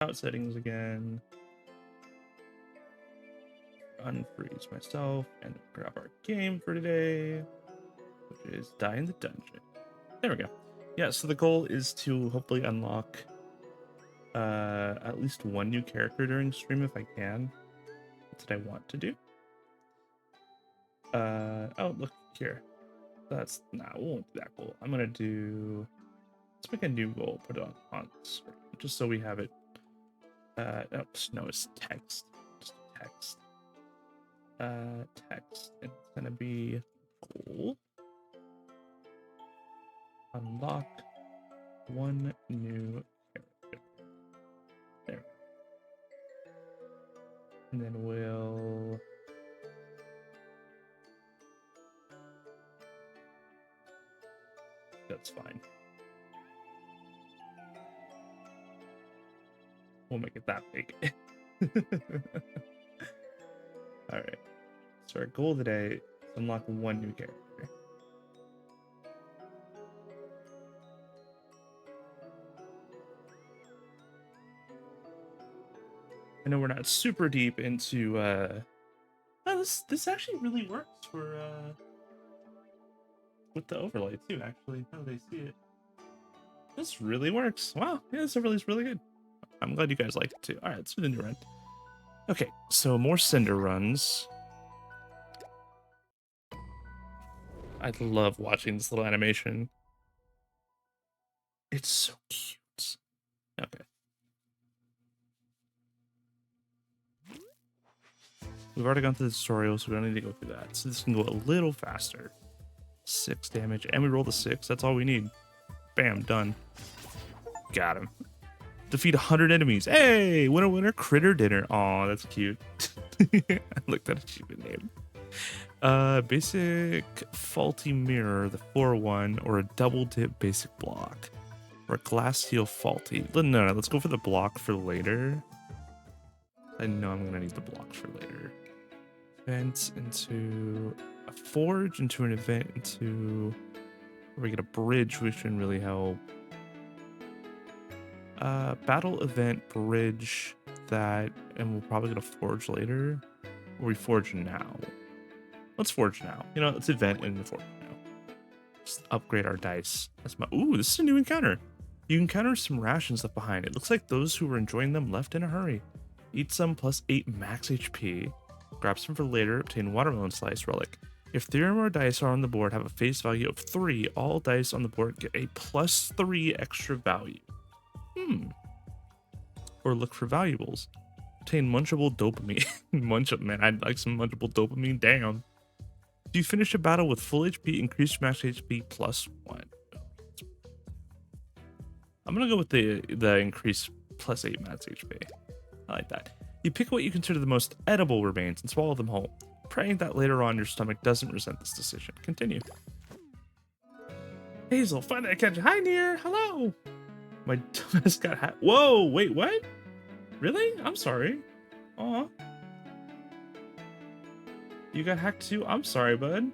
Out settings again. Unfreeze myself and grab our game for today, which is Die in the Dungeon. There we go. Yeah, so the goal is to hopefully unlock at least one new character during stream if I can. That's what I want to do. Oh, look here. That's it won't be that goal. I'm gonna do, let's make a new goal, put it on screen, just so we have it. Oops, no, it's text. Just text. Text. It's gonna be goal. Unlock one new character. There. And then we'll that's fine. We'll make it that big. All right. So our goal today is unlock one new character. I know we're not super deep into oh, this actually really works for with the overlay too, actually. How they see it. This really works. Wow, yeah, this overlay is really good. I'm glad you guys like it too. All right, let's do the new run. Okay, so more Cinder runs. I love watching this little animation. It's so cute. Okay. We've already gone through the tutorial, so we don't need to go through that. So this can go a little faster. 6 damage, and we roll the 6. That's all we need. Bam, done. Got him. Defeat 100 enemies. Hey, winner, winner, critter dinner. Aw, that's cute. I looked at a stupid name. Basic faulty mirror, the 4-1, or a double dip basic block, or a glass heel faulty. No, let's go for the block for later. I know I'm gonna need the block for later. Event into a forge, into an event, into where we get a bridge, which can really help. Battle event bridge that, and we'll probably get a forge later. Or we forge now. Let's forge now. You know, let's event and forge now. Just upgrade our dice. That's my. Ooh, this is a new encounter. You encounter some rations left behind. It looks like those who were enjoying them left in a hurry. Eat some plus 8 max HP. Grab some for later. Obtain watermelon slice relic. If 3 or more dice are on the board have a face value of 3, all dice on the board get a plus 3 extra value. Or look for valuables. Obtain munchable dopamine. Man, I'd like some munchable dopamine. Damn. If you finish a battle with full HP, increase max HP plus 1. I'm gonna go with the increase plus 8 max HP. I like that. You pick what you consider the most edible remains and swallow them whole, praying that later on your stomach doesn't resent this decision. Continue. Hazel, find that catch. Hi, Near. Hello. My dumbass got hacked. Whoa, wait, what? Really? I'm sorry. Aw. You got hacked too? I'm sorry, bud.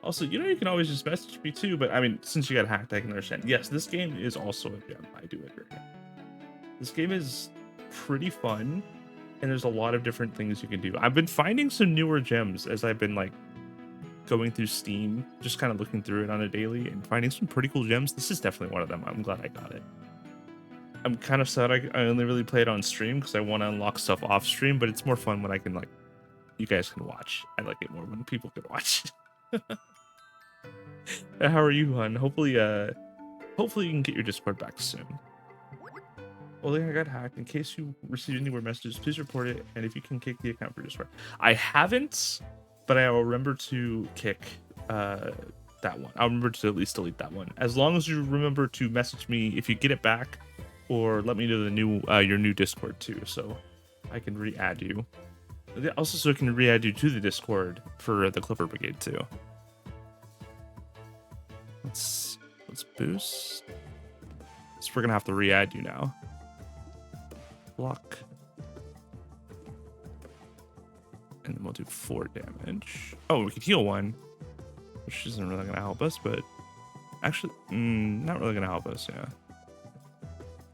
Also, you know, you can always just message me too, but I mean, since you got hacked, I can understand. Yes, this game is also a gem. I do agree. This game is pretty fun, and there's a lot of different things you can do. I've been finding some newer gems as I've been like going through Steam, just kind of looking through it on a daily and finding some pretty cool gems. This is definitely one of them. I'm glad I got it. I'm kind of sad I only really play it on stream because I want to unlock stuff off stream, but it's more fun when I can, like, you guys can watch. I like it more when people can watch. How are you, hon? Hopefully you can get your Discord back soon. Well, I got hacked. In case you receive any more messages, please report it. And if you can kick the account for Discord. I haven't, but I will remember to kick that one. I'll remember to at least delete that one. As long as you remember to message me if you get it back, or let me know the new your new Discord too, so I can re-add you. Also, so I can re-add you to the Discord for the Clipper Brigade too. Let's boost. So we're gonna have to re-add you now. Block. And then we'll do 4 damage. Oh, we could heal 1, which isn't really gonna help us, but actually, not really gonna help us, yeah.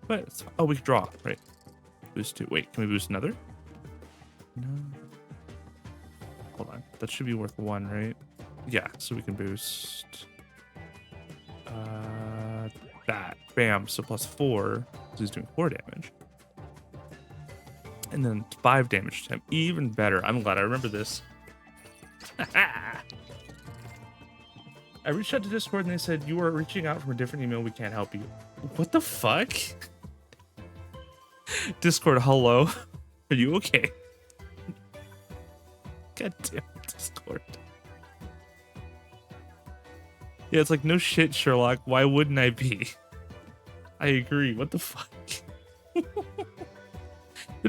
But oh, we can draw, right? Boost 2. Wait, can we boost another? No. Hold on. That should be worth 1, right? Yeah, so we can boost that. Bam. So plus 4. So he's doing 4 damage. And then 5 damage to him. Even better. I'm glad I remember this. I reached out to Discord and they said, you are reaching out from a different email. We can't help you. What the fuck? Discord, hello. Are you okay? God damn it, Discord. Yeah, it's like, no shit, Sherlock. Why wouldn't I be? I agree. What the fuck? They're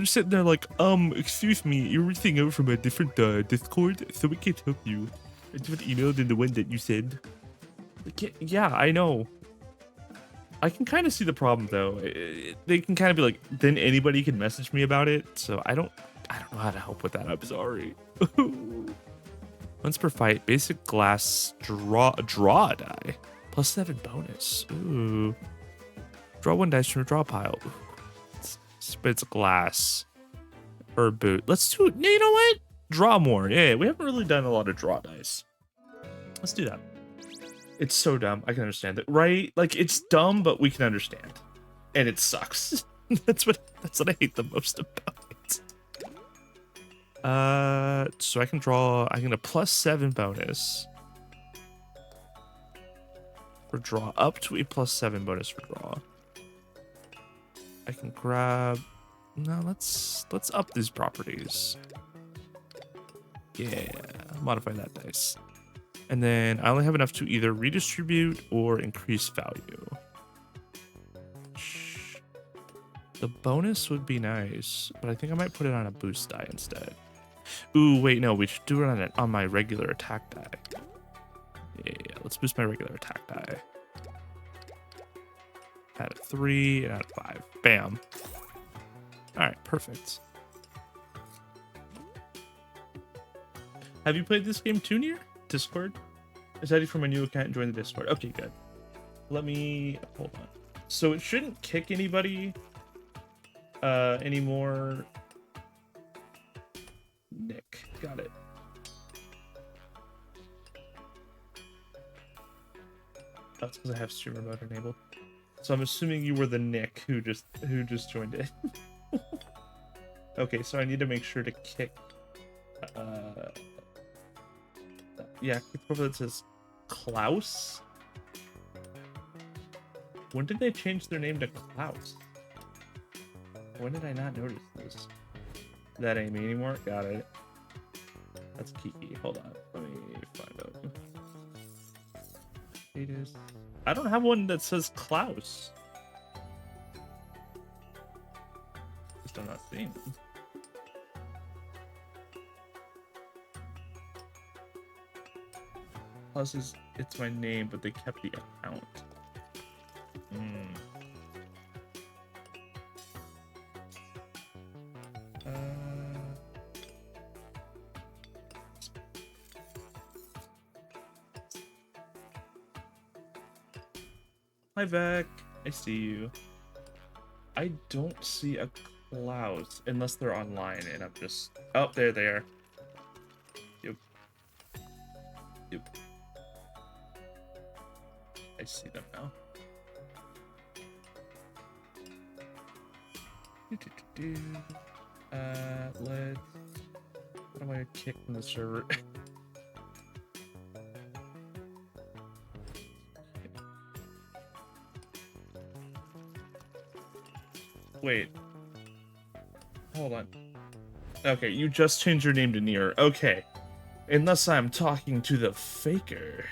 just sitting there like, excuse me, you're reaching out from a different Discord, so we can't help you. A different email than the one that you said. Like, yeah, I know. I can kind of see the problem though. They can kind of be like, then anybody can message me about it. So I don't know how to help with that. I'm sorry. Once per fight, basic glass draw die. Plus 7 bonus. Ooh. Draw 1 dice from a draw pile. Ooh. Spits glass. Or boot. Let's do it. You know what? Draw more. Yeah, we haven't really done a lot of draw dice. Let's do that. It's so dumb. I can understand it, right? Like, it's dumb, but we can understand. And it sucks. That's what I hate the most about it. So I can get a plus 7 bonus for draw, up to a plus 7 bonus for draw. I can grab, no, let's up these properties. Yeah, modify that dice. And then I only have enough to either redistribute or increase value. The bonus would be nice, but I think I might put it on a boost die instead. Ooh, wait, no, we should do it on my regular attack die. Yeah, let's boost my regular attack die. Add a 3 and add a 5. Bam. All right, perfect. Have you played this game too, Near? Discord? Is that from a new account and join the Discord? Okay, good. Let me hold on. So it shouldn't kick anybody anymore. Nick, got it. That's because I have streamer mode enabled. So I'm assuming you were the Nick who just joined it. Okay, so I need to make sure to kick. Yeah, kick profile that says Klaus. When did they change their name to Klaus? When did I not notice this? That ain't me anymore. Got it. That's Kiki. Hold on. Let me find out. It is. I don't have one that says Klaus. Just I'm not seeing them. Klaus is, it's my name, but they kept the account. Hi, Vec. I see you. I don't see a Klaus unless they're online, and I'm just... Oh, there they are. Yep. Yep. I see them now. Let's... What am I kick from the server? Wait. Hold on. Okay, you just changed your name to Nier. Okay. Unless I'm talking to the faker.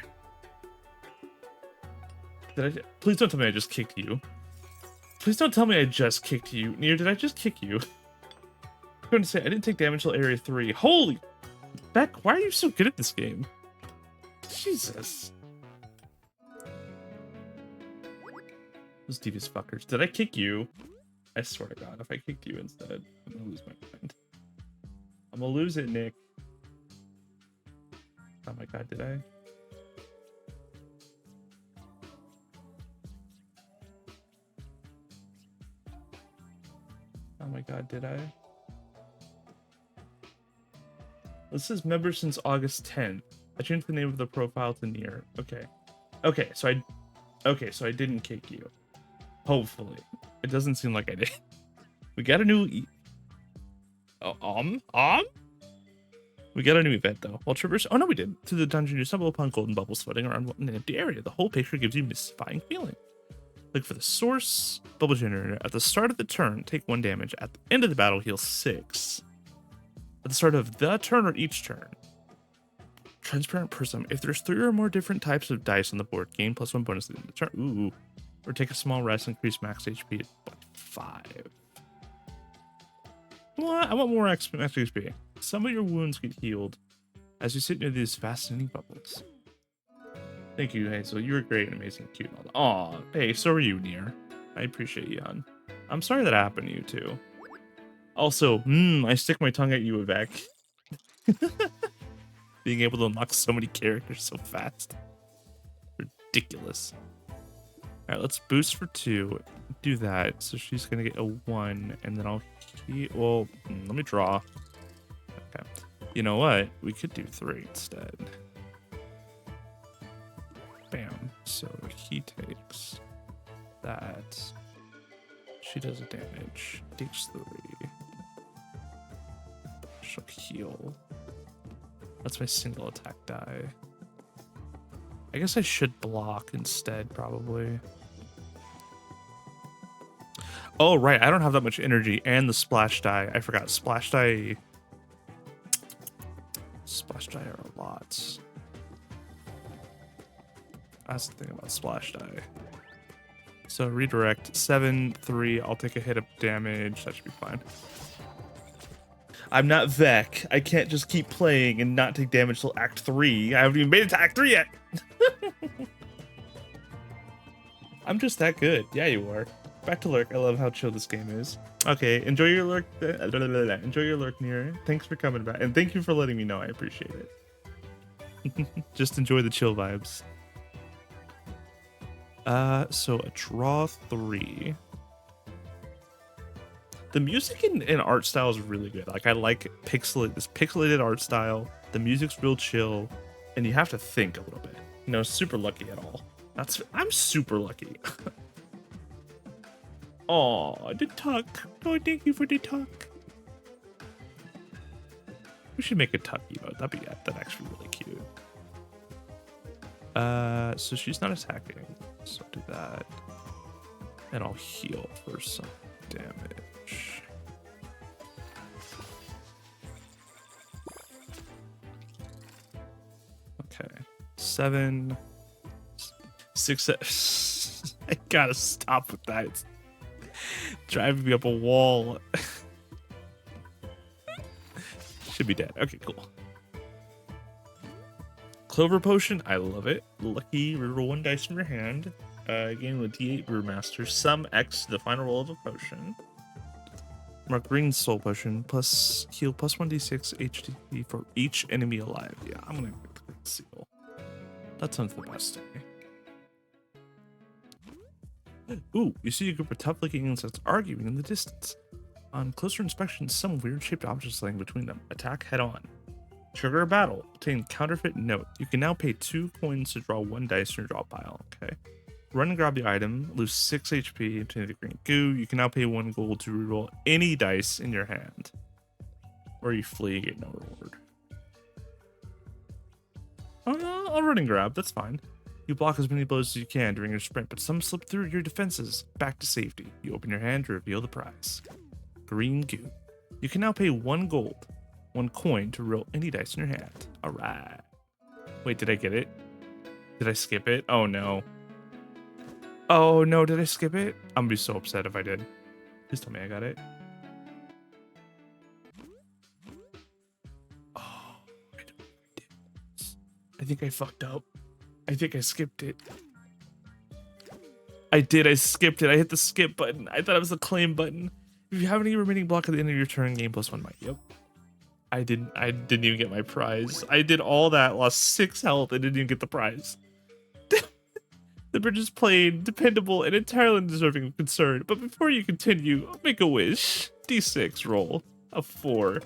Did I... Please don't tell me I just kicked you. Please don't tell me I just kicked you. Nier, did I just kick you? I'm going to say, I didn't take damage till area 3. Holy... Beck, why are you so good at this game? Jesus. Those devious fuckers. Did I kick you? I swear to God, if I kicked you instead, I'm gonna lose my mind. I'm gonna lose it, Nick. Oh my God, did I? Oh my god, did I? This says member since August 10th. I changed the name of the profile to Near. Okay. Okay, so I didn't kick you. Hopefully. It doesn't seem like I did. We got a new We got a new event though. While traversing, oh no, we did. To the dungeon, you stumble upon golden bubbles floating around an empty area. The whole picture gives you a mystifying feeling. Look for the source bubble generator. At the start of the turn, take 1 damage. At the end of the battle, heal 6. At the start of the turn or each turn. Transparent prism. If there's 3 or more different types of dice on the board, gain +1 bonus at the end of the turn. Ooh. Or take a small rest, increase max HP by 5. Well, I want more max HP. Some of your wounds get healed as you sit near these fascinating bubbles. Thank you, Hazel. You were great and amazing, cute. Aw, hey, so are you, Near. I appreciate you, hon. I'm sorry that happened to you too. Also, I stick my tongue at you, Vec. Being able to unlock so many characters so fast. Ridiculous. Alright, let's boost for 2. Do that. So she's gonna get a 1, and then I'll well, let me draw. Okay. You know what? We could do 3 instead. Bam. So he takes that. She does a damage. Takes 3. She'll heal. That's my single attack die. I guess I should block instead, probably. Oh, right. I don't have that much energy and the splash die. I forgot. Splash die are a lot. That's the thing about splash die. So redirect 7, 3. I'll take a hit of damage. That should be fine. I'm not Vec. I can't just keep playing and not take damage till Act 3. I haven't even made it to Act 3 yet. I'm just that good. Yeah, you are. Back to Lurk. I love how chill this game is. Okay, enjoy your Lurk. Enjoy your Lurk, Near. Thanks for coming back. And thank you for letting me know. I appreciate it. Just enjoy the chill vibes. So a draw 3. The music and art style is really good. Like, I like this pixelated art style. The music's real chill, and you have to think a little bit. You know, super lucky at all. I'm super lucky. Oh, the tuck. Oh, thank you for the tuck. We should make a tuck emote. That'd actually be really cute. So she's not attacking. So I'll do that. And I'll heal for some damage. Okay. 7, 6. I gotta stop with that. It's driving me up a wall. Should be dead. Okay, cool. Clover Potion, I love it. Lucky, reroll 1 dice from your hand. Gain with D8 Brewmaster. Sum X to the final roll of a potion. Mark Green Soul Potion. Plus heal plus 1d6 HP for each enemy alive. Yeah, I'm gonna get the Green Seal. That sounds the best to me. Ooh, you see a group of tough-looking insects arguing in the distance. On closer inspection, some weird-shaped objects laying between them. Attack head-on. Trigger a battle. Obtain counterfeit note. You can now pay 2 coins to draw 1 dice from your draw pile. Okay. Run and grab the item. Lose 6 HP. Obtain the green goo. You can now pay 1 gold to reroll any dice in your hand. Or you flee, get no reward. Oh no, I'll run and grab. That's fine. You block as many blows as you can during your sprint, but some slip through your defenses. Back to safety. You open your hand to reveal the prize. Green goo. You can now pay 1 gold. 1 coin to roll any dice in your hand. Alright. Wait, did I get it? Did I skip it? Oh no. Oh no, did I skip it? I'm gonna be so upset if I did. Please tell me I got it. Oh, I don't think I did. I think I fucked up. I think I skipped it. I did, I skipped it. I hit the skip button. I thought it was the claim button. If you have any remaining block at the end of your turn, gain +1 might. Yep. I didn't even get my prize. I did all that, lost 6 health, and didn't even get the prize. The bridge is plain, dependable, and entirely undeserving of concern. But before you continue, make a wish. D6 roll. A 4.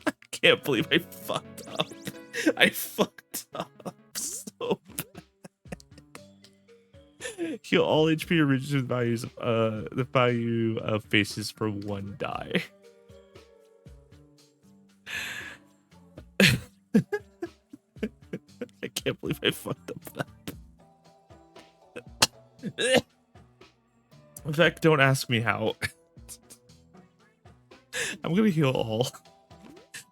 I can't believe I fucked up. I fucked up so bad. Heal all HP or reduce values the value of faces for 1 die. I can't believe I fucked up that. In fact, don't ask me how. I'm gonna heal all.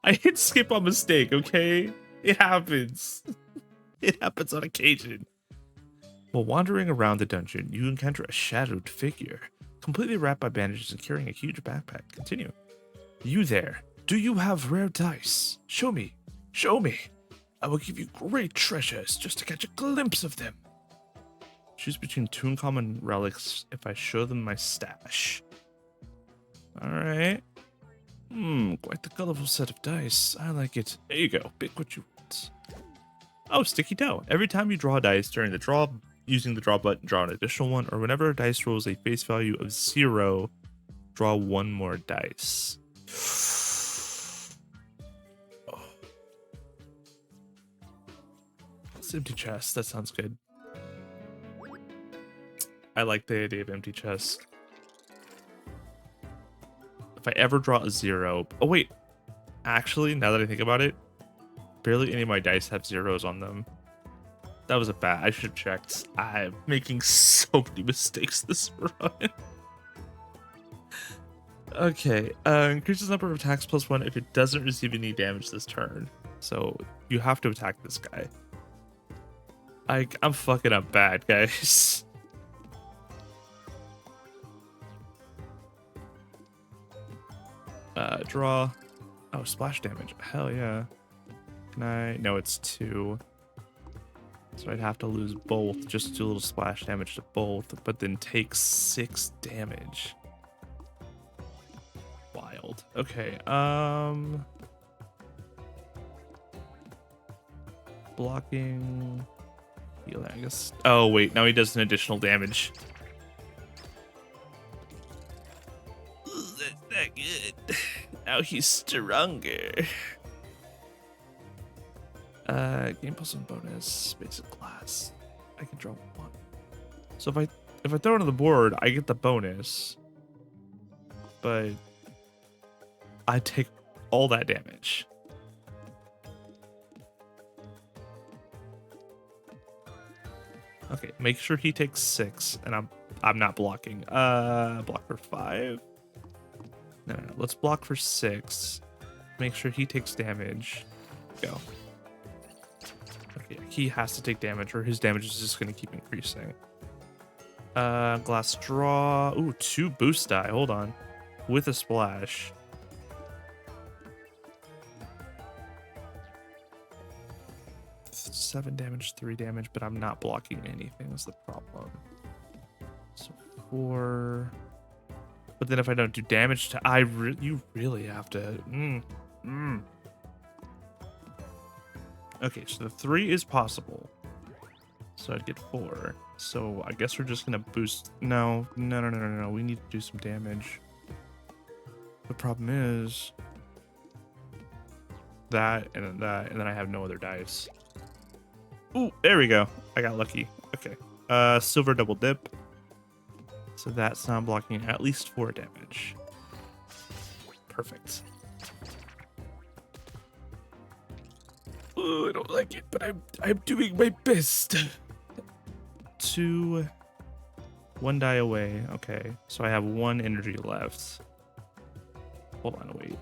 I hit skip on mistake, okay? It happens. It happens on occasion. While wandering around the dungeon, you encounter a shadowed figure, completely wrapped by bandages and carrying a huge backpack. Continue. You there. Do you have rare dice? Show me. Show me. I will give you great treasures just to catch a glimpse of them. Choose between 2 uncommon relics if I show them my stash. Alright. Quite the colorful set of dice. I like it. There you go. Pick what you want. Oh, sticky dough. Every time you draw a dice during the draw, using the draw button, draw an additional one, or whenever a dice rolls a face value of 0, draw 1 more dice. Oh. It's empty chest. That sounds good. I like the idea of empty chest. If I ever draw a 0... Oh, wait. Actually, now that I think about it, barely any of my dice have 0s on them. That was a bad... I should have checked. I'm making so many mistakes this run. Okay. Increases the number of attacks +1 if it doesn't receive any damage this turn. So you have to attack this guy. I'm fucking up bad, guys. Draw. Oh, splash damage. Hell yeah. Can I? No, it's 2. So I'd have to lose both just to do a little splash damage to both, but then take 6 damage. Wild. Okay. Blocking. Healing, I guess. Oh wait, now he does an additional damage. That's not good. Now he's stronger. Game plus 1 bonus, basic class. I can draw 1. So if I throw it on the board, I get the bonus. But I take all that damage. Okay, make sure he takes 6, and I'm not blocking. Block for 5. No, let's block for 6. Make sure he takes damage. Go. Okay, he has to take damage, or his damage is just gonna keep increasing. Glass draw. Ooh, 2 boost die. Hold on. With a splash. Seven damage, 3 damage, but I'm not blocking anything is the problem. So 4. But then if I don't do damage to you really have to Okay, so the 3 is possible. So I'd get 4. So I guess we're just gonna boost. No. We need to do some damage. The problem is that and then I have no other dice. Ooh, there we go. I got lucky. Okay. Silver double dip. So that's not blocking at least 4 damage. Perfect. Ooh, I don't like it, but I'm doing my best. 2, 1 die away. Okay, so I have 1 energy left. Hold on, wait.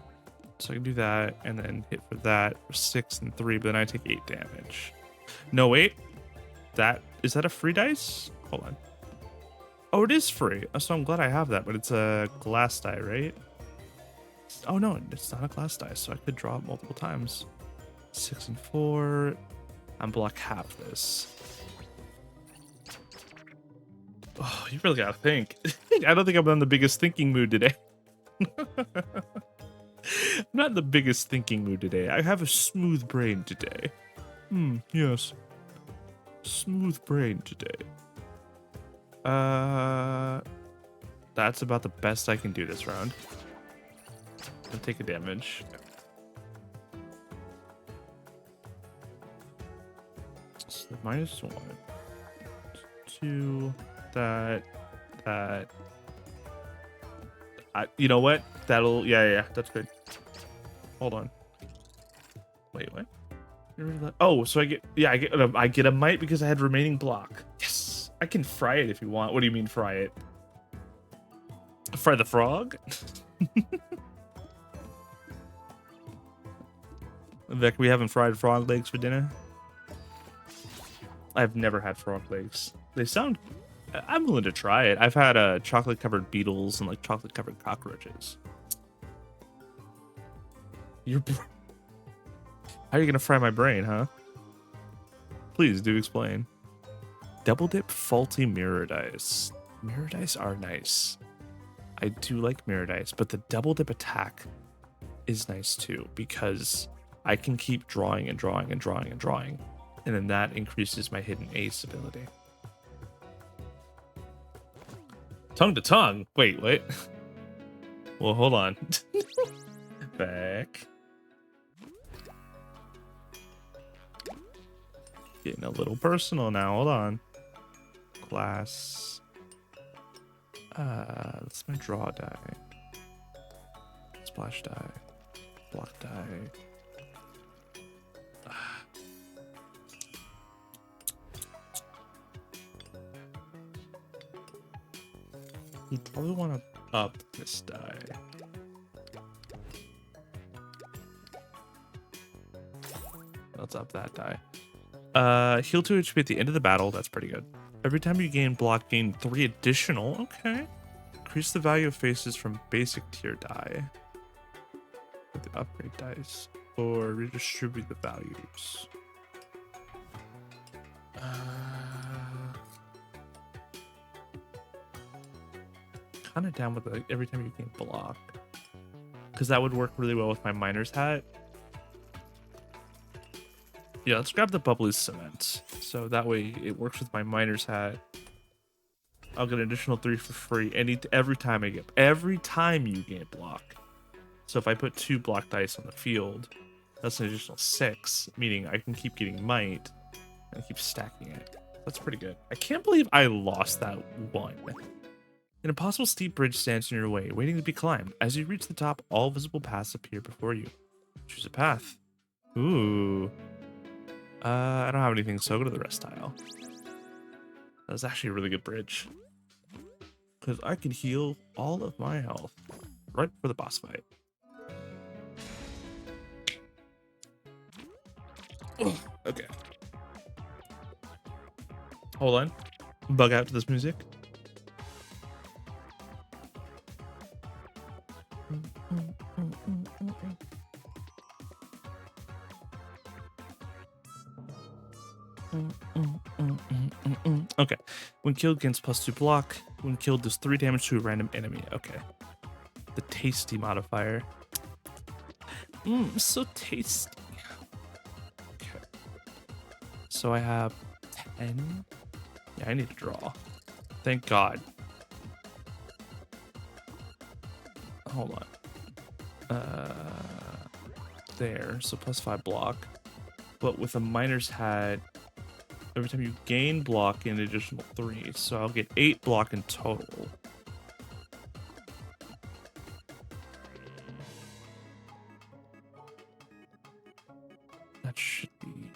So I can do that and then hit for that for 6 and 3, but then I take 8 damage. No, wait. Is that a free dice? Hold on. Oh, it is free. So I'm glad I have that, but it's a glass die, right? Oh no, it's not a glass die, so I could draw it multiple times. 6 and 4. I'm block half this. Oh, you really gotta think. I don't think I'm in the biggest thinking mood today. I'm not in the biggest thinking mood today. I have a smooth brain today. Yes. Smooth brain today. That's about the best I can do this round. I'll take a damage. So -1, 2, that. You know what? Yeah, that's good. Hold on. Wait, what? Oh, so I get a might because I had remaining block. Yes, I can fry it if you want. What do you mean fry it? Fry the frog? Vic, we having fried frog legs for dinner? I've never had frog legs. They sound... I'm willing to try it. I've had chocolate covered beetles and like chocolate covered cockroaches. How are you gonna fry my brain, huh? Please do explain. Double dip faulty mirror dice. Mirror dice are nice. I do like mirror dice, but the double dip attack is nice too because I can keep drawing and drawing and drawing and drawing, and then that increases my hidden ace ability. Tongue to tongue. Wait. Well, hold on. Back. Getting a little personal now. Hold on. Class. That's my draw die. Splash die. Block die. You probably want to up this die. Let's up that die. Heal 2 HP at the end of the battle. That's pretty good. Every time you gain block, gain 3 additional. Okay. Increase the value of faces from basic tier die with the upgrade dice, or redistribute the values. Kind of down with like every time you gain block, because that would work really well with my miner's hat. Yeah, let's grab the bubbly cement. So that way it works with my miner's hat. I'll get an additional 3 for free every time you gain block. So if I put 2 block dice on the field, that's an additional 6, meaning I can keep getting might and keep stacking it. That's pretty good. I can't believe I lost that one. An impossible steep bridge stands in your way, waiting to be climbed. As you reach the top, all visible paths appear before you. Choose a path. Ooh. I don't have anything, so I'll go to the rest tile. That was actually a really good bridge, because I can heal all of my health right for the boss fight. Okay. Hold on. Bug out to this music. Okay. When killed, gains +2 block. When killed, does 3 damage to a random enemy. Okay. The tasty modifier. So tasty. Okay. So I have 10. Yeah, I need to draw. Thank God. Hold on. There. So +5 block. But with a miner's hat, every time you gain block, an additional 3. So I'll get 8 block in total. That should be...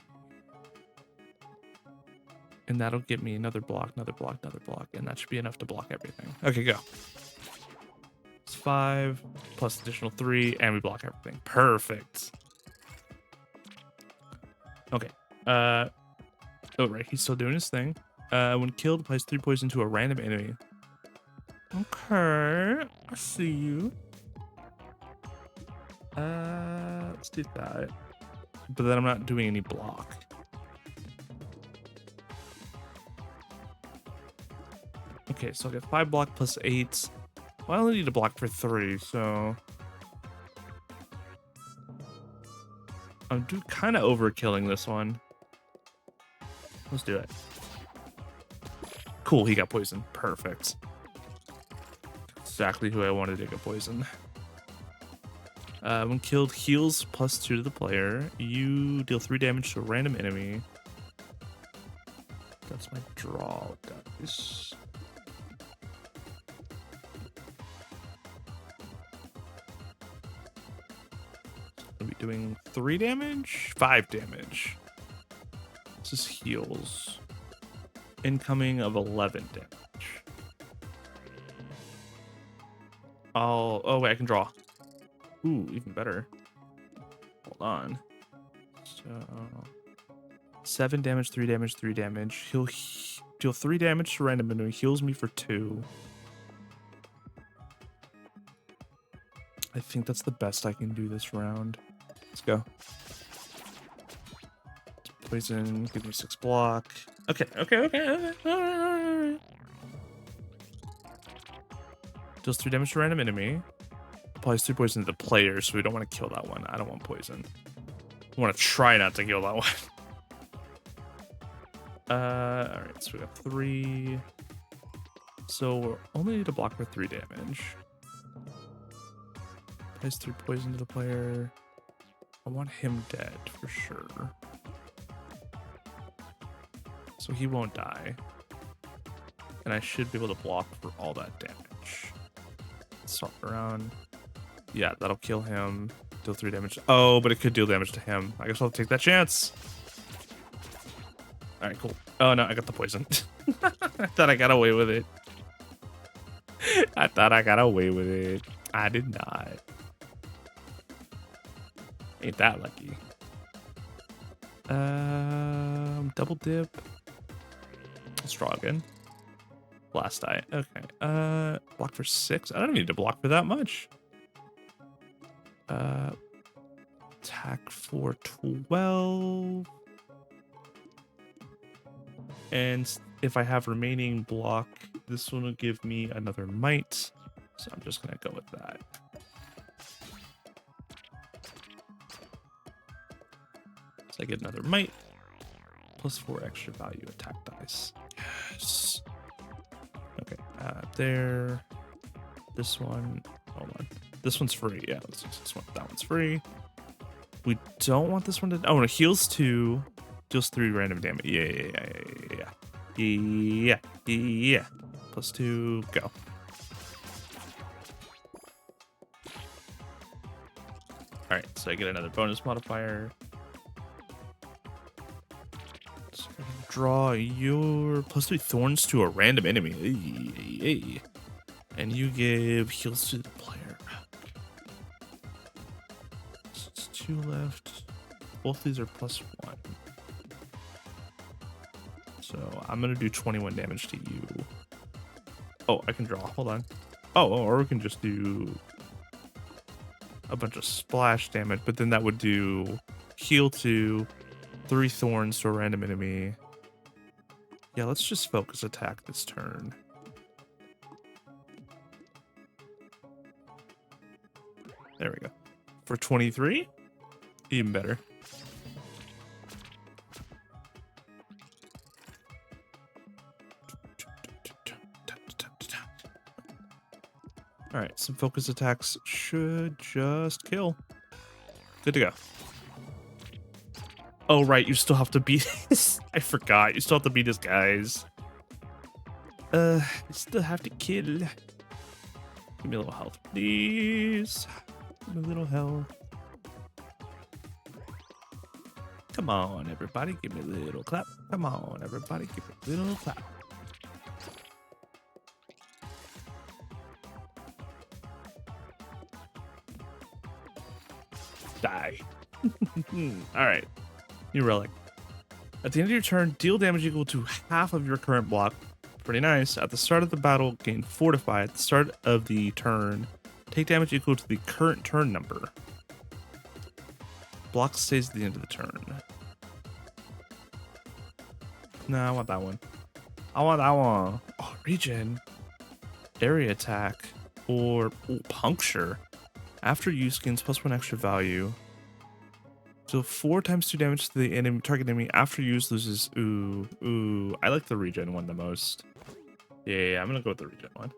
And that'll get me another block, another block, another block. And that should be enough to block everything. Okay, go. It's 5 plus additional 3, and we block everything. Perfect. Okay. Oh, right. He's still doing his thing. When killed, applies 3 poison to a random enemy. Okay. I see you. Let's do that. But then I'm not doing any block. Okay, so I'll get 5 block plus 8. Well, I only need to block for 3, so... I'm kind of overkilling this one. Let's do it. Cool, he got poisoned. Perfect. exactly who I wanted to get poison. When killed, heals +2 to the player. You deal 3 damage to a random enemy. That's my draw, guys. I'll be doing 3 damage, 5 damage. This is heals. Incoming of 11 damage. Oh wait, I can draw. Ooh, even better. Hold on. So 7 damage, 3 damage, 3 damage. He'll deal 3 damage to random enemy. Heals me for 2. I think that's the best I can do this round. Let's go. Poison, give me 6 block. Okay. Deals 3 damage to random enemy. Applies 3 poison to the player, so we don't want to kill that one. I don't want poison. I want to try not to kill that one. Alright, so we got 3. So we only need to block for 3 damage. Applies 3 poison to the player. I want him dead for sure. So he won't die. And I should be able to block for all that damage. Swap around. Yeah, that'll kill him. Deal 3 damage. Oh, but it could deal damage to him. I guess I'll take that chance. Alright, cool. Oh no, I got the poison. I thought I got away with it. I thought I got away with it. I did not. Ain't that lucky. Double dip. Let's draw again. Blast die. Okay. Block for 6. I don't need to block for that much. Attack for 12. And if I have remaining block, this one will give me another might. So I'm just gonna go with that. So I get another might. +4 extra value attack dice. Yes. Okay, there. This one. Hold on. This one's free. Yeah, let's use this one. That one's free. We don't want this one to. Oh, it heals 2, deals 3 random damage. Yeah. +2, go. All right, so I get another bonus modifier. Draw your +3 thorns to a random enemy. And you give heals to the player. So it's 2 left. Both these are +1. So I'm going to do 21 damage to you. Oh, I can draw. Hold on. Oh, or we can just do a bunch of splash damage. But then that would do heal 2, 3 thorns to a random enemy. Yeah, let's just focus attack this turn. There we go. For 23? Even better. Alright, some focus attacks should just kill. Good to go. Oh, right, you still have to beat this. I forgot. You still have to beat his guys. You still have to kill. Give me a little health, please. Give me a little health. Come on, everybody. Give me a little clap. Come on, everybody. Give me a little clap. Die. Alright. New relic. At the end of your turn, deal damage equal to half of your current block. Pretty nice. At the start of the battle, gain Fortify. At the start of the turn, take damage equal to the current turn number. Block stays at the end of the turn. No, I want that one. I want that one. Oh, regen. Area attack. Or puncture. After use, gains +1 extra value. So 4 times 2 damage to the enemy target enemy after use loses. Ooh. I like the regen one the most. Yeah, I'm gonna go with the regen one.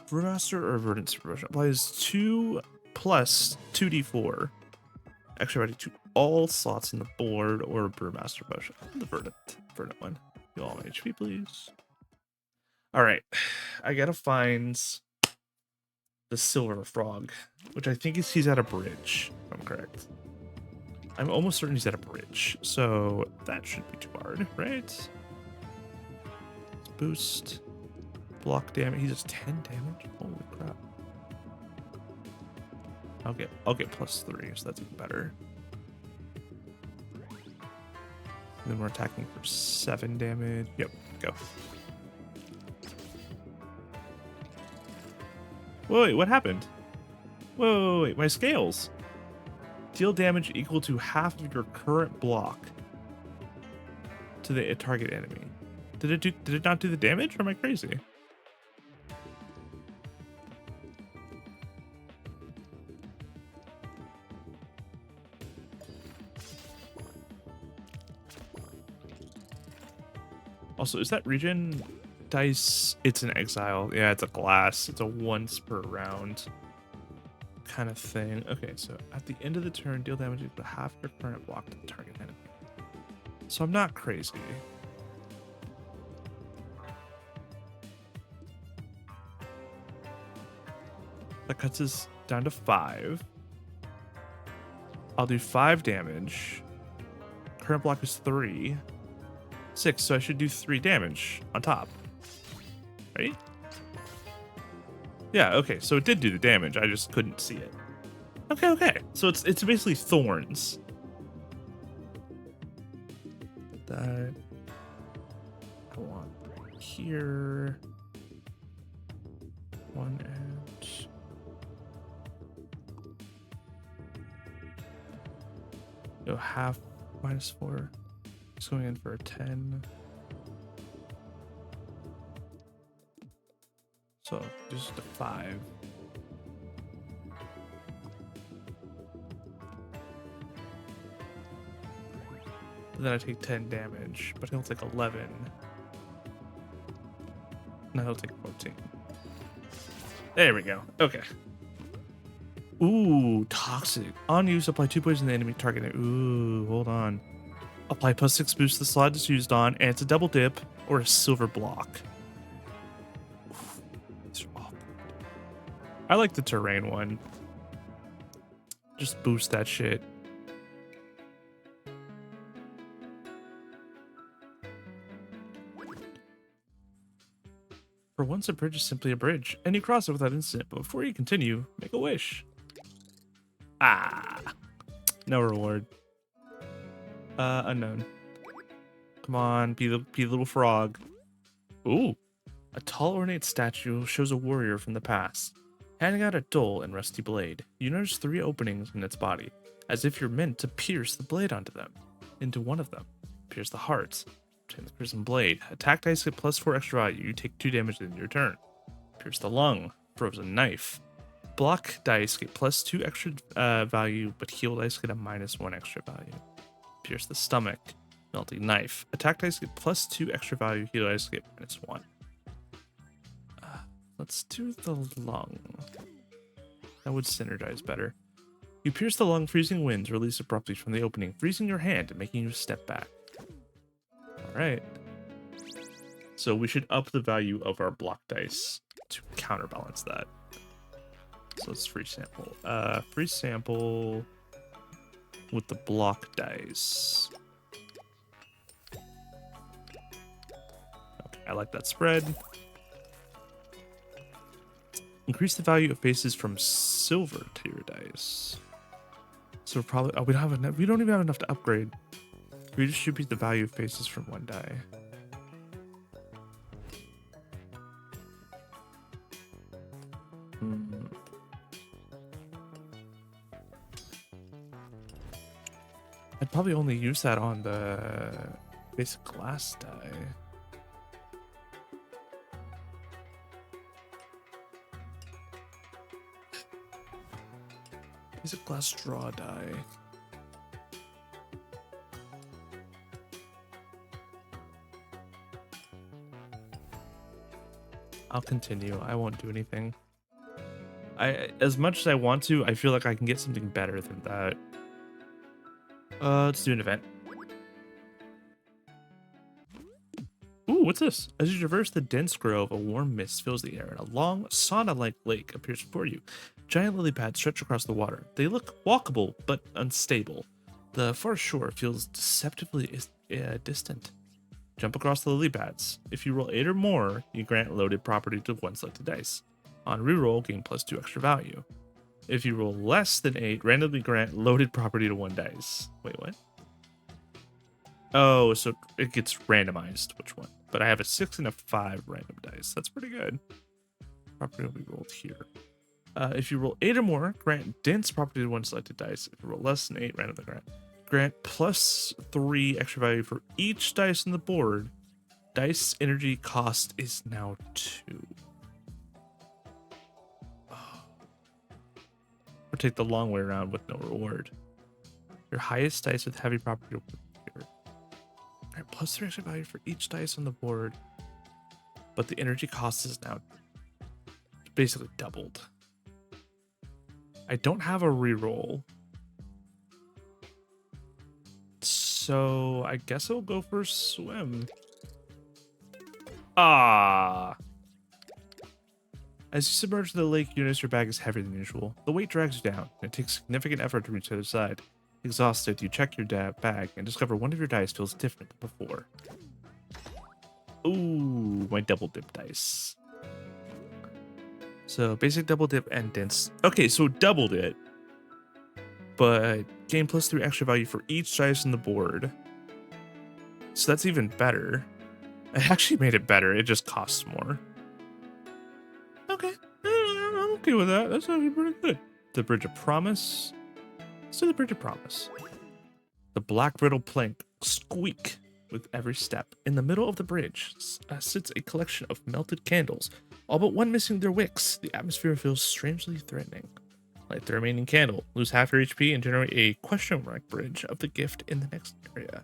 Brewmaster or Verdant Super Potion applies 2 plus 2d4 extra value to all slots in the board or Brewmaster Potion. The Verdant one. You all my HP, please. All right, I gotta find the Silver Frog, which I think he's at a bridge, if I'm correct. I'm almost certain he's at a bridge, so that shouldn't be too hard, right? Let's boost. Block damage. He does 10 damage. Holy crap. I'll get +3, so that's even better. And then we're attacking for 7 damage. Yep, go. Whoa, wait, what happened? Whoa, wait, my scales. Deal damage equal to half of your current block to the target enemy. Did it not do the damage, or am I crazy? Also, is that region dice? It's an exile. Yeah, it's a glass. It's a once per round kind of thing. Okay, so at the end of the turn, deal damage equal to half your current block to the target enemy. So I'm not crazy. That cuts us down to 5. I'll do 5 damage. Current block is 3. 6, so I should do 3 damage on top. Right? Yeah, okay, so it did do the damage, I just couldn't see it. Okay. So it's basically thorns. That I want here. 1 edge. Go half -4. Just going in for a 10. So just a 5. And then I take 10 damage, but he'll take 11. No, he'll take 14. There we go. Okay. Ooh, toxic. On use, apply 2 poison to the enemy target. Ooh, hold on. Apply +6 boost to the slot it's used on, and it's a double dip or a silver block. Oof, these are awful. I like the terrain one. Just boost that shit. For once, a bridge is simply a bridge, and you cross it without incident, but before you continue, make a wish. Ah, no reward. Unknown. Come on, be the little frog. Ooh, a tall ornate statue shows a warrior from the past, handing out a dull and rusty blade. You notice 3 openings in its body, as if you're meant to pierce the blade onto them. Into one of them, pierce the heart. Obtain the prison blade. Attack dice get +4 extra value. You take 2 damage in your turn. Pierce the lung. Frozen knife. Block dice get +2 extra value, but heal dice get a -1 extra value. Pierce the stomach. Melting knife. Attack dice get +2 extra value. Heal dice get -1. Let's do the lung. That would synergize better. You pierce the lung, freezing winds release abruptly from the opening, freezing your hand and making you step back. Alright. So we should up the value of our block dice to counterbalance that. So let's free sample. Free sample with the block dice. Okay, I like that spread. Increase the value of faces from silver tier dice. So we're probably we don't have enough. We don't even have enough to upgrade. Redistribute the value of faces from 1 die. I'd probably only use that on the basic glass die. Basic glass draw die. I'll continue. I won't do anything. As much as I want to, I feel like I can get something better than that. Let's do an event. Ooh, what's this? As you traverse the dense grove, a warm mist fills the air, and a long, sauna-like lake appears before you. Giant lily pads stretch across the water. They look walkable, but unstable. The far shore feels deceptively distant. Jump across the lily pads. If you roll 8 or more, you grant loaded property to one selected dice. On reroll, gain +2 extra value. If you roll less than 8, randomly grant loaded property to one dice. Wait, what? Oh, so it gets randomized which one. But I have a 6 and a 5 random dice. That's pretty good. Property will be rolled here. If you roll 8 or more, grant dense property to one selected dice. If you roll less than 8, randomly grant +3 extra value for each dice on the board. Dice energy cost is now 2. Or take the long way around with no reward. Your highest dice with heavy property will appear. Alright, +3 extra value for each dice on the board. But the energy cost is now basically doubled. I don't have a reroll. So I guess I'll go for swim. Ah. As you submerge the lake, you notice your bag is heavier than usual. The weight drags you down, and it takes significant effort to reach the other side. Exhausted, you check your bag and discover one of your dice feels different than before. Ooh, my double dip dice. So basic double dip and dense. Okay, so doubled it, but gain +3 extra value for each dice on the board. So that's even better. I actually made it better. It just costs more. Okay, I'm okay with that. That's actually pretty good. The Bridge of Promise. Let's do the Bridge of Promise. The black brittle plank squeak with every step. In the middle of the bridge sits a collection of melted candles, all but one missing their wicks. The atmosphere feels strangely threatening. Light the remaining candle, lose half your HP, and generate a question mark bridge of the gift in the next area.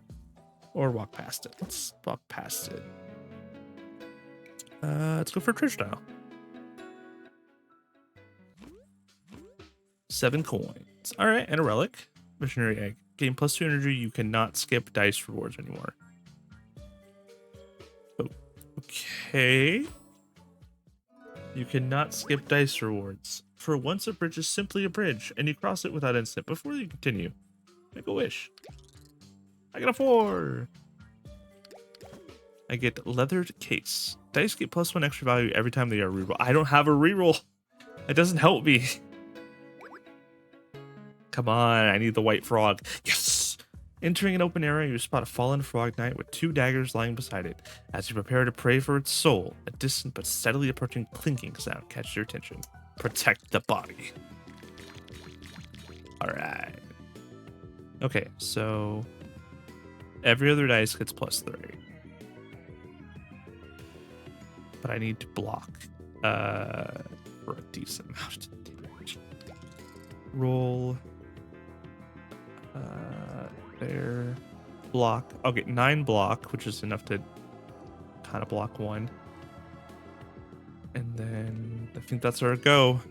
Or walk past it. Let's walk past it. Let's go for treasure tile. 7 coins. Alright, and a relic. Missionary egg. Gain +2 energy. You cannot skip dice rewards anymore. Oh, okay. You cannot skip dice rewards. For once, a bridge is simply a bridge, and you cross it without incident. Before you continue, make a wish. I got a 4. I get leathered case. Dice get +1 extra value every time they are reroll. I don't have a reroll. It doesn't help me. Come on, I need the white frog. Yes! Entering an open area, you spot a fallen frog knight with 2 daggers lying beside it. As you prepare to pray for its soul, a distant but steadily approaching clinking sound catches your attention. Protect the body. Alright. Okay, so every other dice gets +3. But I need to block for a decent amount of damage. Roll. There. Block. Okay, 9 block, which is enough to kind of block 1. And then I think that's our go.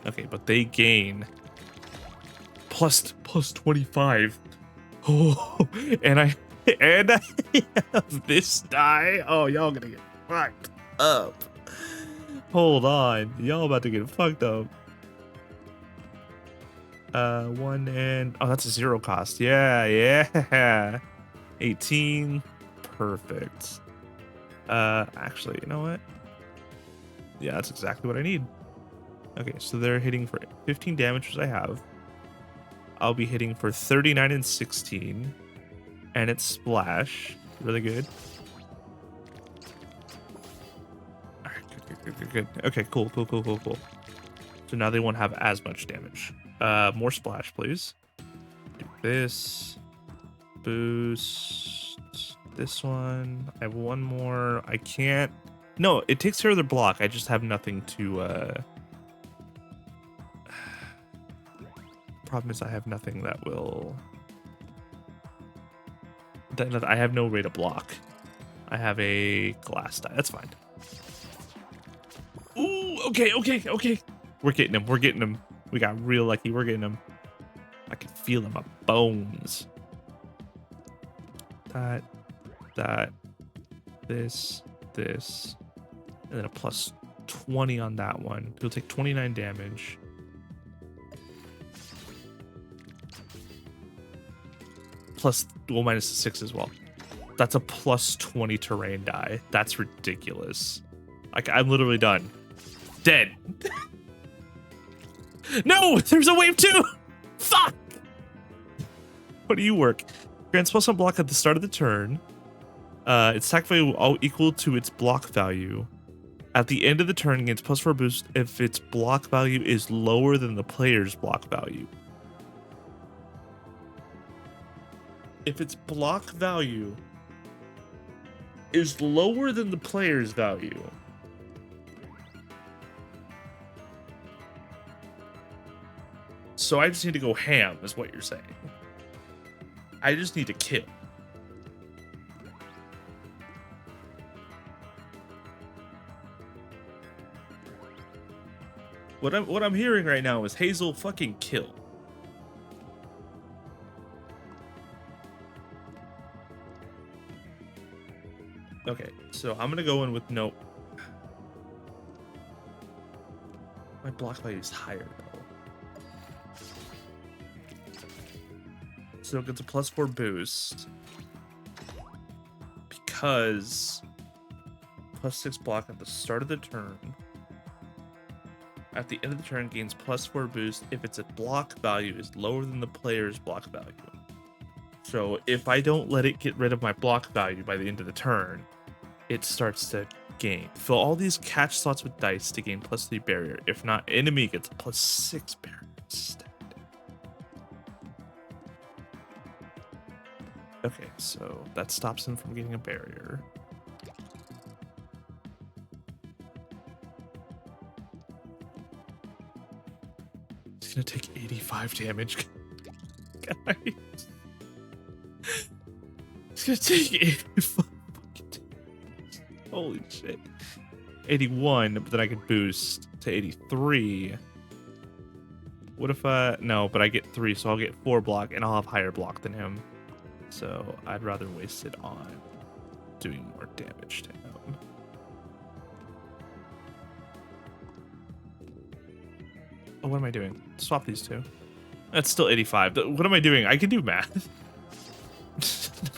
Okay, but they gain plus 25. Oh, and I have this die. Oh, y'all gonna get fucked up. Hold on, y'all about to get fucked up. 1 and oh, that's a 0 cost. Yeah. 18. Perfect. Actually, you know what? Yeah, that's exactly what I need. Okay, so they're hitting for 15 damage, which I have. I'll be hitting for 39 and 16. And it's splash. Really good. Alright, good. Okay, cool. So now they won't have as much damage. More splash, please. Do this. Boost. This one. I have one more. I can't. No, it takes care of their block. I just have nothing to. Problem is, I have nothing that will. That I have no way to block. I have a glass die. That's fine. Ooh, okay. We're getting him. We got real lucky. We're getting him. I can feel him in my bones. That, this, and then a plus 20 on that one. He'll take 29 damage. Plus, well, minus the 6 as well. That's a plus 20 terrain die. That's ridiculous. Like, I'm literally done. Dead. No, there's a wave 2. Fuck. What do you work? Grants plus one block at the start of the turn. Its attack value all equal to its block value. At the end of the turn, gains plus 4 boost if its block value is lower than the player's block value. If its block value is lower than the player's value, so I just need to go ham, is what you're saying. I just need to kill. What I'm hearing right now is Hazel fucking kill. Okay, so I'm gonna go in with no. My block value is higher though. So it gets a plus 4 boost because plus 6 block at the start of the turn. At the end of the turn, gains plus 4 boost if its block value is lower than the player's block value. So if I don't let it get rid of my block value by the end of the turn, it starts to gain. Fill all these catch slots with dice to gain plus 3 barrier. If not, enemy gets a plus 6 barrier instead. Okay, so that stops him from getting a barrier. He's gonna take 85 damage. Guys. He's gonna take 85 fucking damage. Holy shit. 81, but then I could boost to 83. What if no, but I get 3, so I'll get 4 block and I'll have higher block than him. So I'd rather waste it on doing more damage to him. Oh, what am I doing? Swap these two. That's still 85. What am I doing? I can do math.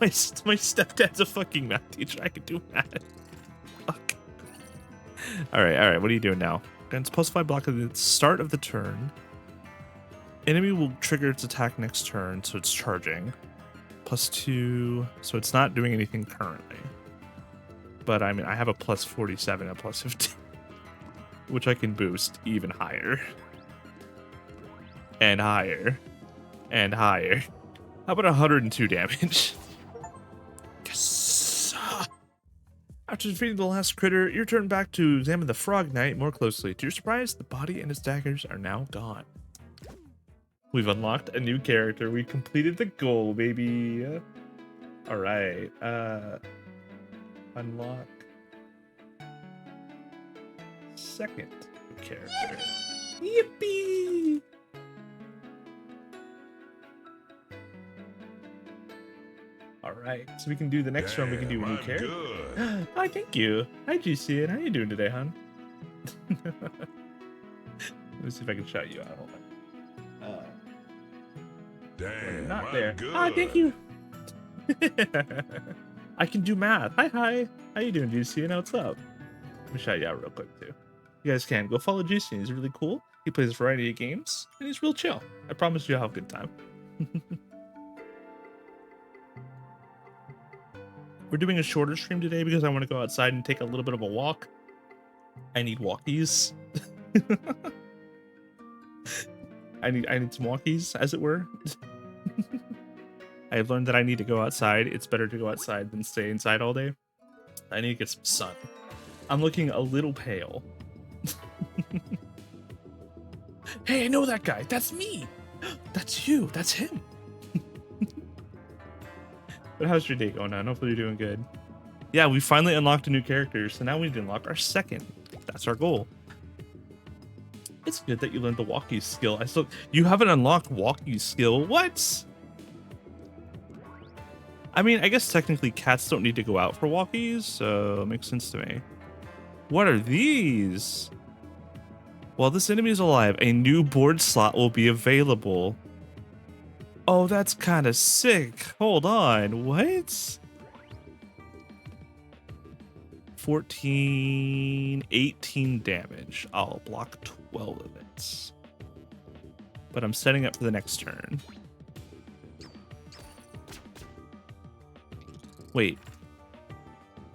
my stepdad's a fucking math teacher. I can do math. Fuck. All right. What are you doing now? Grants plus 5 block at the start of the turn. Enemy will trigger its attack next turn, so it's charging. Plus 2, so it's not doing anything currently. But I mean, I have a plus 47 and a plus 15, which I can boost even higher. And higher. And higher. How about 102 damage? Yes! After defeating the last critter, your turn back to examine the Frog Knight more closely. To your surprise, the body and his daggers are now gone. We've unlocked a new character. We completed the goal, baby. All right. Unlock second character. Yippee! All right. So we can do the next one. We can do a new character. Hi, thank you. Hi, GC. How you doing today, hon? Let me see if I can shout you out. Hold on. Damn, not there. Good. Ah, thank you. I can do math. Hi. How you doing, GC? And what's up? Let me shout you out real quick too. You guys can go follow GC. He's really cool. He plays a variety of games and he's real chill. I promise you'll have a good time. We're doing a shorter stream today because I want to go outside and take a little bit of a walk. I need walkies. I need some walkies, as it were. I've learned that I need to go outside. It's better to go outside than stay inside all day. I need to get some sun. I'm looking a little pale. Hey, I know that guy. That's me. That's you. That's him. But how's your day going on? Hopefully you're doing good. Yeah, we finally unlocked a new character, so now we need to unlock our second. That's our goal. It's good that you learned the walkie skill. You haven't unlocked walkie skill. What? I mean, I guess technically cats don't need to go out for walkies, so it makes sense to me. What are these? While this enemy is alive, a new board slot will be available. Oh, that's kind of sick. Hold on, what? 14, 18 damage. I'll block 12 of it. But I'm setting up for the next turn. Wait.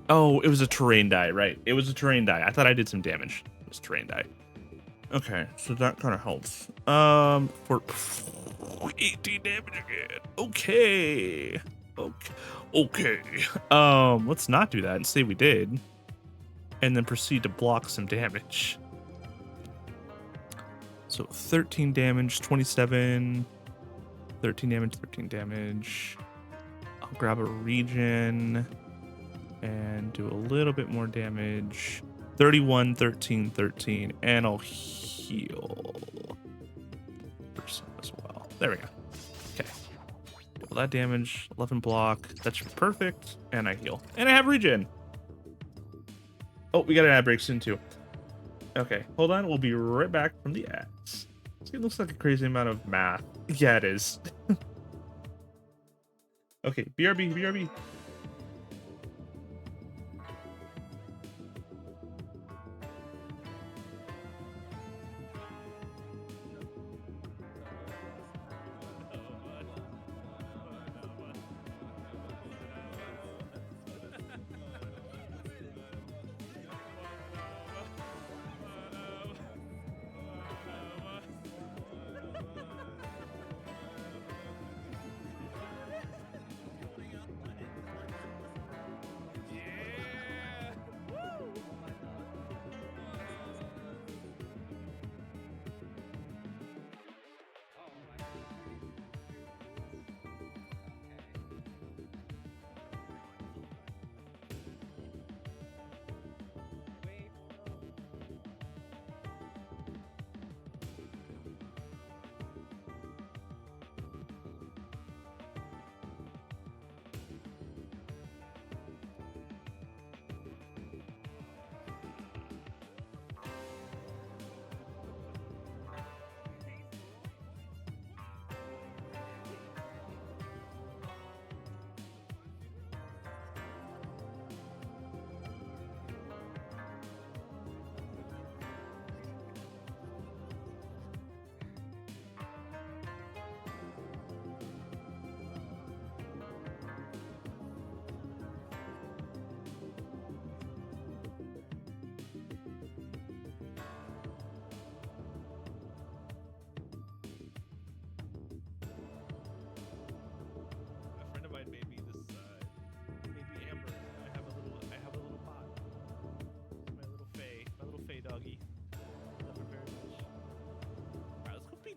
Oh, it was a terrain die, right? It was a terrain die. I thought I did some damage. It was terrain die. Okay, so that kind of helps. For 18 damage again. Okay. Okay. Let's not do that and say we did. And then proceed to block some damage. So 13 damage, 27. 13 damage, 13 damage. I'll grab a regen and do a little bit more damage. 31, 13, 13, and I'll heal as well. There we go. Okay. All that damage, 11 block. That should be perfect. And I heal. And I have regen. Oh, we got an ad break soon too. Okay, hold on. We'll be right back from the ads. It looks like a crazy amount of math. Yeah, it is. Okay, BRB, BRB.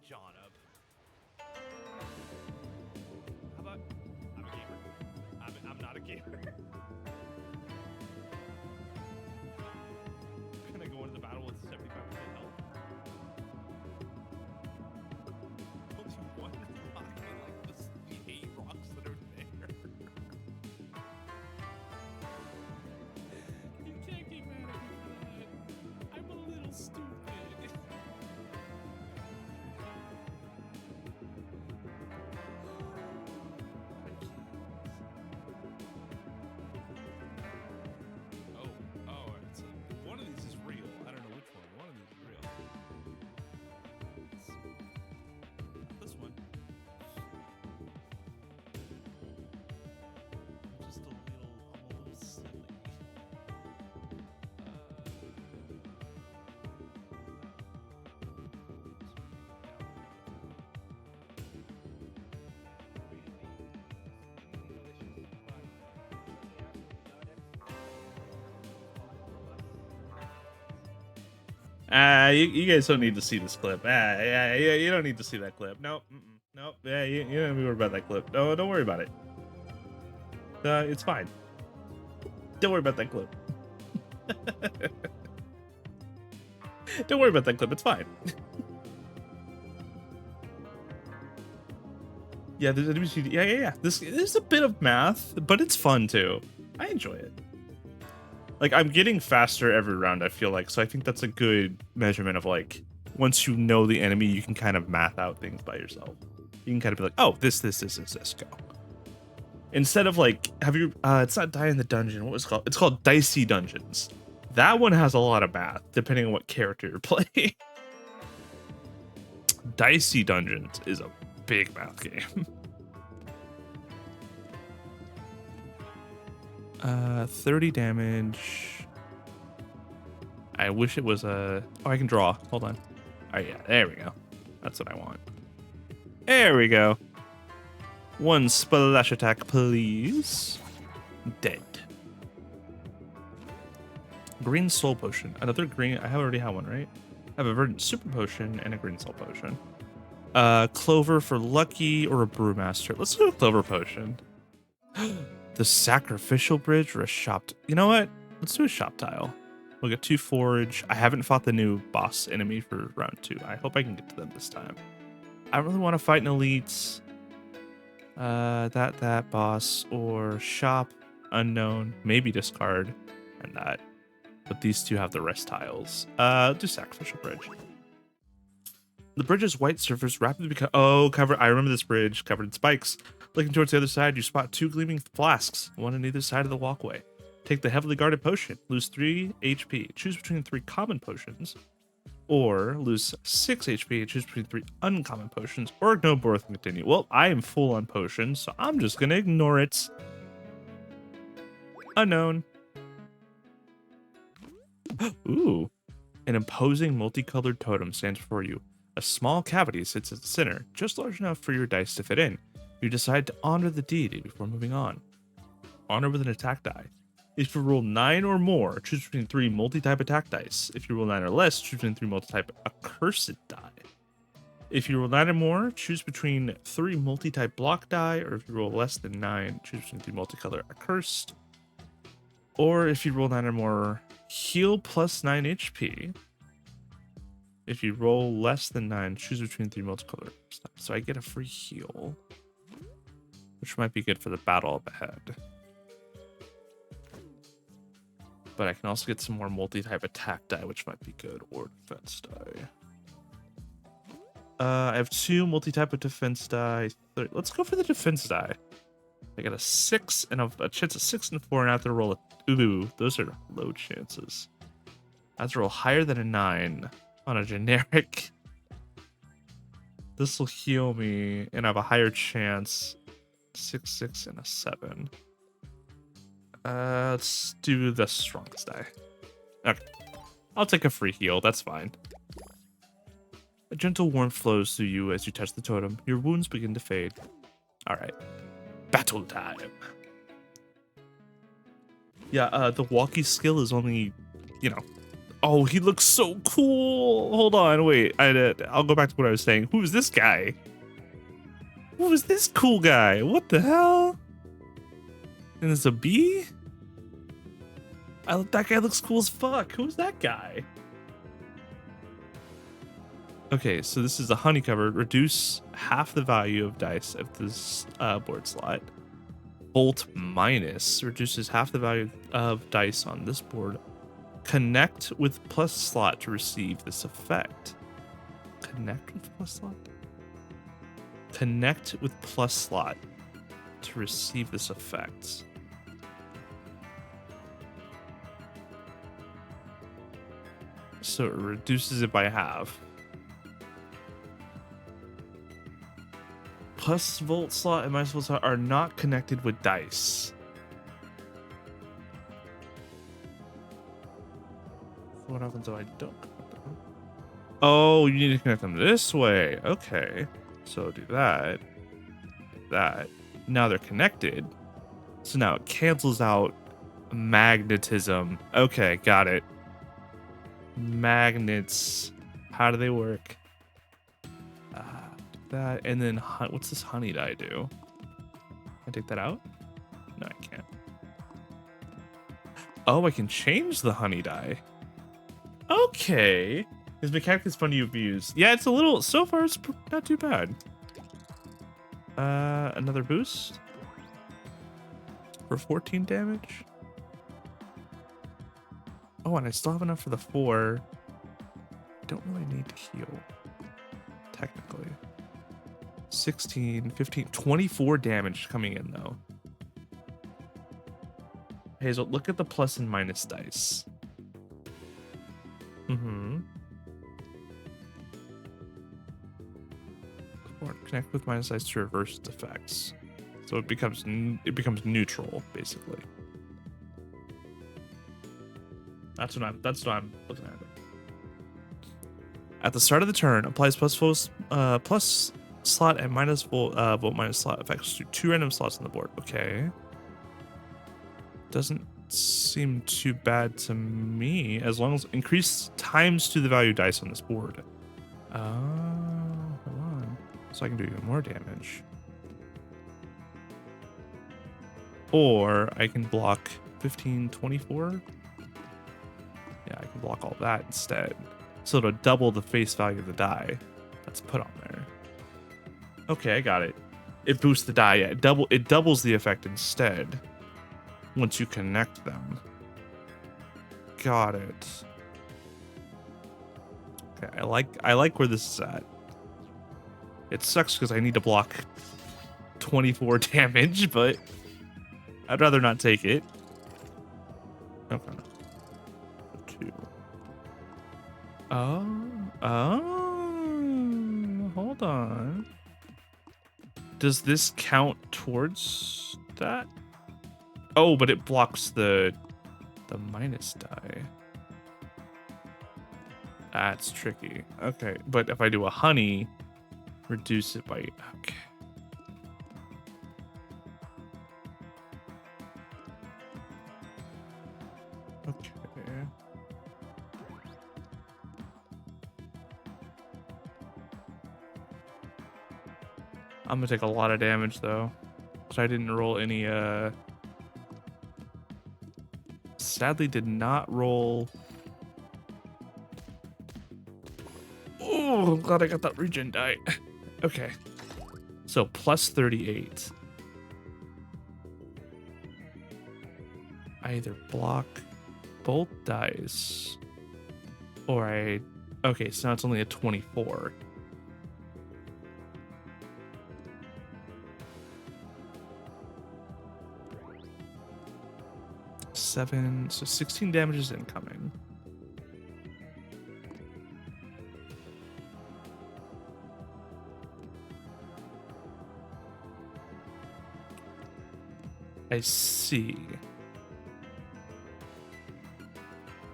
John up. How about I'm a gamer? I'm not a gamer. Can I go into the battle with 75% health? Only one rock and like the 8 rocks that are there. You can't get mad at me for that. I'm a little stupid. You guys don't need to see this clip. Yeah, you don't need to see that clip. Nope, nope. Yeah, you don't need to worry about that clip. No, don't worry about it. It's fine. Don't worry about that clip. Don't worry about that clip. It's fine. Yeah, yeah. This is a bit of math, but it's fun too. I enjoy it. Like, I'm getting faster every round, I feel like, so I think that's a good measurement of, like, once you know the enemy, you can kind of math out things by yourself. You can kind of be like, oh, this, go. Instead of, like, have you, it's not Die in the Dungeon, what was it called? It's called Dicey Dungeons. That one has a lot of math, depending on what character you're playing. Dicey Dungeons is a big math game. 30 damage. I wish it was a... Oh, I can draw. Hold on. Oh, yeah. There we go. That's what I want. There we go. One splash attack, please. Dead. Green soul potion. Another green... I already have one, right? I have a verdant super potion and a green soul potion. Clover for lucky or a brewmaster. Let's do a clover potion. The sacrificial bridge or a shop. You know what? Let's do a shop tile. We'll get 2 forage. I haven't fought the new boss enemy for round 2. I hope I can get to them this time. I don't really want to fight an elite. That boss or shop unknown. Maybe discard and that. But these two have the rest tiles. Do sacrificial bridge. The bridge's white surface rapidly becomes... Oh, cover. I remember this bridge covered in spikes. Looking towards the other side, you spot 2 gleaming flasks, one on either side of the walkway. Take the heavily guarded potion, lose 3 HP. Choose between 3 common potions, or lose 6 HP and choose between 3 uncommon potions, or ignore both and continue. Well, I am full on potions, so I'm just gonna ignore it. Unknown. Ooh. An imposing multicolored totem stands before you. A small cavity sits at the center, just large enough for your dice to fit in. You decide to honor the deity before moving on. Honor with an attack die. If you roll 9 or more, choose between 3 multi-type attack dice. If you roll 9 or less, choose between 3 multi-type accursed die. If you roll 9 or more, choose between 3 multi-type block die, or if you roll less than 9, choose between 3 multicolor accursed. Or if you roll 9 or more, heal plus 9 HP. If you roll less than 9, choose between 3 multicolor stuff. So I get a free heal, which might be good for the battle up ahead. But I can also get some more multi-type attack die, which might be good, or defense die. I have 2 multi-type of defense die. Let's go for the defense die. I got a 6 and a chance of 6 and 4, and I have to roll a... Ooh, those are low chances. I have to roll higher than a 9 on a generic. This will heal me, and I have a higher chance. 6, 6, and a 7. Let's do the strongest die. Okay. I'll take a free heal, that's fine. A gentle warmth flows through you as you touch the totem. Your wounds begin to fade. Alright. Battle time. Yeah, the walkie skill is only, you know. Oh, he looks so cool. Hold on, wait. I'll go back to what I was saying. Who is this guy? Who is this cool guy? What the hell? And it's a bee? That guy looks cool as fuck. Who's that guy? Okay, so this is a honey cover. Reduce half the value of dice of this board slot. Bolt minus reduces half the value of dice on this board. Connect with plus slot to receive this effect. Connect with plus slot? Connect with plus slot to receive this effect. So it reduces it by half. Plus volt slot and minus volt slot are not connected with dice. What happens if I don't connect them? Oh, you need to connect them this way. Okay. So do that. Do that. Now they're connected. So now it cancels out magnetism. Okay, got it. Magnets. How do they work? That, and then what's this honey die do? Can I take that out? No, I can't. Oh, I can change the honey die. Okay. His mechanic is fun to use. Yeah, it's a little, so far it's not too bad. Another boost for 14 damage. Oh, and I still have enough for the 4. Don't really need to heal, technically. 16, 15, 24 damage coming in, though. Hazel, look at the plus and minus dice. Mm-hmm. Or connect with minus dice to reverse its effects. So it becomes neutral, basically. That's what I'm looking at. At the start of the turn, applies plus slot and minus volt minus slot effects to 2 random slots on the board. Okay. Doesn't seem too bad to me, as long as increase times to the value dice on this board. Oh, hold on. So I can do even more damage. Or I can block 15, 24. Yeah, I can block all that instead. So it'll double the face value of the die that's put on there. Okay, I got it. It boosts the die. Yeah, it doubles the effect instead once you connect them. Got it. Okay, I like where this is at. It sucks because I need to block 24 damage, but I'd rather not take it. Okay. 2. Oh, hold on. Does this count towards that? Oh, but it blocks the minus die. That's tricky. Okay, but if I do a honey, reduce it by, okay. Okay. I'm gonna take a lot of damage though, because I didn't roll any, sadly did not roll. Oh, I'm glad I got that regen die. Okay. So plus 38. I either block both dice or okay, so now it's only a 24. So 16 damage is incoming. I see.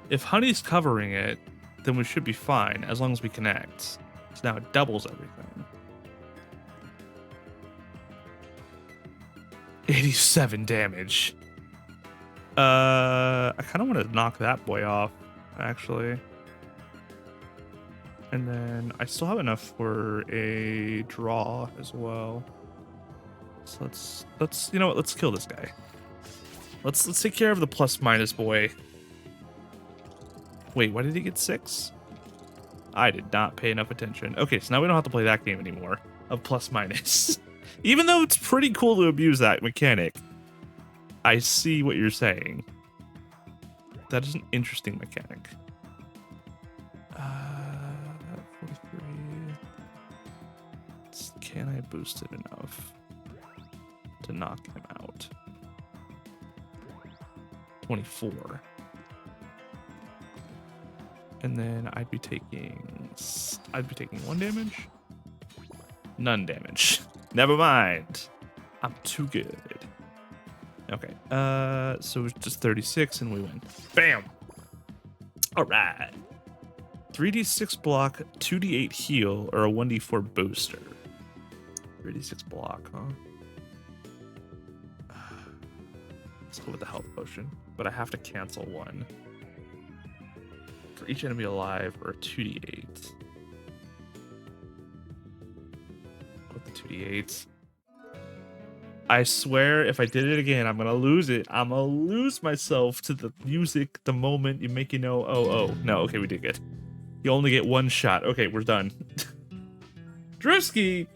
If honey's covering it, then we should be fine as long as we connect. So now it doubles everything. 87 damage. I kind of want to knock that boy off, actually. And then I still have enough for a draw as well. So let's you know what, let's kill this guy. Let's take care of the plus minus boy. Wait, why did he get 6? I did not pay enough attention. Okay, so now we don't have to play that game anymore of plus minus. Even though it's pretty cool to abuse that mechanic. I see what you're saying. That is an interesting mechanic. 43. Can I boost it enough to knock him out? 24. And then I'd be taking 1 damage. None damage. Never mind. I'm too good. Okay. So it's just 36 and we win. Bam. All right. 3d6 block, 2d8 heal, or a 1d4 booster. 3d6 block, huh? Let's go with the health potion, but I have to cancel 1. For each enemy alive, or a 2d8. With the 2d8s. I swear, if I did it again, I'm gonna lose it. I'm gonna lose myself to the music the moment you make know. Oh, no. Okay, we did good. You only get one shot. Okay, we're done. Drewski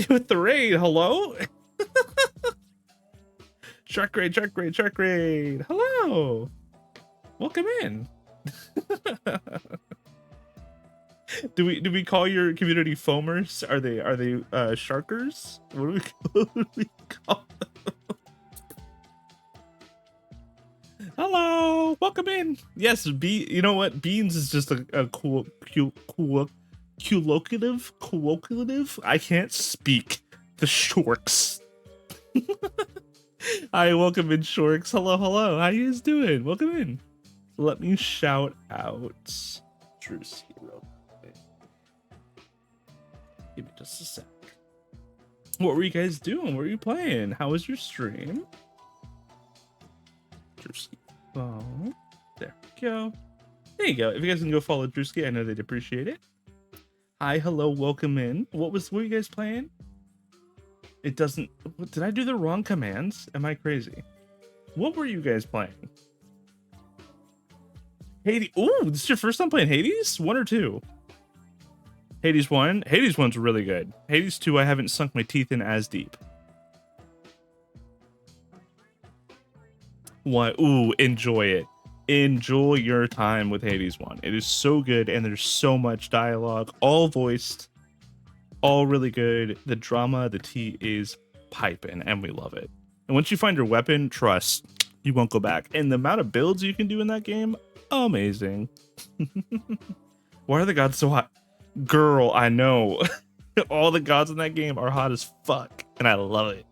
with the raid. Hello? Shark raid. Hello. Welcome in. Do we call your community foamers? Are they sharkers? What do we call them? Hello, welcome in. Yes, you know what? Beans is just a colloquiative. I can't speak. The shorks. Hi, welcome in, shorks. Hello. How you guys doing? Welcome in. Let me shout out Drewski real quick. Give me just a sec. What were you guys doing? What were you playing? How was your stream? Drewski. Oh, there we go. There you go. If you guys can go follow Drewski, I know they'd appreciate it. Hi, hello, welcome in. What were you guys playing? It doesn't. Did I do the wrong commands? Am I crazy? What were you guys playing? Hades. Ooh, this is your first time playing Hades? 1 or 2? Hades 1. Hades 1's really good. Hades 2, I haven't sunk my teeth in as deep. What? Ooh, enjoy it. Enjoy your time with Hades 1. It is so good, and there's so much dialogue, all voiced, all really good. The drama, the tea is piping, and we love it. And once you find your weapon, trust, you won't go back. And the amount of builds you can do in that game, amazing. Why are the gods so hot? Girl, I know. All the gods in that game are hot as fuck, and I love it.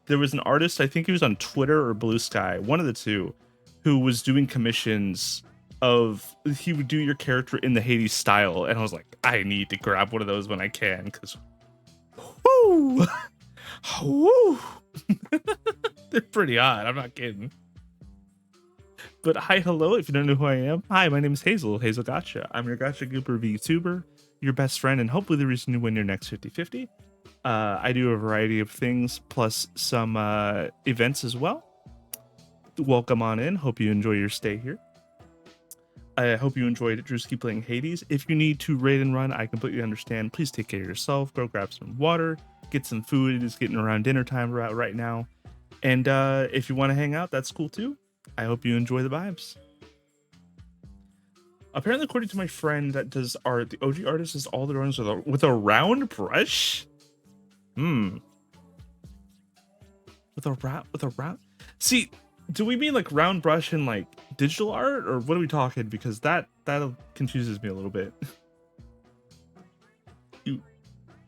There was an artist, I think he was on Twitter or Blue Sky, one of the two, who was doing commissions of, he would do your character in the Hades style, and I was like, I need to grab one of those when I can, because whoo, whoo. They're pretty hot, I'm not kidding. But hi, hello, if you don't know who I am, hi, my name is Hazel Gotcha. I'm your Gotcha Gooper VTuber, your best friend, and hopefully the reason you win your next 50-50. I do a variety of things, plus some events as well. Welcome on in. Hope you enjoy your stay here. I hope you enjoyed Drewski playing Hades. If you need to raid and run, I completely understand. Please take care of yourself. Go grab some water, get some food. It is getting around dinner time right now. And if you want to hang out, that's cool too. I hope you enjoy the vibes. Apparently, according to my friend that does art, the OG artist does all the drawings with a round brush. With a round. See, do we mean like round brush in like digital art, or what are we talking? Because that confuses me a little bit. You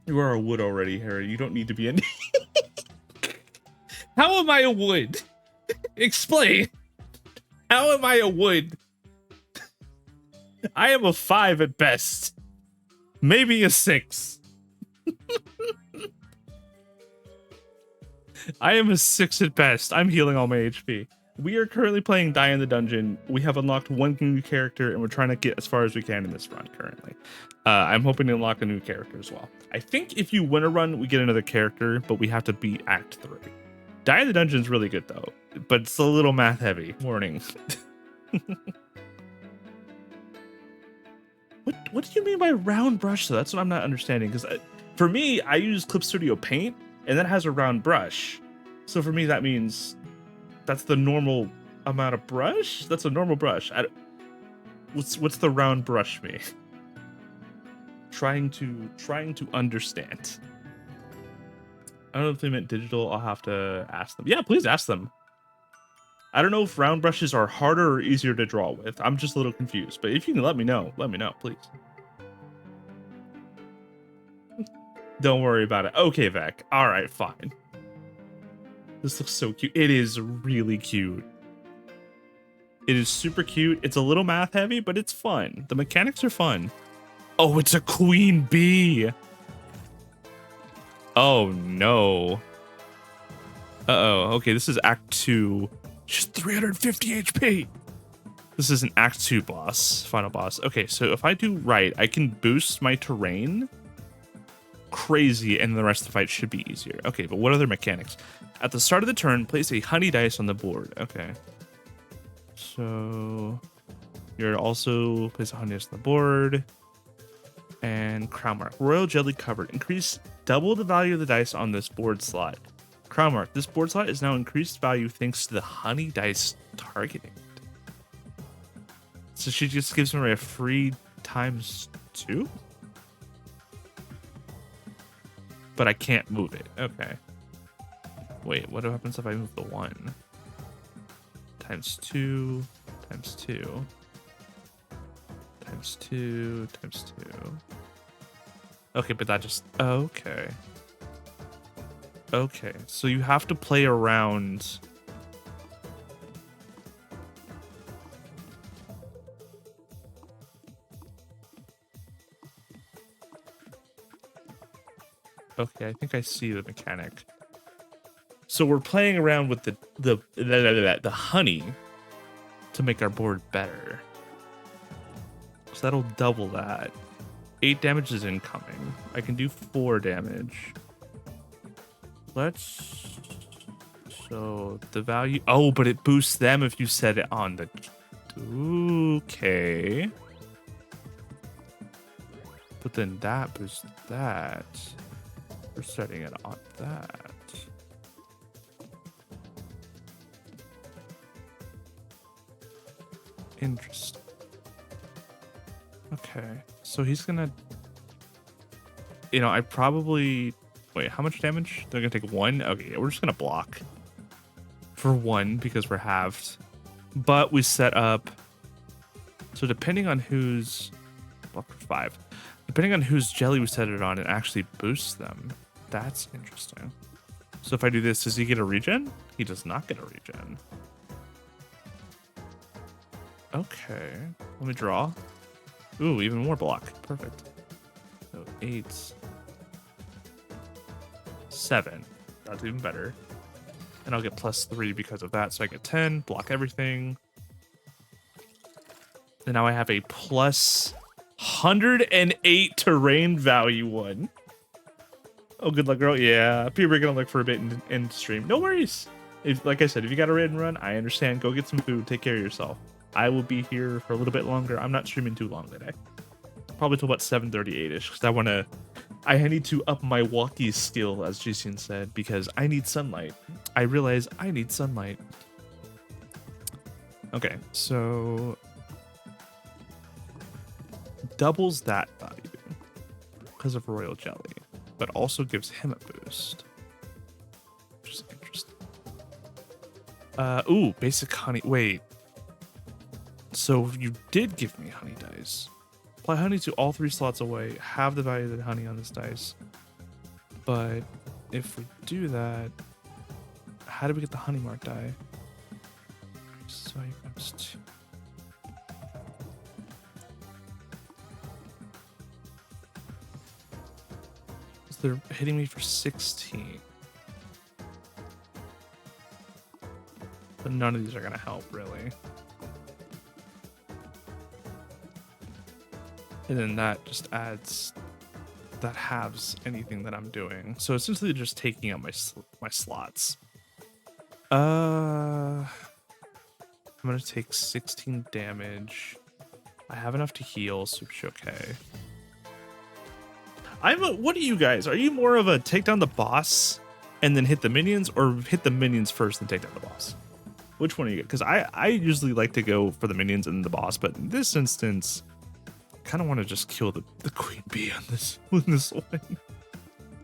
are a wood already, Harry. You don't need to be in. How am I a wood? Explain. How am I a wood? I am a 5 at best. Maybe a 6. I am a 6 at best. I'm healing all my HP. We are currently playing Die in the Dungeon. We have unlocked one new character, and we're trying to get as far as we can in this run currently. I'm hoping to unlock a new character as well. I think if you win a run, we get another character, but we have to beat Act 3. Die in the Dungeon is really good, though, but it's a little math heavy. Warning. What do you mean by round brush, though? That's what I'm not understanding, because for me, I use Clip Studio Paint, and that has a round brush. So for me, that means that's the normal amount of brush? That's a normal brush. What's the round brush mean? Trying to understand. I don't know if they meant digital. I'll have to ask them. Yeah, please ask them. I don't know if round brushes are harder or easier to draw with. I'm just a little confused. But if you can let me know, please. Don't worry about it. Okay, Vec. All right, fine. This looks so cute. It is really cute. It is super cute. It's a little math heavy, but it's fun. The mechanics are fun. Oh, it's a queen bee. Oh, no. Uh-oh. Okay, this is Act 2. She's 350 HP. This is an Act 2 boss, final boss. Okay, so if I do right, I can boost my terrain. crazy, and the rest of the fight should be easier. Okay, but what other mechanics? At the start of the turn, place a honey dice on the board. Okay. So you're also place a honey dice on the board. And crown mark. Royal jelly covered. Increase double the value of the dice on this board slot. Crown mark. This board slot is now increased value thanks to the honey dice targeting. So she just gives me a free ×2? But I can't move it. Okay. Wait, what happens if I move the 1? ×2, ×2, ×2, ×2. Okay, but that just... Okay. Okay, so you have to play around... Okay, I think I see the mechanic. So we're playing around with the honey to make our board better. So that'll double that. 8 damage is incoming. I can do 4 damage. So the value... Oh, but it boosts them if you set it on the... Okay. But then that boosts that. We're setting it on that. Interesting. Okay, so he's gonna... I probably... Wait, how much damage? They're gonna take 1? Okay, we're just gonna block. For 1, because we're halved. But we set up... So depending on whose... Block for 5. Depending on whose jelly we set it on, it actually boosts them. That's interesting. So if I do this, does he get a regen? He does not get a regen. Okay. Let me draw. Ooh, even more block. Perfect. So 8. 7. That's even better. And I'll get +3 because of that. So I get 10. Block everything. And now I have a plus 108 terrain value 1. Oh, good luck, girl. Yeah, people are gonna look for a bit in stream. No worries. If, like I said, if you got a raid and run, I understand. Go get some food. Take care of yourself. I will be here for a little bit longer. I'm not streaming too long today. Probably till about 7:38ish, because I need to up my walkie skill, as Jason said, because I need sunlight. I realize I need sunlight. Okay, so doubles that value because of royal jelly, but also gives him a boost, which is interesting. Ooh, basic honey. Wait. So you did give me honey dice. Apply honey to all 3 slots away. Have the value of the honey on this dice. But if we do that, how do we get the honey mark die? So times 2. So they're hitting me for 16. But none of these are gonna help, really. And then that just adds, that halves anything that I'm doing. So essentially just taking out my slots. I'm gonna take 16 damage. I have enough to heal, so it's okay. What are you guys? Are you more of a take down the boss and then hit the minions, or hit the minions first and take down the boss? Which one are you? Because I usually like to go for the minions and the boss, but in this instance, kind of want to just kill the queen bee on this one.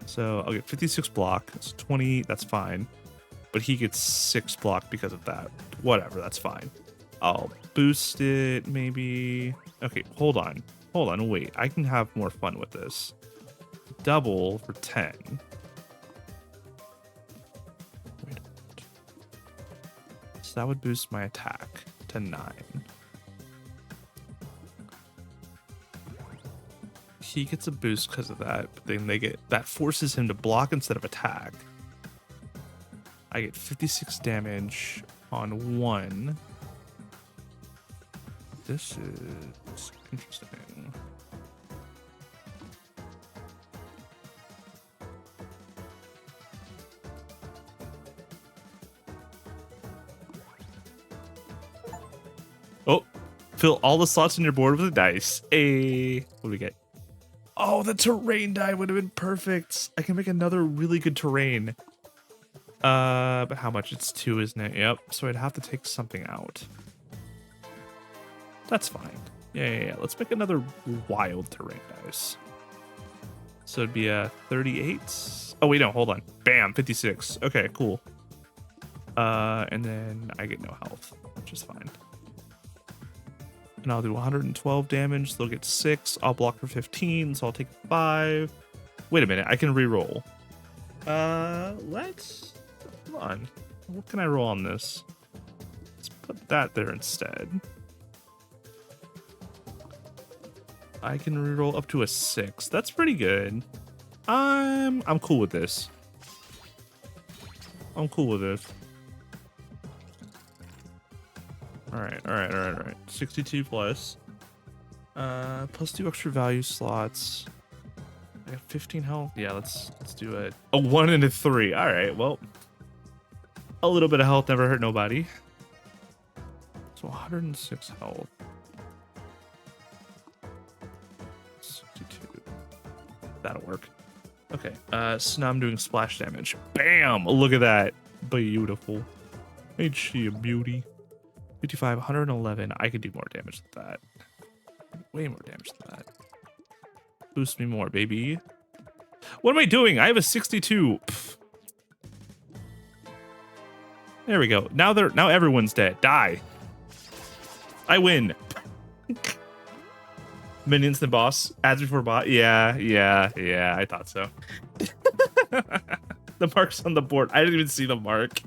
So I'll get 56 block. That's 20. That's fine. But he gets 6 block because of that. Whatever. That's fine. I'll boost it maybe. Okay, hold on. Wait, I can have more fun with this. Double for 10. Wait a minute. So that would boost my attack to 9. He gets a boost because of that, but then that forces him to block instead of attack. I get 56 damage on 1. This is interesting. Fill all the slots in your board with a dice. What do we get? Oh, the terrain die would have been perfect. I can make another really good terrain. But how much? It's 2, isn't it? Yep. So I'd have to take something out. That's fine. Yeah. Let's make another wild terrain dice. So it'd be a 38. Oh wait, no, hold on. Bam, 56. Okay, cool. And then I get no health, which is fine. And I'll do 112 damage. They'll get 6. I'll block for 15, so I'll take 5. Wait a minute, I can re-roll. Let's... Hold on. What can I roll on this? Let's put that there instead. I can re-roll up to a 6. That's pretty good. I'm cool with this. I'm cool with this. All right. 62 plus. Plus 2 extra value slots. I got 15 health. Yeah, let's do it. A 1 and a 3. All right, well, a little bit of health never hurt nobody. So 106 health. 62. That'll work. Okay. So now I'm doing splash damage. Bam! Look at that. Beautiful. Ain't she a beauty? 55, 111. I could do more damage than that. Way more damage than that. Boost me more, baby. What am I doing? I have a 62. Pfft. There we go. Now everyone's dead. Die. I win. Minions than boss. Ads before bot. Yeah. I thought so. The mark's on the board. I didn't even see the mark.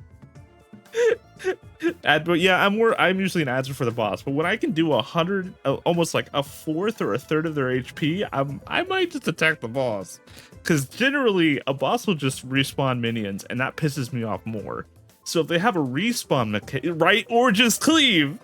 But yeah, I'm usually an ads before the boss, but when I can do 100, almost like a fourth or a third of their HP, I might just attack the boss, because generally a boss will just respawn minions, and that pisses me off more. So if they have a respawn mechanic, right, or just cleave,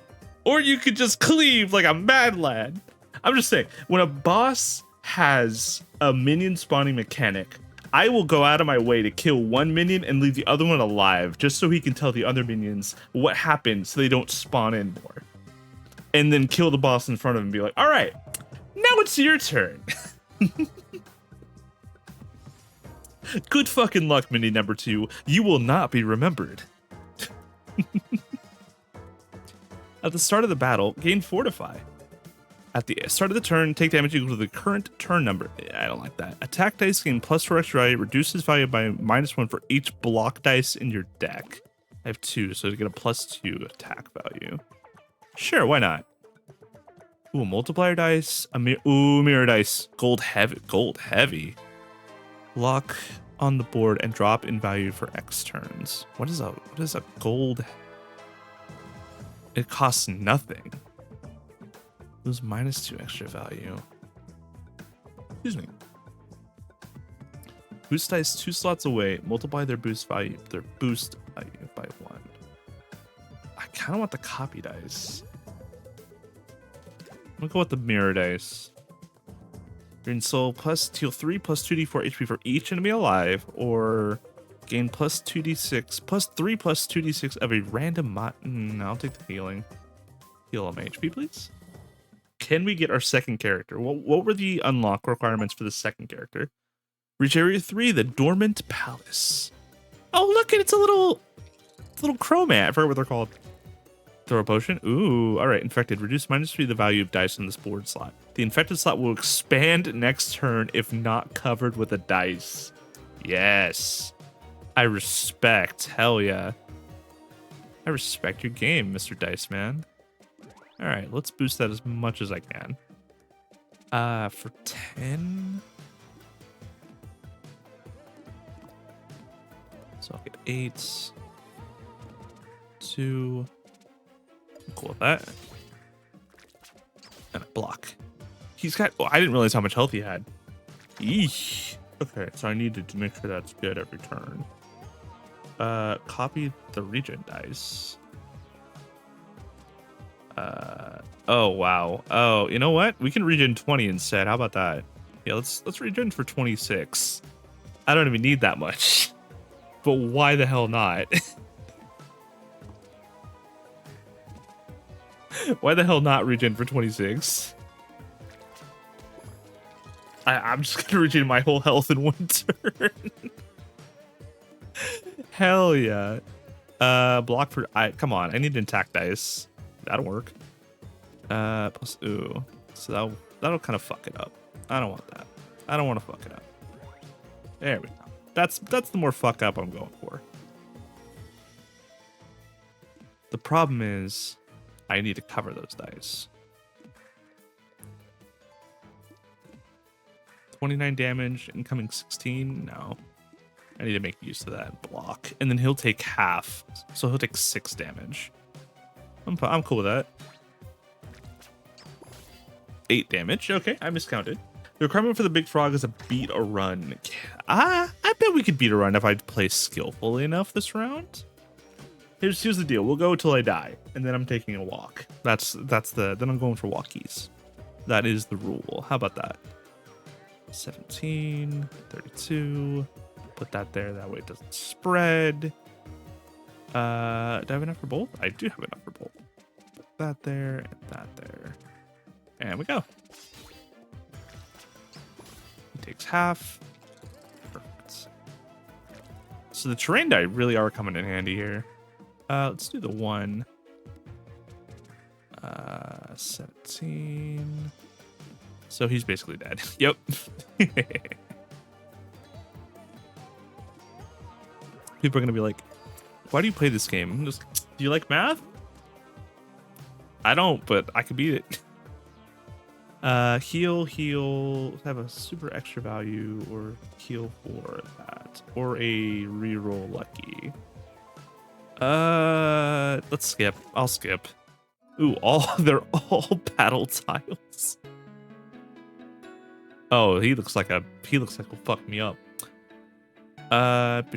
or you could just cleave like a mad lad. I'm just saying, when a boss has a minion spawning mechanic, I will go out of my way to kill one minion and leave the other one alive, just so he can tell the other minions what happened so they don't spawn in more. And then kill the boss in front of him and be like, all right, now it's your turn. Good fucking luck, minion number 2. You will not be remembered. At the start of the battle, gain Fortify. At the start of the turn, take damage equal to the current turn number. I don't like that. Attack dice gain +4 extra value, reduces value by -1 for each block dice in your deck. I have 2, so to get a +2 attack value. Sure, why not? Ooh, multiplier dice. Mirror dice. Gold heavy. Lock on the board and drop in value for X turns. What is a gold? It costs nothing. Lose -2 extra value. Excuse me. Boost dice 2 slots away. Multiply their boost value by 1. I kind of want the copy dice. I'm gonna go with the mirror dice. Gain soul +deal 3 +2d4 HP for each enemy alive, or gain +2d6 +3 +2d6 of a random I'll take the healing. Heal on HP, please. Can we get our second character? What were the unlock requirements for the second character? Reach area 3, the Dormant Palace. Oh, look, it's a little chromat. I forgot what they're called. Throw a potion. Ooh, all right. Infected. Reduce -3 the value of dice on this board slot. The infected slot will expand next turn if not covered with a dice. Yes. I respect. Hell yeah. I respect your game, Mr. Dice Man. All right, let's boost that as much as I can. For 10. So I'll get 8. 2. I'm cool with that. And a block. He's got... Oh, I didn't realize how much health he had. Eesh. Okay, so I needed to make sure that's good every turn. Copy the regen dice. Oh wow. Oh, you know what? We can regen 20 instead. How about that? Yeah, let's regen for 26. I don't even need that much. But why the hell not? Why the hell not regen for 26? I'm just gonna regen my whole health in one turn. Hell yeah. Block for come on, I need an attack dice. That'll work. Plus ooh. So that'll kind of fuck it up. I don't want that. I don't want to fuck it up. There we go. That's the more fuck up I'm going for. The problem is I need to cover those dice. 29 damage, incoming 16. No. I need to make use of that block. And then he'll take half. So he'll take 6 damage. I'm cool with that. 8 damage. Okay, I miscounted. The requirement for the big frog is a beat or run. I bet we could beat a run if I play skillfully enough this round. Here's the deal. We'll go till I die, and then I'm taking a walk. Then I'm going for walkies. That is the rule. How about that? 17, 32. Put that there. That way it doesn't spread. Do I have enough for both? I do have enough for both. Put that there and that there. And we go. He takes half. Perfect. So the terrain die really are coming in handy here. Let's do the 1. 17. So he's basically dead. Yep. People are gonna be like, why do you play this game? Do you like math? I don't, but I could beat it. Heal, have a super extra value, or heal for that, or a reroll lucky. Let's skip. I'll skip. Ooh, they're all battle tiles. Oh, he looks like he'll fuck me up. But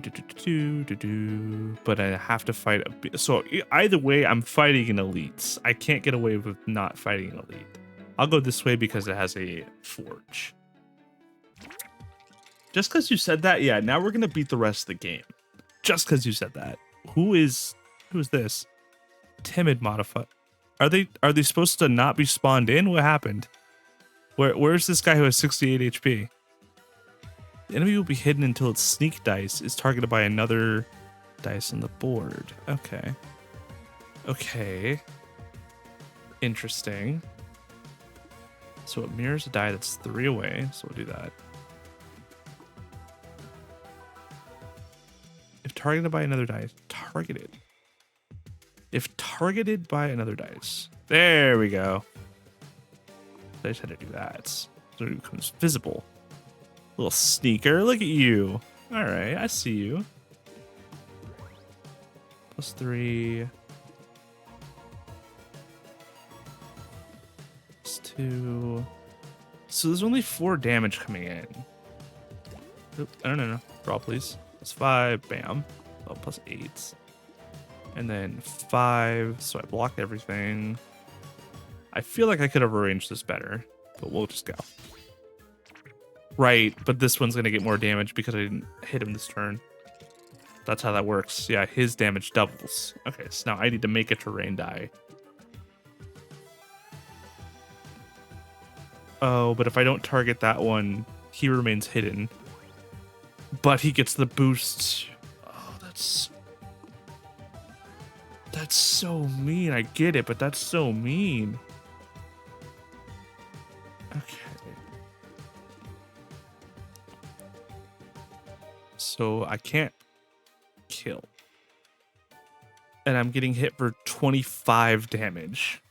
I have to fight so either way, I'm fighting an elite. I can't get away with not fighting an elite. I'll go this way because it has a forge. Just because you said that, yeah, now we're gonna beat the rest of the game. Just because you said that. Who is this? Timid modifier. Are they supposed to not be spawned in? What happened? Where's this guy who has 68 HP? The enemy will be hidden until its sneak dice is targeted by another dice on the board. Okay. Okay. Interesting. So it mirrors a die that's 3 away, so we'll do that. If targeted by another dice, targeted. If targeted by another dice. There we go. I just had to do that. So it becomes visible. Little sneaker, look at you. All right, I see you. Plus 3. Plus 2. So there's only 4 damage coming in. Oop, no. Draw, please. Plus 5, bam. Oh, plus 8. And then 5, so I block everything. I feel like I could have arranged this better, but we'll just go. Right, but this one's gonna get more damage because I didn't hit him this turn. That's how that works. Yeah, his damage doubles. Okay, so now I need to make a terrain die. Oh, but if I don't target that one, he remains hidden. But he gets the boost. Oh, that's so mean. I get it, but that's so mean. Okay. So I can't kill. And I'm getting hit for 25 damage.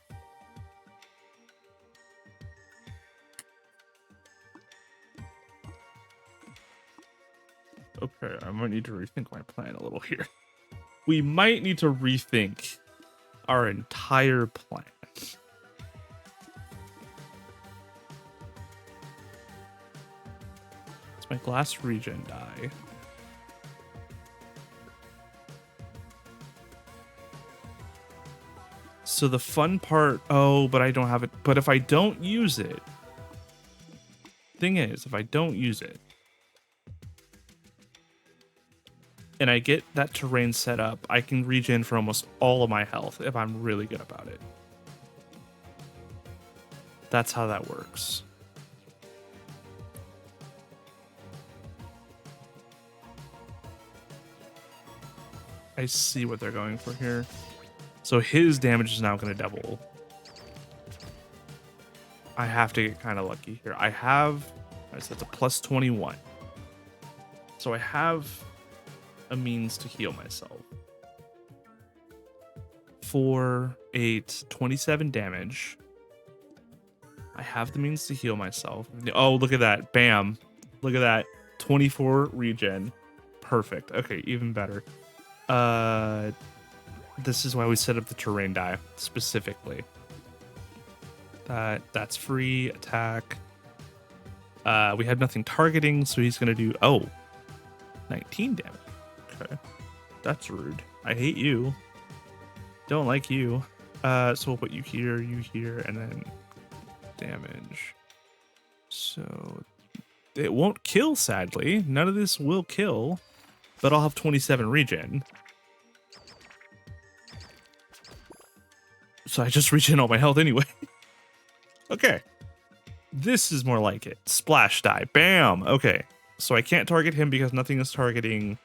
Okay, I might need to rethink my plan a little here. We might need to rethink our entire plan. It's my glass regen die. So the fun part, oh, but I don't have it. But if I don't use it, thing is, if I don't use it, and I get that terrain set up, I can regen for almost all of my health if I'm really good about it. That's how that works. I see what they're going for here. So his damage is now going to double. I have to get kind of lucky here. I have, so that's a plus 21. So I have a means to heal myself. 4, 8, 27 damage. I have the means to heal myself. Oh, look at that. Bam. Look at that. 24 regen. Perfect. Okay, even better. This is why we set up the terrain die specifically. That's free attack. We have nothing targeting, so he's gonna do 19 damage. Okay, that's rude. I hate you. Don't like you. So we'll put you here, and then damage. So it won't kill, sadly. None of this will kill, but I'll have 27 regen. So I just regen all my health anyway. Okay. This is more like it. Splash die. Bam. Okay. So I can't target him because nothing is targeting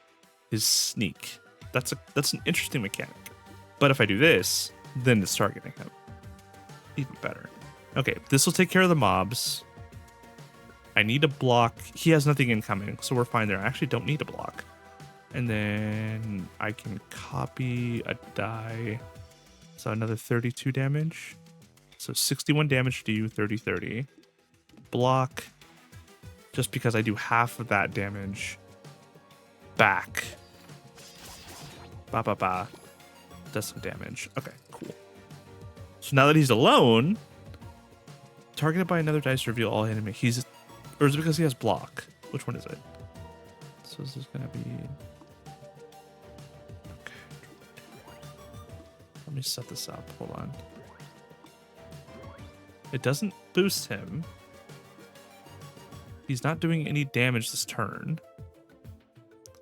his sneak. That's an interesting mechanic. But if I do this, then it's targeting him. Even better. Okay, this will take care of the mobs. I need a block. He has nothing incoming, so we're fine there. I actually don't need a block. And then I can copy a die. So another 32 damage. So 61 damage to you, 30, 30. Block. Just because I do half of that damage. Back. Ba ba ba. Does some damage. Okay, cool. So now that he's alone, targeted by another dice, reveal all enemy. Or is it because he has block? Which one is it? So this is gonna be. Okay. Let me set this up. Hold on. It doesn't boost him. He's not doing any damage this turn.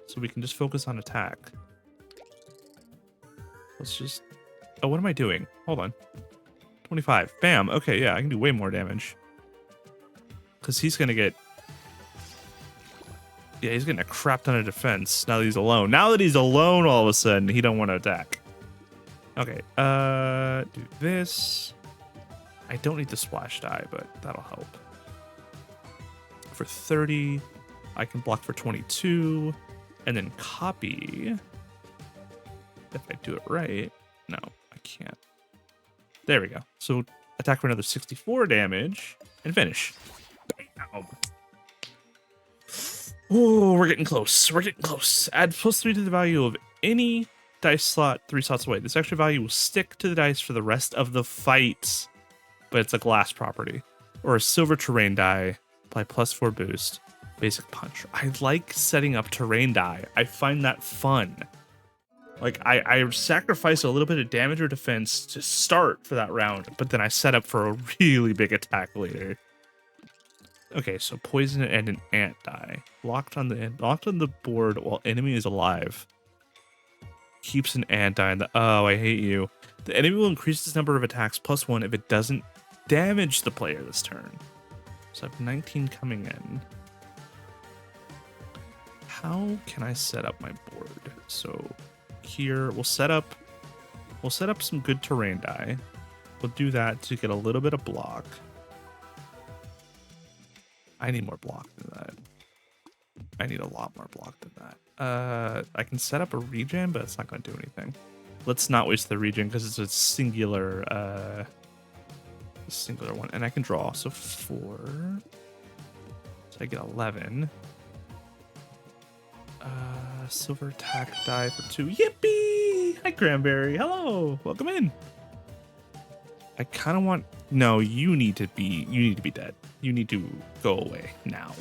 So we can just focus on attack. Let's just... Oh, what am I doing? Hold on. 25. Bam. Okay, yeah, I can do way more damage. Because he's going to get... Yeah, he's getting a crap ton of defense now that he's alone. Now that he's alone, all of a sudden, he don't want to attack. Okay, do this. I don't need the splash die, but that'll help. For 30, I can block for 22, and then copy. If I do it right. No, I can't. There we go. So attack for another 64 damage, and finish. Bam. Oh, we're getting close. We're getting close. Add +3 to the value of any dice slot 3 slots away. This extra value will stick to the dice for the rest of the fight, but it's a glass property. Or a silver terrain die. Apply +4 boost. Basic punch. I like setting up terrain die. I find that fun. Like, I sacrifice a little bit of damage or defense to start for that round, but then I set up for a really big attack later. Okay, so poison and an ant die. Locked on the board while enemy is alive. Keeps an ant die in the... Oh, I hate you. The enemy will increase its number of attacks +1 if it doesn't damage the player this turn. So I have 19 coming in. How can I set up my board? So here we'll set up some good terrain die. We'll do that to get a little bit of block. I need more block than that. I need a lot more block than that. I can set up a regen, but it's not going to do anything. Let's not waste the regen because it's a singular one, and I can draw. So 4. So I get 11. Silver attack die for 2. Yippee! Hi, Cranberry. Hello. Welcome in. I kind of want... No, you need to be dead. You need to go away now.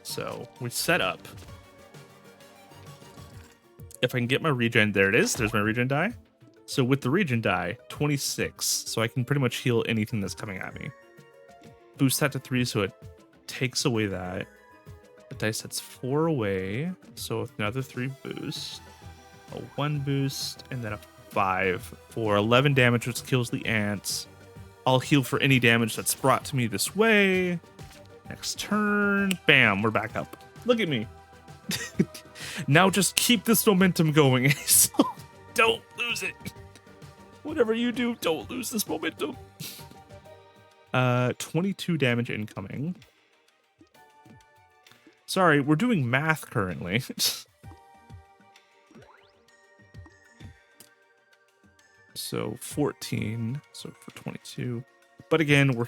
So we set up. If I can get my regen, there it is. There's my regen die. So with the regen die, 26. So I can pretty much heal anything that's coming at me. Boost that to 3, so it takes away that. The dice that's 4 away. So with another 3 boost. A 1 boost, and then a 5 for 11 damage, which kills the ants. I'll heal for any damage that's brought to me this way. Next turn. Bam, we're back up. Look at me. Now just keep this momentum going. So don't lose it. Whatever you do, don't lose this momentum. 22 damage incoming. Sorry, we're doing math currently. So 14, so for 22. But again,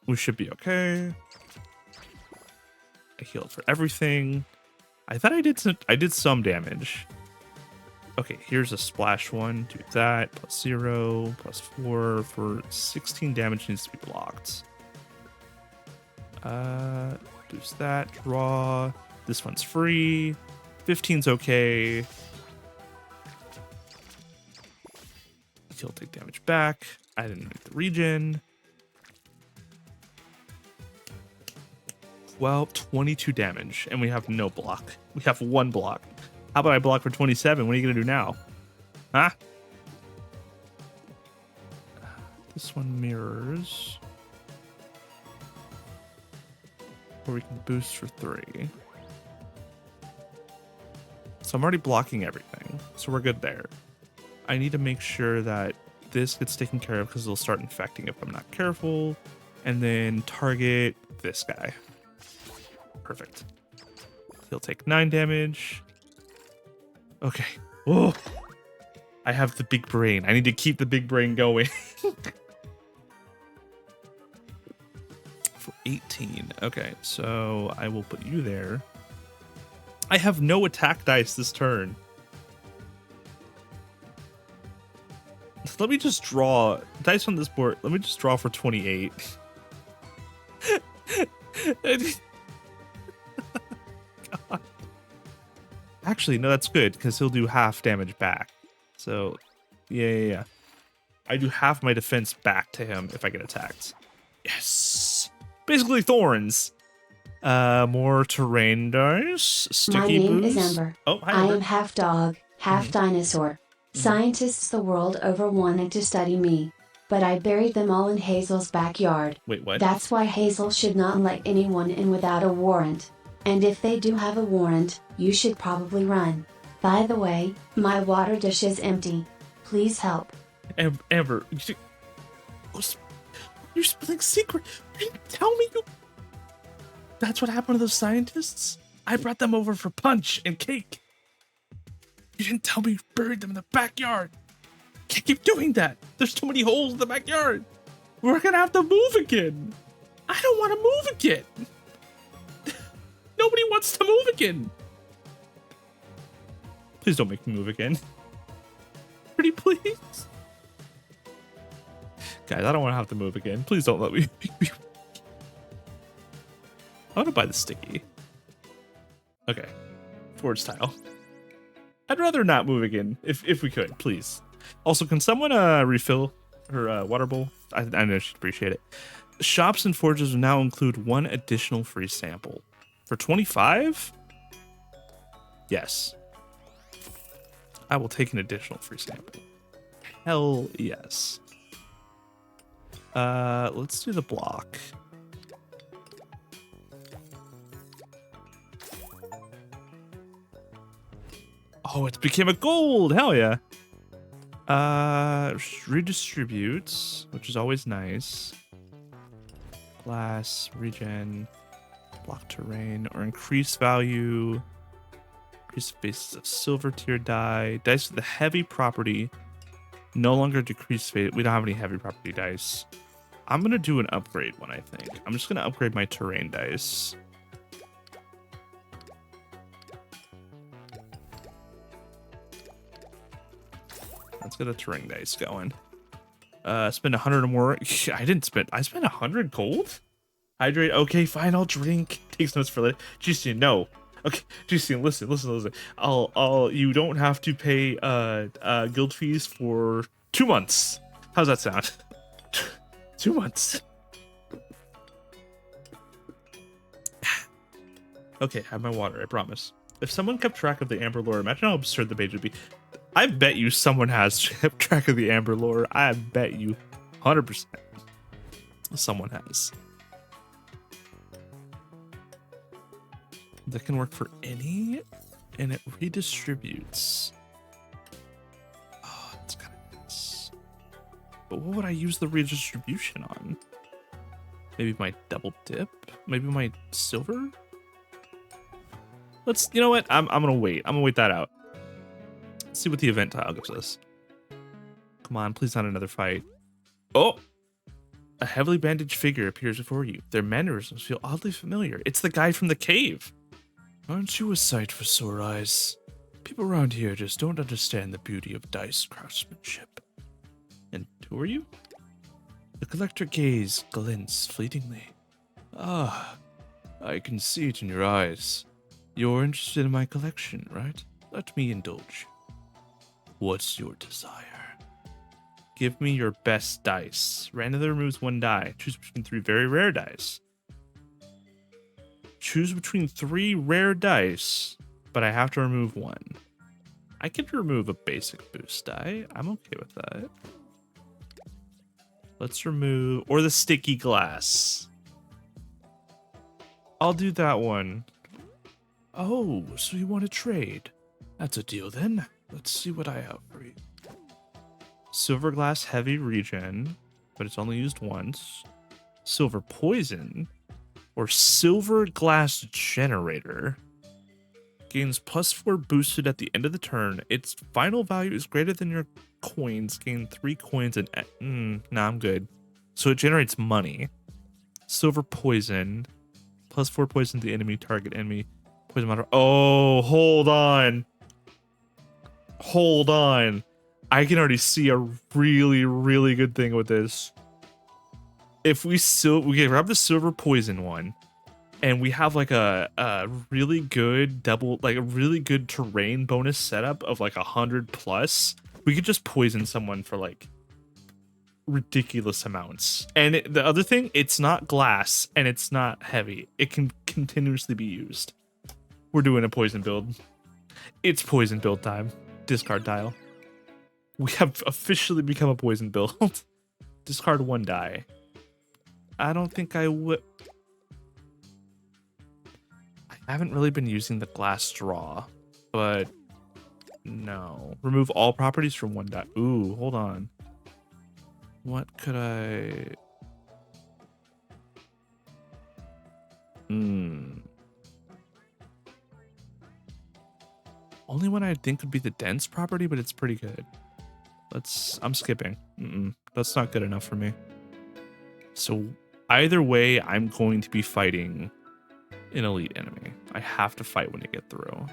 we should be okay. I healed for everything. I thought I did some damage. Okay, here's a splash one. Do that. +0, +4 for 16 damage needs to be blocked. Boost that. Draw. This one's free. 15's okay. He'll take damage back. I didn't make the regen. Well, 22 damage, and we have no block. We have one block. How about I block for 27? What are you gonna do now? Huh? This one mirrors. Or we can boost for 3. So I'm already blocking everything. So we're good there. I need to make sure that this gets taken care of because it'll start infecting if I'm not careful. And then target this guy. Perfect. He'll take 9 damage. Okay. Oh, I have the big brain. I need to keep the big brain going. For 18. Okay, so I will put you there. I have no attack dice this turn. Let me just draw dice on this board. Let me just draw for 28. God. Actually, no, that's good because he'll do half damage back. So, yeah. I do half my defense back to him if I get attacked. Yes. Basically thorns. More terrain dice. Sticky My name boost. is Ember. Oh, hi, I Ember. am half dog, half dinosaur. Scientists the world over wanted to study me, but I buried them all in Hazel's backyard. Wait, what? That's why Hazel should not let anyone in without a warrant. And if they do have a warrant, you should probably run. By the way, my water dish is empty. Please help. Amber, you're spilling secret. You didn't tell me. That's what happened to those scientists? I brought them over for punch and cake. You didn't tell me you buried them in the backyard. Can't keep doing that. There's too many holes in the backyard. We're gonna have to move again. I don't want to move again. Nobody wants to move again. Please don't make me move again. Pretty please. Guys, I don't want to have to move again. Please don't let me. I want to buy the sticky. Okay. Forge tile. I'd rather not move again if we could, please. Also, can someone refill her water bowl? I know she'd appreciate it. Shops and forges will now include 1 additional free sample. For 25? Yes. I will take an additional free sample. Hell yes. Let's do the block. Oh, it became a gold. Hell yeah. Redistributes, which is always nice. Glass, regen, block terrain, or increase value. Increase basis of silver tier die. Dice with the heavy property. No longer decrease fate. We don't have any heavy property dice. I'm going to do an upgrade one, I think. I'm just going to upgrade my terrain dice. Let's get a terrain dice going. Spend 100 or more. I spent 100 gold? Hydrate. Okay, fine, I'll drink. Takes notes for later. Justine, no. Okay, Justine, listen. You don't have to pay guild fees for 2 months. How's that sound? 2 months. Okay, have my water, I promise. If someone kept track of the Amber lore, imagine how absurd the page would be. I bet you someone has kept track of the Amber lore. I bet you 100%. Someone has. That can work for any, and it redistributes. Oh, that's kind of nice. But what would I use the redistribution on? Maybe my double dip? Maybe my silver? Let's, you know what? I'm gonna wait. I'm gonna wait that out. Let's see what the event tile gives us. Come on, please not another fight. Oh! A heavily bandaged figure appears before you. Their mannerisms feel oddly familiar. It's the guy from the cave. Aren't you a sight for sore eyes? People around here just don't understand the beauty of dice craftsmanship. And who are you? The collector gaze glints fleetingly. Ah, I can see it in your eyes. You're interested in my collection, right? Let me indulge you. What's your desire? Give me your best dice. Randomly removes 1 die. Choose between 3 very rare dice. Choose between 3 rare dice, but I have to remove 1. I can remove a basic boost die. I'm okay with that. Let's remove, or the sticky glass. I'll do that one. Oh, so you want to trade? That's a deal then. Let's see what I have for you. Silver glass heavy regen, but it's only used once. Silver poison, or silver glass generator. Gains +4 boosted at the end of the turn. Its final value is greater than your coins. Gain 3 coins and nah, I'm good. So it generates money. Silver poison, +4 poison to the enemy, target enemy. Poison modifier. Oh, hold on. Hold on. I can already see a really, really good thing with this. If we can grab the silver poison one, and we have like a really good double, like a really good terrain bonus setup of like 100+, we could just poison someone for like ridiculous amounts. And the other thing, it's not glass and it's not heavy. It can continuously be used. We're doing a poison build. It's poison build time. Discard tile. We have officially become a poison build. Discard 1 die. I don't think I would. I haven't really been using the glass straw, but no. Remove all properties from 1 die. Ooh, hold on. What could I? Only one I think would be the dense property, but it's pretty good. I'm skipping. That's not good enough for me. So either way, I'm going to be fighting an elite enemy. I have to fight when you get through.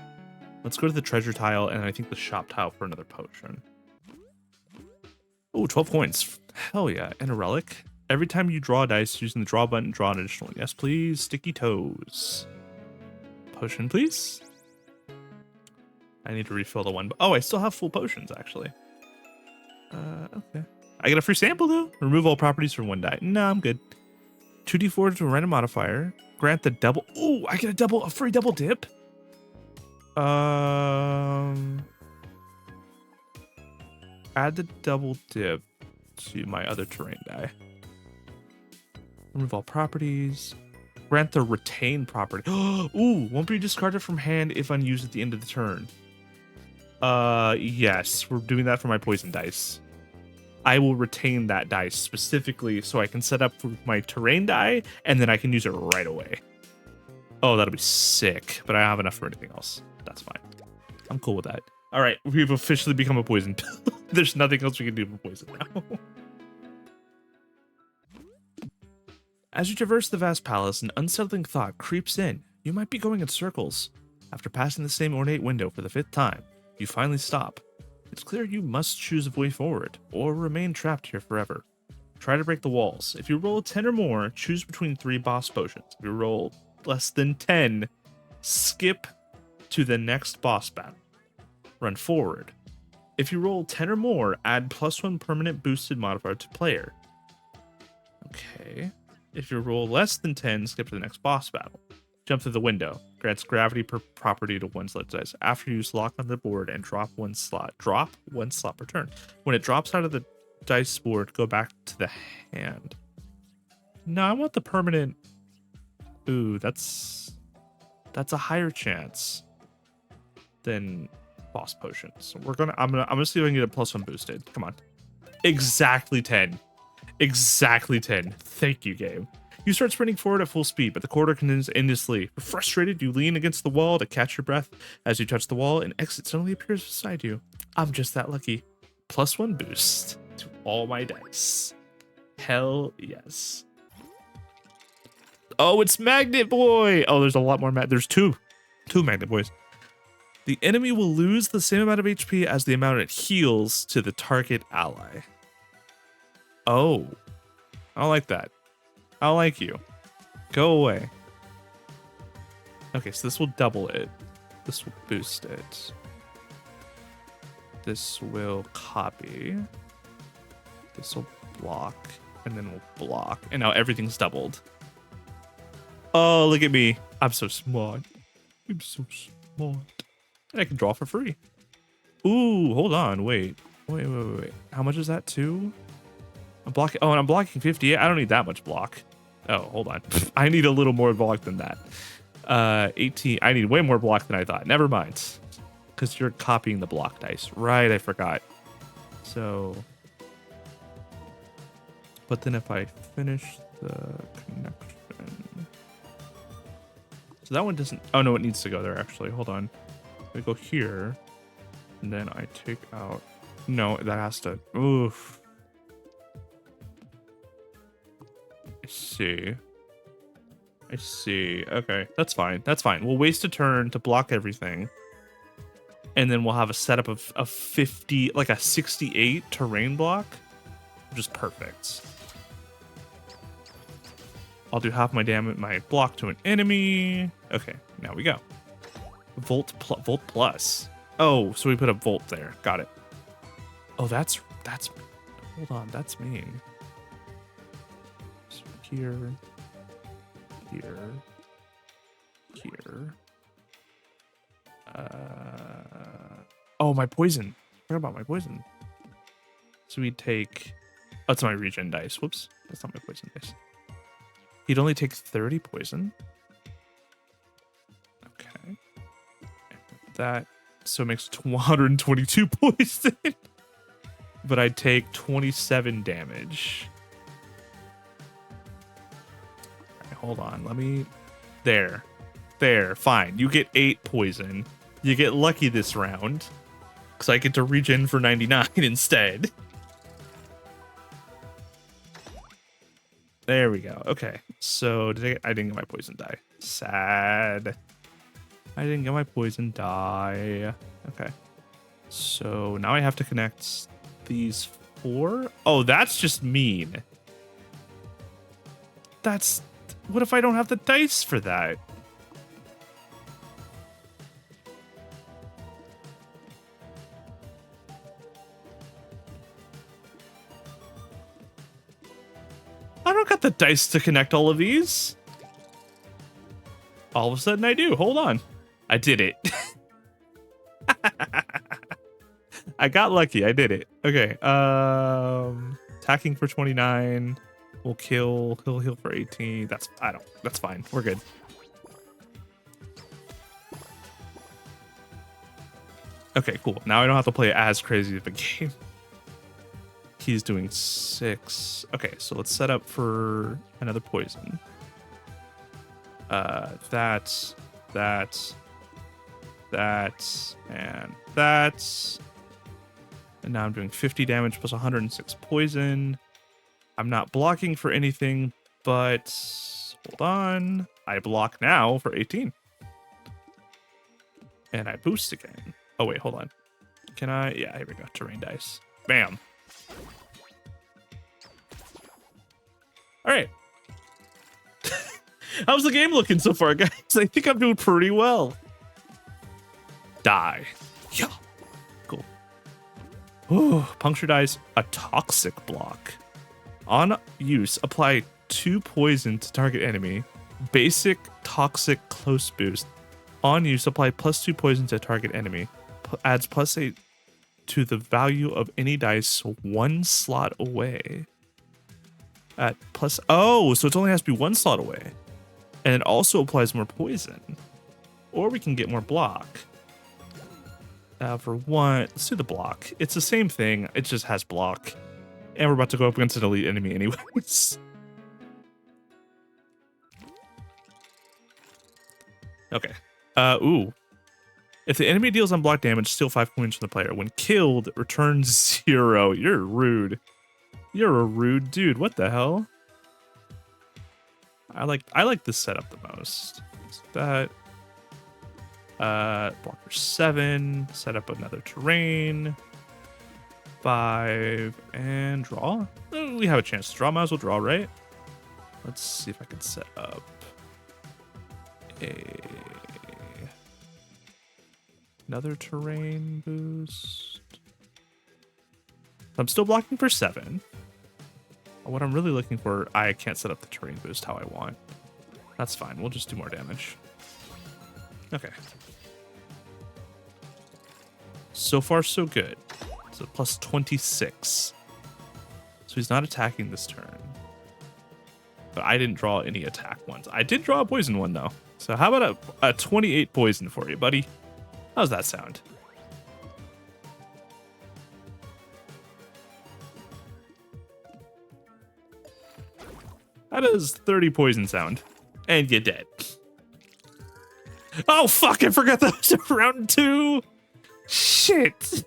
Let's go to the treasure tile and I think the shop tile for another potion. Oh, 12 coins. Hell yeah. And a relic. Every time you draw a dice using the draw button, draw an additional. Yes, please. Sticky toes. Potion, please. I need to refill the one. Oh, I still have full potions, actually. Okay. I get a free sample, though. Remove all properties from 1 die. No, I'm good. 2d4 to a random modifier. Grant the double. Oh, I get a free double dip. Add the double dip to my other terrain die. Remove all properties. Grant the retain property. Ooh, won't be discarded from hand if unused at the end of the turn. Yes, we're doing that for my poison dice. I will retain that dice specifically so I can set up for my terrain die, and then I can use it right away. Oh, that'll be sick, but I don't have enough for anything else. That's fine. I'm cool with that. All right, we've officially become a poison pill. There's nothing else we can do for poison now. As you traverse the vast palace, an unsettling thought creeps in. You might be going in circles. After passing the same ornate window for the 5th time, you finally stop. It's clear you must choose a way forward, or remain trapped here forever. Try to break the walls. If you roll a 10 or more, choose between 3 boss potions. If you roll less than 10, skip to the next boss battle. Run forward. If you roll 10 or more, add +1 permanent boosted modifier to player. Okay. If you roll less than 10, skip to the next boss battle. Jump through the window. Grants gravity per property to 1 slot dice. After use, lock on the board and drop 1 slot. Drop 1 slot per turn. When it drops out of the dice board go back to the hand. No, I want the permanent. Ooh, that's a higher chance than boss potions. So I'm gonna see if I can get a +1 boosted. Come on. Exactly 10. Exactly 10. Thank you, game. You start sprinting forward at full speed, but the corridor continues endlessly. Frustrated, you lean against the wall to catch your breath. As you touch the wall, an exit suddenly appears beside you. I'm just that lucky. +1 boost to all my dice. Hell yes. Oh, it's Magnet Boy. Oh, there's a lot more. There's two Magnet Boys. The enemy will lose the same amount of HP as the amount it heals to the target ally. Oh, I don't like that. I don't like you. Go away. Okay, so this will double it. This will boost it. This will copy. This will block. And then we'll block. And now everything's doubled. Oh, look at me. I'm so smart. I'm so smart. And I can draw for free. Ooh, hold on. Wait. How much is that too? I'm blocking. Oh, and I'm blocking 58. I don't need that much block. Oh, hold on. I need a little more block than that. 18. I need way more block than I thought. Never mind. Because you're copying the block dice. Right, I forgot. So. But then if I finish the connection. So that one doesn't. Oh, no, it needs to go there, actually. Hold on. I go here. And then I take out. No, that has to. Oof. I see. Okay, that's fine. We'll waste a turn to block everything. And then we'll have a setup of 50, like a 68 terrain block, which is perfect. I'll do half my damage, my block to an enemy. Okay, now we go. Volt plus. Oh, so we put a volt there. Got it. Oh, that's, hold on, that's mean. So here. Oh, my poison. I forgot about my poison. So we take. Oh, that's my regen dice. Whoops, that's not my poison dice. He'd only take 30 poison. Okay. That so it makes 122 poison. But I'd take 27 damage. Hold on, let me. There, fine. You get 8 poison. You get lucky this round, because I get to regen for 99 instead. There we go. Okay, so I didn't get my poison die. Sad. I didn't get my poison die. Okay, so now I have to connect these 4. Oh, that's just mean. That's. What if I don't have the dice for that? I don't got the dice to connect all of these. All of a sudden I do. Hold on. I did it. I got lucky. I did it. Okay. Attacking for 29. We'll kill. He'll heal for 18. That's fine. We're good. Okay, cool. Now I don't have to play as crazy of a game. He's doing 6. Okay, so let's set up for another poison. That, and that. And now I'm doing 50 damage plus 106 poison. I'm not blocking for anything, but hold on. I block now for 18. And I boost again. Oh, wait, hold on. Can I? Yeah, here we go. Terrain dice. Bam. All right. How's the game looking so far, guys? I think I'm doing pretty well. Die. Yeah. Cool. Ooh, puncture dice. A toxic block. On use, apply 2 poison to target enemy. Basic toxic close boost. On use, apply +2 poison to target enemy. Adds +8 to the value of any dice one slot away. At plus, oh, so it only has to be one slot away. And it also applies more poison. Or we can get more block. For one, let's do the block. It's the same thing, it just has block. And we're about to go up against an elite enemy anyways. Okay. Ooh. If the enemy deals unblocked damage, steal 5 coins from the player. When killed, return 0. You're rude. You're a rude dude. What the hell? I like this setup the most. So that. Blocker 7. Set up another terrain. 5 and draw. We have a chance to draw. Might as well draw, right? Let's see if I can set up another terrain boost. I'm still blocking for 7. What I'm really looking for, I can't set up the terrain boost how I want. That's fine. We'll just do more damage. Okay. So far, so good. So plus 26. So he's not attacking this turn. But I didn't draw any attack ones. I did draw a poison one, though. So how about a 28 poison for you, buddy? How's that sound? How does 30 poison sound? And you're dead. Oh, fuck, I forgot that was round 2. Shit.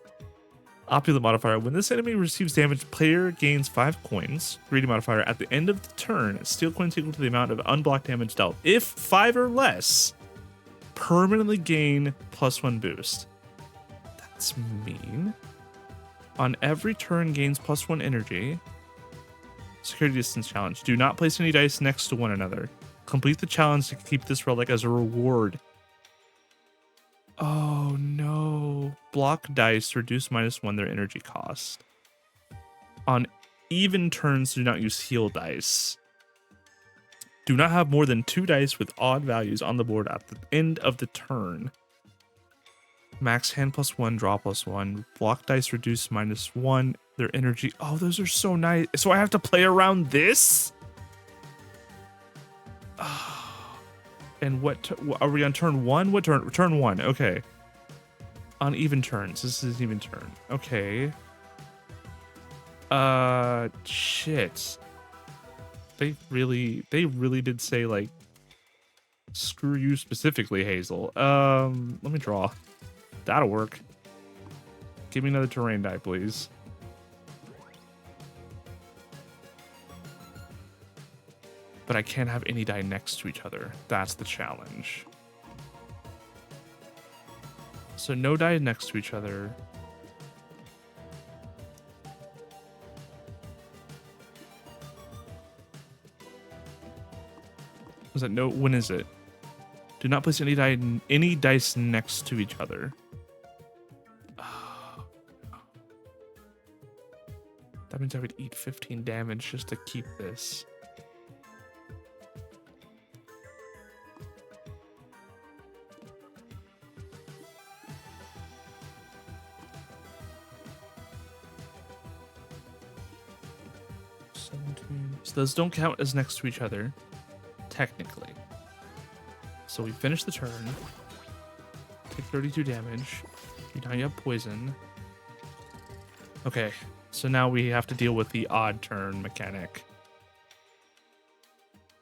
Opulent modifier. When this enemy receives damage, player gains 5 coins. Greedy modifier. At the end of the turn, steal coins equal to the amount of unblocked damage dealt. If 5 or less, permanently gain +1 boost. That's mean. On every turn, gains +1 energy. Security distance challenge. Do not place any dice next to one another. Complete the challenge to keep this relic as a reward. Oh no. Block dice reduce -1 their energy cost. On even turns, do not use heal dice. Do not have more than 2 dice with odd values on the board at the end of the turn. Max hand +1, draw +1. Block dice reduce -1 their energy. Oh, those are so nice. So I have to play around this? And what are we on turn 1? What turn? Turn 1. Okay. On even turns. This is even turn. Okay. Shit. They really did say, like, screw you specifically, Hazel. Let me draw. That'll work. Give me another terrain die, please. But I can't have any die next to each other. That's the challenge. So no die next to each other. Was that no? When is it? Do not place any dice next to each other. That means I would eat 15 damage just to keep this. So those don't count as next to each other, technically. So we finish the turn. Take 32 damage. Now you have poison. Okay, so now we have to deal with the odd turn mechanic.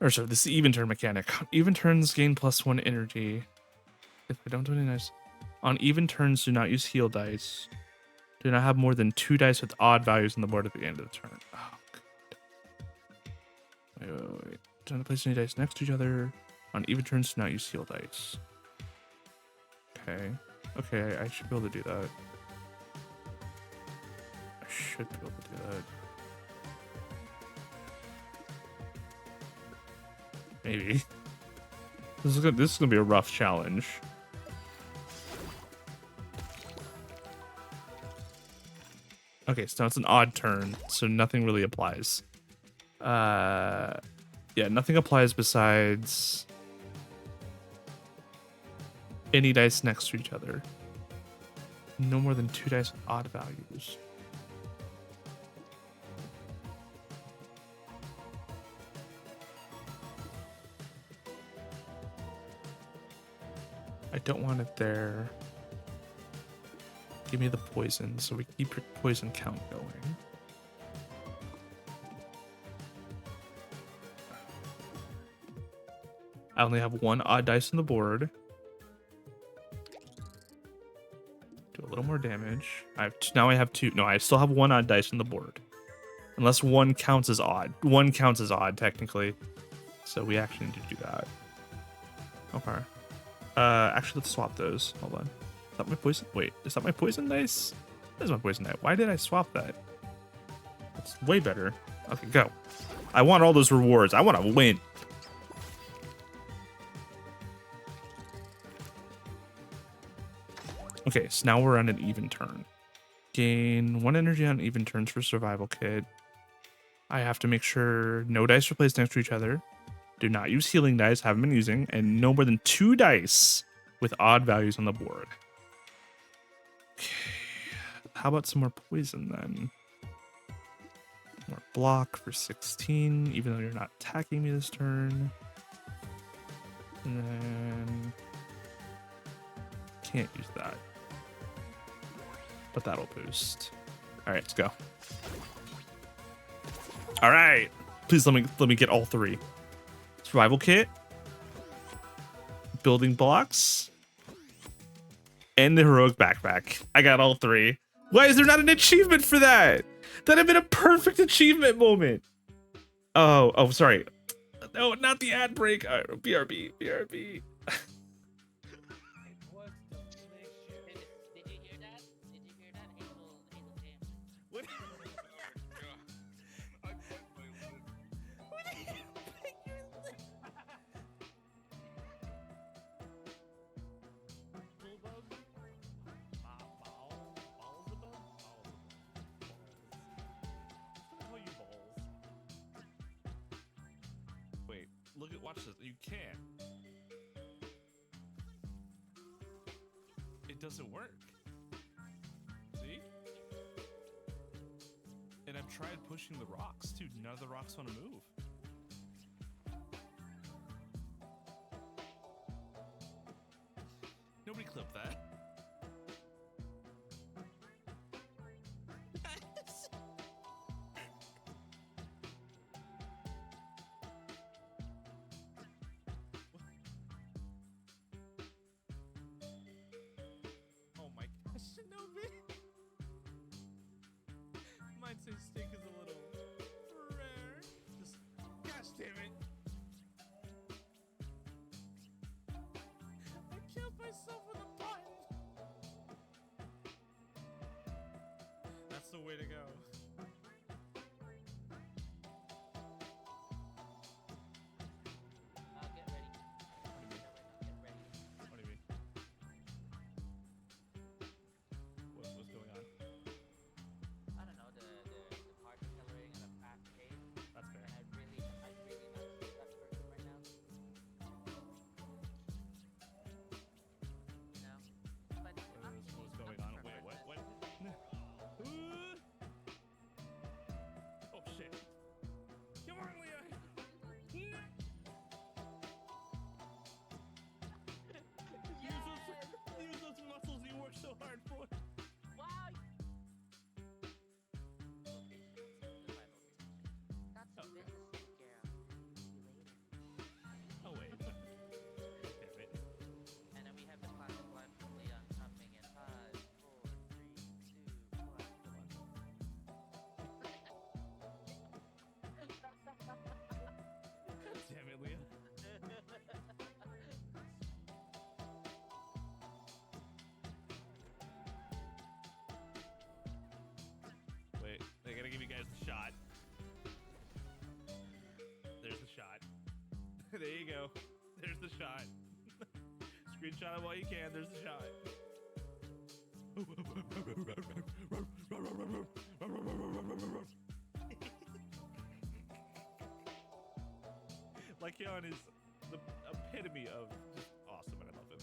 Or sorry, this is the even turn mechanic. Even turns gain +1 energy. If we don't do any dice. On even turns, do not use heal dice. Do not have more than 2 dice with odd values on the board at the end of the turn. Oh, wait. Do not place any dice next to each other. On even turns, do not use heal dice. Okay, I should be able to do that. I should be able to do that. Maybe. This is gonna be a rough challenge. Okay, so now it's an odd turn, so nothing really applies. Yeah, nothing applies besides any dice next to each other. No more than 2 dice with odd values. I don't want it there. Give me the poison so we keep your poison count going. I only have 1 odd dice on the board. Do a little more damage. Now I have 2. No, I still have 1 odd dice on the board. Unless 1 counts as odd. 1 counts as odd, technically. So we actually need to do that. Okay. Actually, let's swap those. Hold on. Is that my poison? Wait, is that my poison dice? That is my poison dice. Why did I swap that? That's way better. Okay, go. I want all those rewards. I want to win. Okay, so now we're on an even turn. Gain 1 energy on even turns for survival kit. I have to make sure no dice are placed next to each other. Do not use healing dice, haven't been using, and no more than 2 dice with odd values on the board. Okay, how about some more poison then? More block for 16, even though you're not attacking me this turn. And then can't use that. But that'll boost. All right, let's go. All right, please let me get all 3. Survival kit, building blocks, and the heroic backpack. I got all 3. Why is there not an achievement for that? That'd have been a perfect achievement moment. Oh, sorry. No, not the ad break. BRB. Wait, watch this. You can't. It doesn't work. See? And I've tried pushing the rocks too. None of the rocks want to move. Nobody clipped that. Oh my gosh, Shinobi! Might say steak is a little rare. Just, gosh damn it! I killed myself with a button! That's the way to go. Get ready. What do you mean? What's going on? I don't know, the part accelerating at a fast pace. That's fair. And I really not choose that person right now. You know? But I'm What's going on? Wait, what? Oh shit! Come on, Leah! Use those muscles you worked so hard for. Wow! That's Oh. business, girl. See you later. Oh wait. Damn it. And then we have the classic line from Leon coming in 5, 4, 3, 2, 1. Damn it, Leah. Wait, they gotta give you guys the shot. There's the shot. There you go. There's the shot. Screenshot it while you can. There's the shot. Lycaon is the epitome of just awesome, and I love him.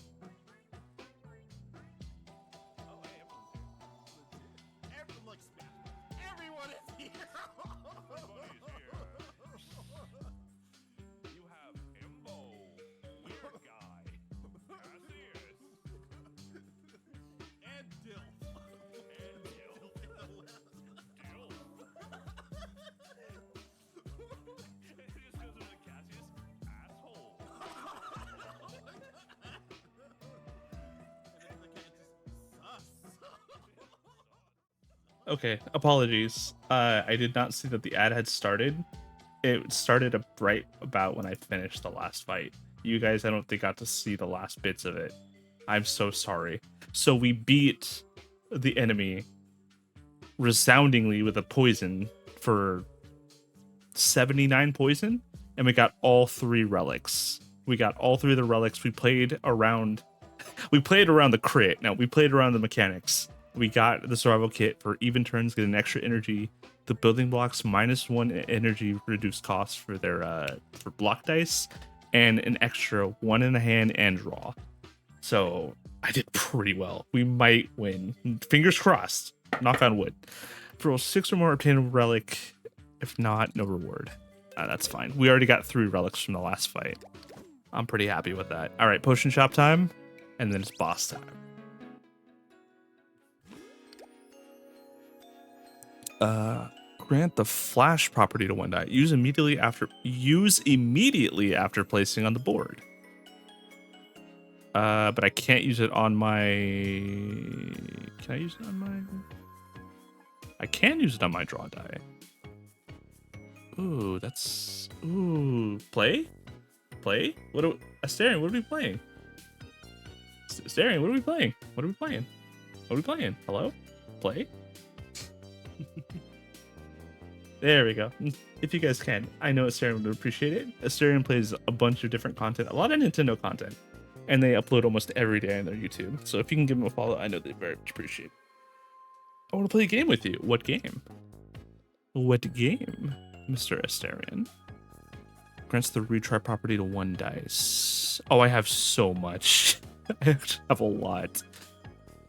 Oh, hey, everyone's here. You have Imbo, weird guy, Cassius, And Dilf. and Dilf. And he just goes over to Cassius, asshole. And then the cat just sus. Okay, apologies. I did not see that the ad had started. It started right about when I finished the last fight. You guys, I don't think, got to see the last bits of it. I'm so sorry. So we beat the enemy resoundingly with a poison for 79 poison, and we got all 3 relics. We got all 3 of the relics. We played around the crit. Now we played around the mechanics. We got the survival kit for even turns, get an extra energy. The building blocks -1 energy reduced cost for their for block dice, and an extra 1 in the hand and draw. So I did pretty well. We might win. Fingers crossed. Knock on wood. For 6 or more, obtain a relic. If not, no reward. That's fine. We already got 3 relics from the last fight. I'm pretty happy with that. All right, potion shop time, and then it's boss time. Grant the flash property to 1 die. Use immediately after placing on the board. But I can't use it on my. Can I use it on my? I can use it on my draw die. Ooh, that's play. What are Asterion? What are we playing? Asterion, what are we playing? What are we playing? What are we playing? Hello, play. There we go. If you guys can, I know Asterion would appreciate it. Asterion plays a bunch of different content, a lot of Nintendo content, and they upload almost every day on their YouTube. So if you can give them a follow, I know they very much appreciate it. I want to play a game with you. What game? What game, Mr. Asterion? Grants the retry property to 1 dice. Oh, I have so much. I have a lot.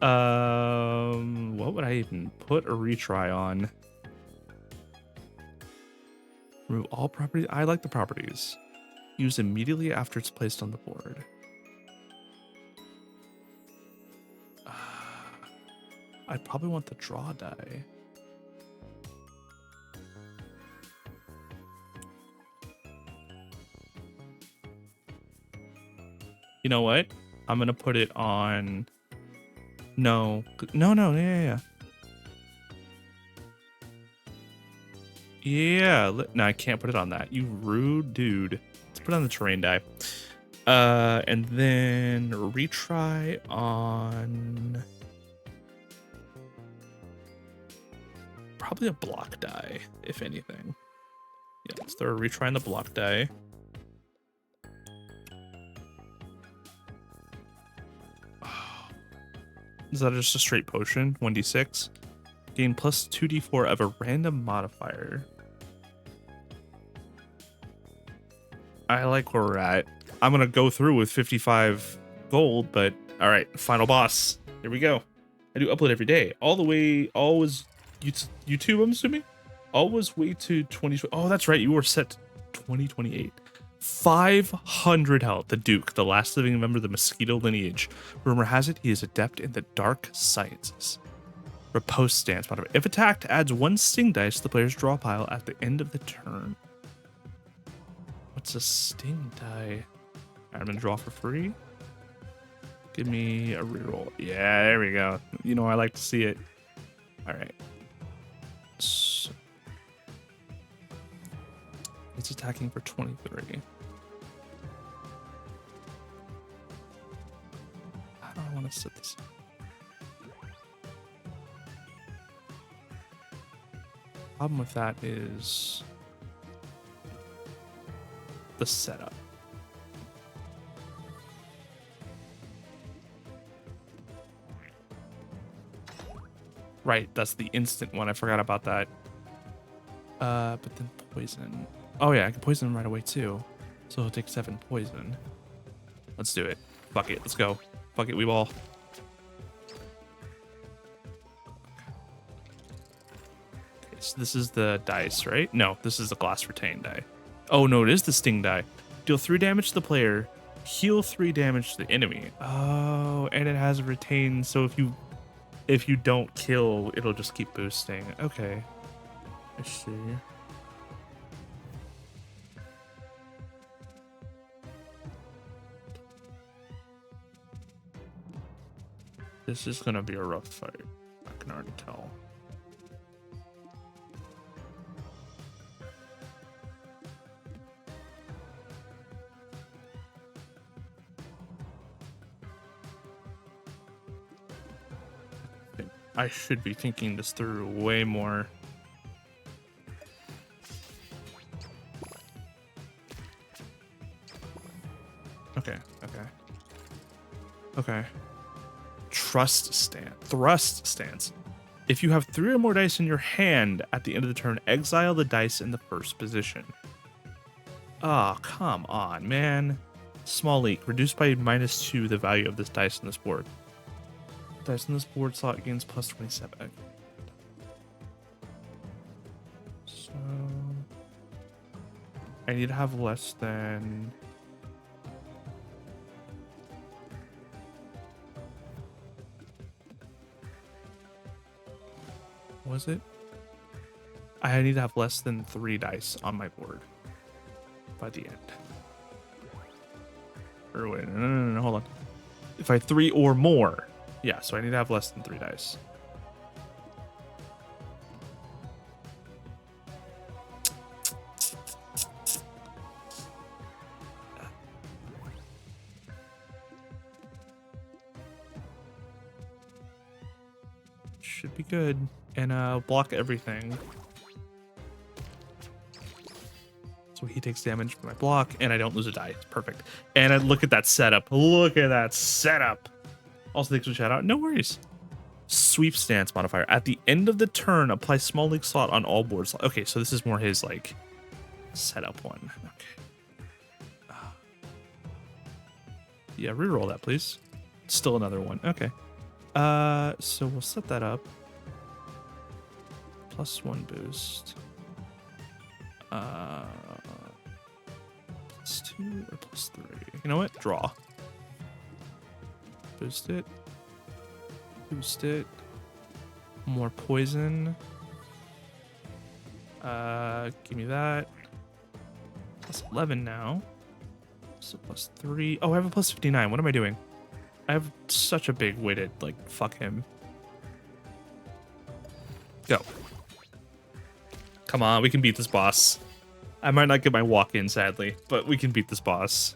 What would I even put a retry on? Remove all properties. I like the properties. Use immediately after it's placed on the board. I'd probably want the draw die. You know what? I'm gonna put it on. No, yeah. Yeah, no, I can't put it on that. You rude dude. Let's put it on the terrain die. And then retry on probably a block die, if anything. Yeah, let's throw a retry on the block die. Is that just a straight potion? 1d6. Gain plus 2d4 of a random modifier. I like where we're at. I'm gonna go through with 55 gold, but all right, final boss. Here we go. I do upload every day. All the way, always YouTube, I'm assuming? Always way to 20. Oh, that's right. You were set to 2028. 500 health. The Duke, the last living member of the mosquito lineage. Rumor has it he is adept in the dark sciences. Repose stance modifier. If attacked, adds 1 sting dice to the player's draw pile at the end of the turn. What's a sting die? I'm gonna draw for free. Give me a reroll. Yeah, there we go. You know, I like to see it. All right. So it's attacking for 23. How do I want to set this up? Problem with that is the setup. Right, that's the instant one. I forgot about that. But then poison. Oh yeah, I can poison him right away too. So he'll take 7 poison. Let's do it. Fuck it, let's go. Fuck it, we ball. Okay, So this is the dice, right? No, this is the glass retain die. Oh no, it is the sting die. Deal 3 damage to the player, heal 3 damage to the enemy. Oh, and it has a retain, so if you don't kill, it'll just keep boosting. Okay. I see. This is gonna be a rough fight. I can already tell. I should be thinking this through way more. Okay. Thrust stance. If you have 3 or more dice in your hand at the end of the turn, exile the dice in the first position. Oh, come on, man. Small leak. Reduced by -2 the value of this dice on this board. Dice in this board slot gains plus 27. So I need to have less than. Was it? I need to have less than 3 dice on my board by the end. Or wait, no, hold on. If I have 3 or more. Yeah, so I need to have less than 3 dice. Should be good. And block everything. So he takes damage from my block, and I don't lose a die. Perfect. And I look at that setup. Look at that setup. Also, thanks for shout out. No worries. Sweep stance modifier. At the end of the turn, apply small league slot on all boards. Okay, so this is more his like setup one. Okay. Yeah, reroll that, please. Still another one. Okay. So we'll set that up. +1 boost. +2 or +3. You know what? Draw. Boost it. Boost it. More poison. Give me that. +11 now. So +3. Oh, I have a +59. What am I doing? I have such a big way to, like, fuck him. Go. Come on, we can beat this boss. I might not get my walk in, sadly, but we can beat this boss.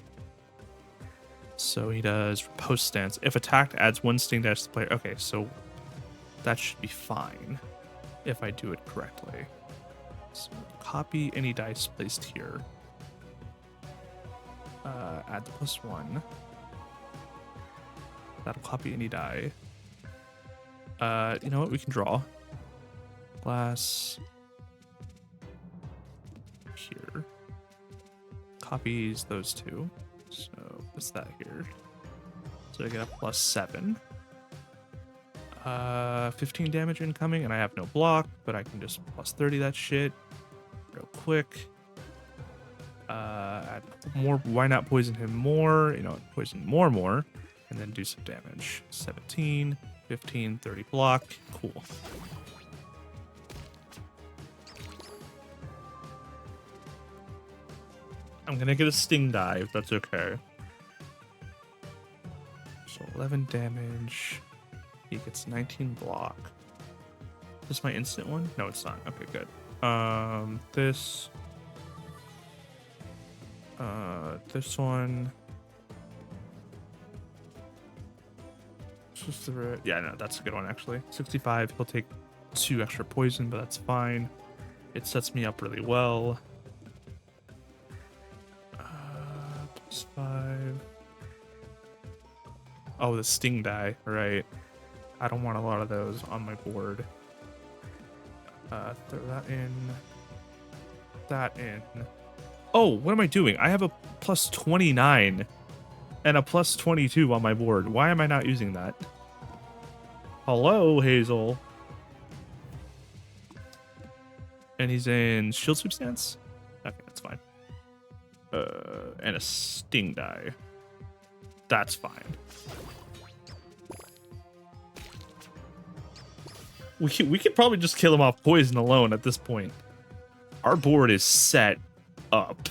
So he does post stance. If attacked, adds 1 sting dash to the player. Okay, so that should be fine if I do it correctly. So copy any dice placed here. Add the +1. That'll copy any die. You know what? We can draw. Glass. Here. Copies those 2. So what's that here? So I get a +7. 15 damage incoming, and I have no block, but I can just +30 that shit real quick. Add more. Why not poison him more? You know, poison more, and then do some damage. 17, 15, 30 block. Cool. I'm gonna get a sting die if that's okay. So 11 damage. He gets 19 block. Is this my instant one? No, it's not. Okay, good. This one. Yeah, no, that's a good one actually. 65. He'll take 2 extra poison, but that's fine. It sets me up really well. +5. Oh, the sting die, right? I don't want a lot of those on my board. Throw that in. That in. Oh, what am I doing? I have a +29 and a +22 on my board. Why am I not using that? Hello, Hazel. And he's in shield sweep stance? Okay, that's fine. And a sting die. That's fine. We could probably just kill him off poison alone at this point. Our board is set up.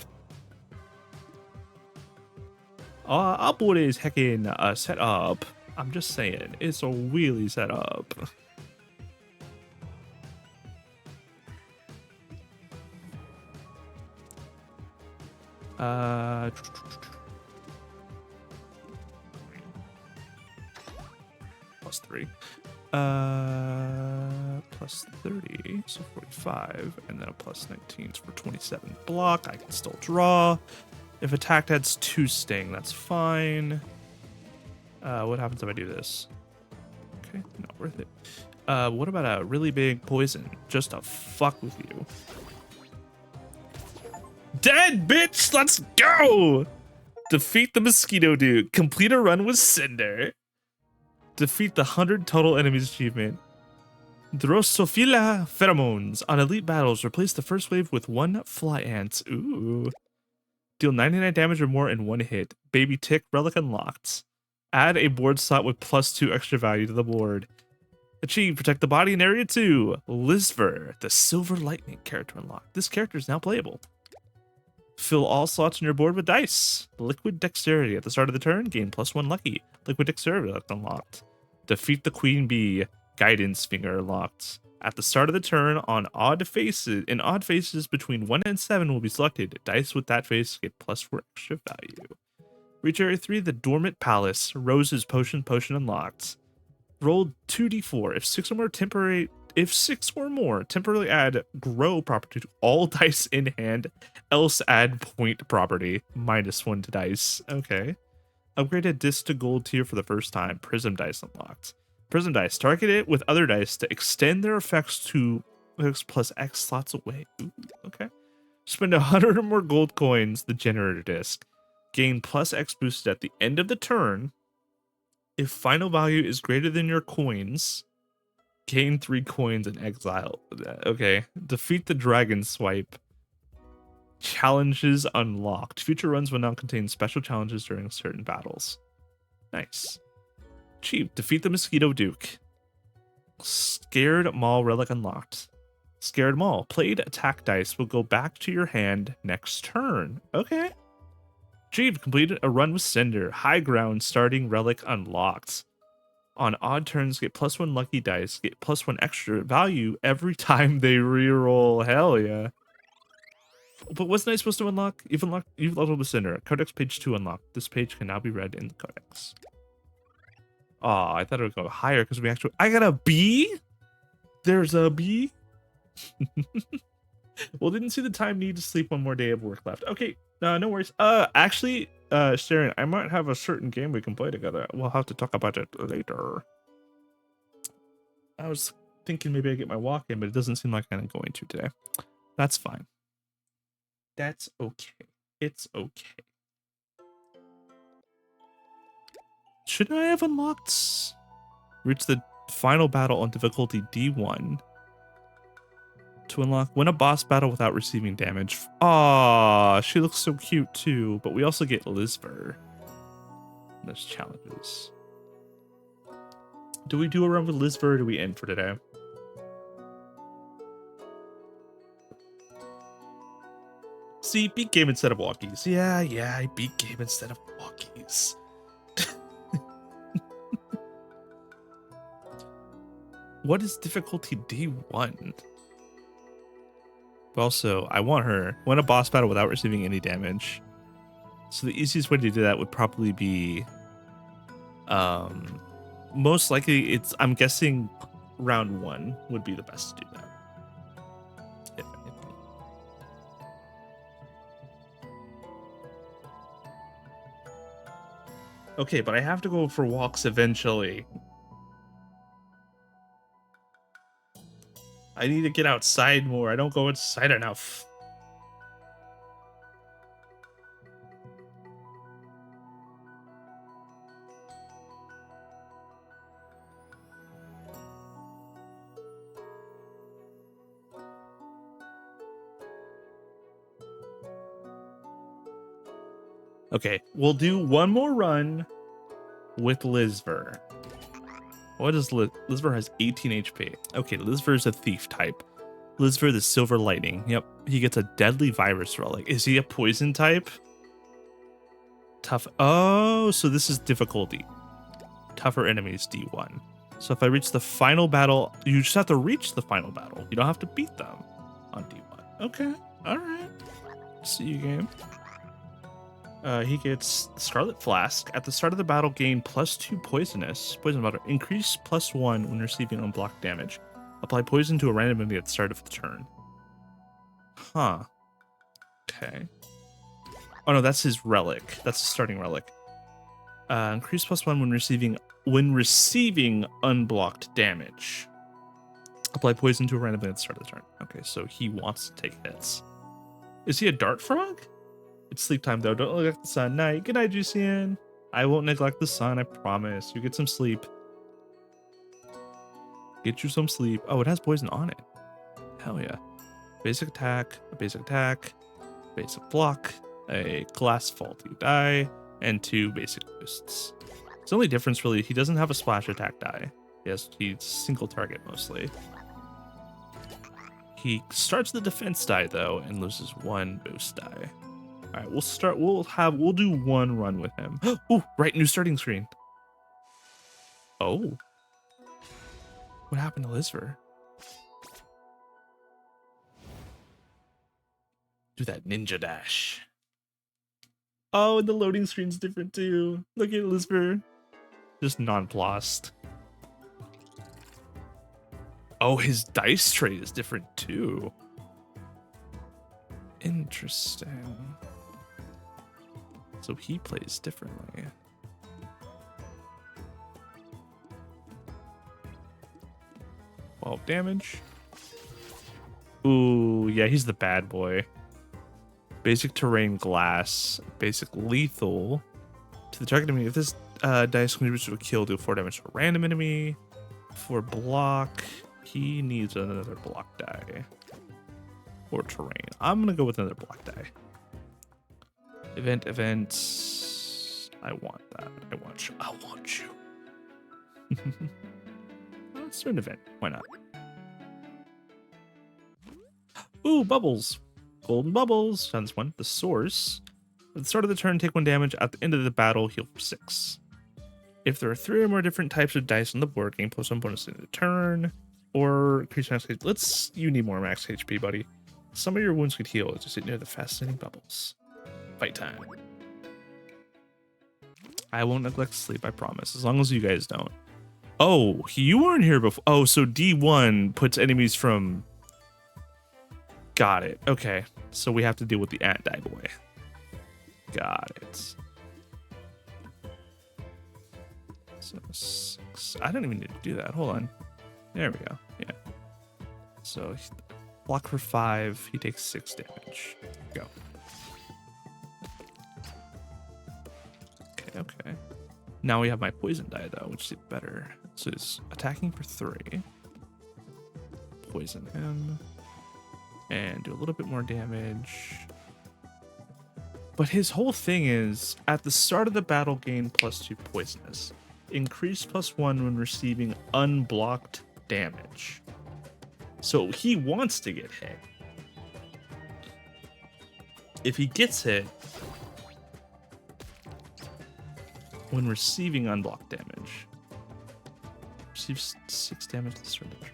Our board is heckin' set up. I'm just saying, it's a really set up. Plus 3. Plus 30, so 45, and then a plus 19 for 27 block. I can still draw. If attacked adds 2 sting, that's fine. What happens if I do this? Okay, not worth it. What about a really big poison? Just to fuck with you. Dead, bitch! Let's go! Defeat the mosquito dude. Complete a run with Cinder. Defeat the 100 total enemies achievement. Drosophila pheromones. On elite battles, replace the first wave with 1 fly ant. Ooh. Deal 99 damage or more in 1 hit. Baby tick relic unlocked. Add a board slot with +2 extra value to the board. Achieve protect the body in area 2. Lisver, the silver lightning character unlocked. This character is now playable. Fill all slots on your board with dice. Liquid dexterity. At the start of the turn, gain +1 lucky. Liquid dexterity unlocked. Defeat the queen bee. Guidance finger unlocked. At the start of the turn, on odd faces, between 1 and 7 will be selected. Dice with that face get +4 extra value. Reach area 3, the dormant palace. Rose's potion unlocked. Roll 2d4. If 6 or more, temporarily add grow property to all dice in hand, else add point property, -1 to dice. Okay. Upgrade a disc to gold tier for the first time. Prism dice unlocked. Prism dice, target it with other dice to extend their effects to X plus X slots away. Ooh, okay. Spend 100 or more gold coins, the generator disc. Gain +X boosted at the end of the turn. If final value is greater than your coins, gain 3 coins and exile. Okay. Defeat the dragon swipe. Challenges unlocked. Future runs will now contain special challenges during certain battles. Nice. Cheap. Defeat the mosquito duke. Scared Maul relic unlocked. Scared Maul. Played attack dice will go back to your hand next turn. Okay. Cheap. Completed a run with Cinder. High ground starting relic unlocked. On odd turns, get +1 lucky dice, get +1 extra value every time they reroll. Hell yeah. But wasn't I supposed to unlock? You've leveled with Cinder. Codex page 2 unlocked. This page can now be read in the codex. Aw, I thought it would go higher because we actually... I got a B? There's a B? Well, didn't see the time need to sleep 1 more day of work left. Okay, no worries. Actually, Sharon, I might have a certain game we can play together. We'll have to talk about it later. I was thinking maybe I get my walk in, but it doesn't seem like I'm going to today. That's fine. That's okay. It's okay. Shouldn't I have unlocked? Reach the final battle on difficulty D1. To unlock, win a boss battle without receiving damage. Aww, she looks so cute too. But we also get Lisver. There's challenges. Do we do a run with Lisver or do we end for today? See, beat game instead of walkies. Yeah, I beat game instead of walkies. What is difficulty D1? Also, I want her. Win a boss battle without receiving any damage. So the easiest way to do that would probably be, most likely I'm guessing round 1 would be the best to do that. If anything. Okay, but I have to go for walks eventually. I need to get outside more. I don't go outside enough. Okay, we'll do one more run with Lizver. What is Lizver has 18 HP. Okay, Lizver is a thief type. Lizver the Silver Lightning. Yep, he gets a deadly virus relic. Is he a poison type? Tough. Oh, so this is difficulty. Tougher enemies D1. So if I reach the final battle, you just have to reach the final battle. You don't have to beat them on D1. Okay, all right. See you, game. He gets Scarlet Flask. At the start of the battle, gain +2 poisonous. Poison water. Increase +1 when receiving unblocked damage. Apply poison to a random enemy at the start of the turn. Huh. Okay. Oh no, that's his relic. That's the starting relic. Increase +1 when receiving unblocked damage. Apply poison to a random enemy at the start of the turn. Okay, so he wants to take hits. Is he a dart frog? It's sleep time though. Don't neglect the sun. Night. Good night, Juician. I won't neglect the sun. I promise. You get some sleep. Get you some sleep. Oh, it has poison on it. Hell yeah. Basic attack. A basic attack. Basic block. A glass faulty die. And 2 basic boosts. It's the only difference really. He doesn't have a splash attack die. He's single target mostly. He starts the defense die though and loses 1 boost die. All right, we'll do one run with him. Oh, right, new starting screen. Oh. What happened to Lizver? Do that ninja dash. Oh, and the loading screen's different too. Look at Lizver. Just nonplussed. Oh, his dice tray is different too. Interesting. So he plays differently. 12 damage. Ooh, yeah, he's the bad boy. Basic terrain glass. Basic lethal. To the target enemy. If this dice contributes to a kill, do 4 damage to a random enemy. For block, he needs another block die. Or terrain. I'm going to go with another block die. Event. I want that. I want you. Let's do an event. Why not? Ooh, bubbles. Golden bubbles. Found this one. The source. At the start of the turn, take 1 damage. At the end of the battle, heal for 6. If there are 3 or more different types of dice on the board, gain +1 bonus in the turn. Or increase max HP. You need more max HP, buddy. Some of your wounds could heal as you sit near the fascinating bubbles. Fight time. I won't neglect sleep, I promise. As long as you guys don't. Oh, you weren't here before. Oh, so D1 puts enemies from... Got it. Okay. So we have to deal with the ant die boy. Got it. So 6. I don't even need to do that. Hold on. There we go. Yeah. So block for 5. He takes 6 damage. Go. Okay. Now we have my poison die though, which is better. So it's attacking for 3. Poison him. And do a little bit more damage. But his whole thing is, at the start of the battle, gain +2 poisonous. Increase +1 when receiving unblocked damage. So he wants to get hit. If he gets hit, when receiving unblocked damage, receives 6 damage to the start of the turn.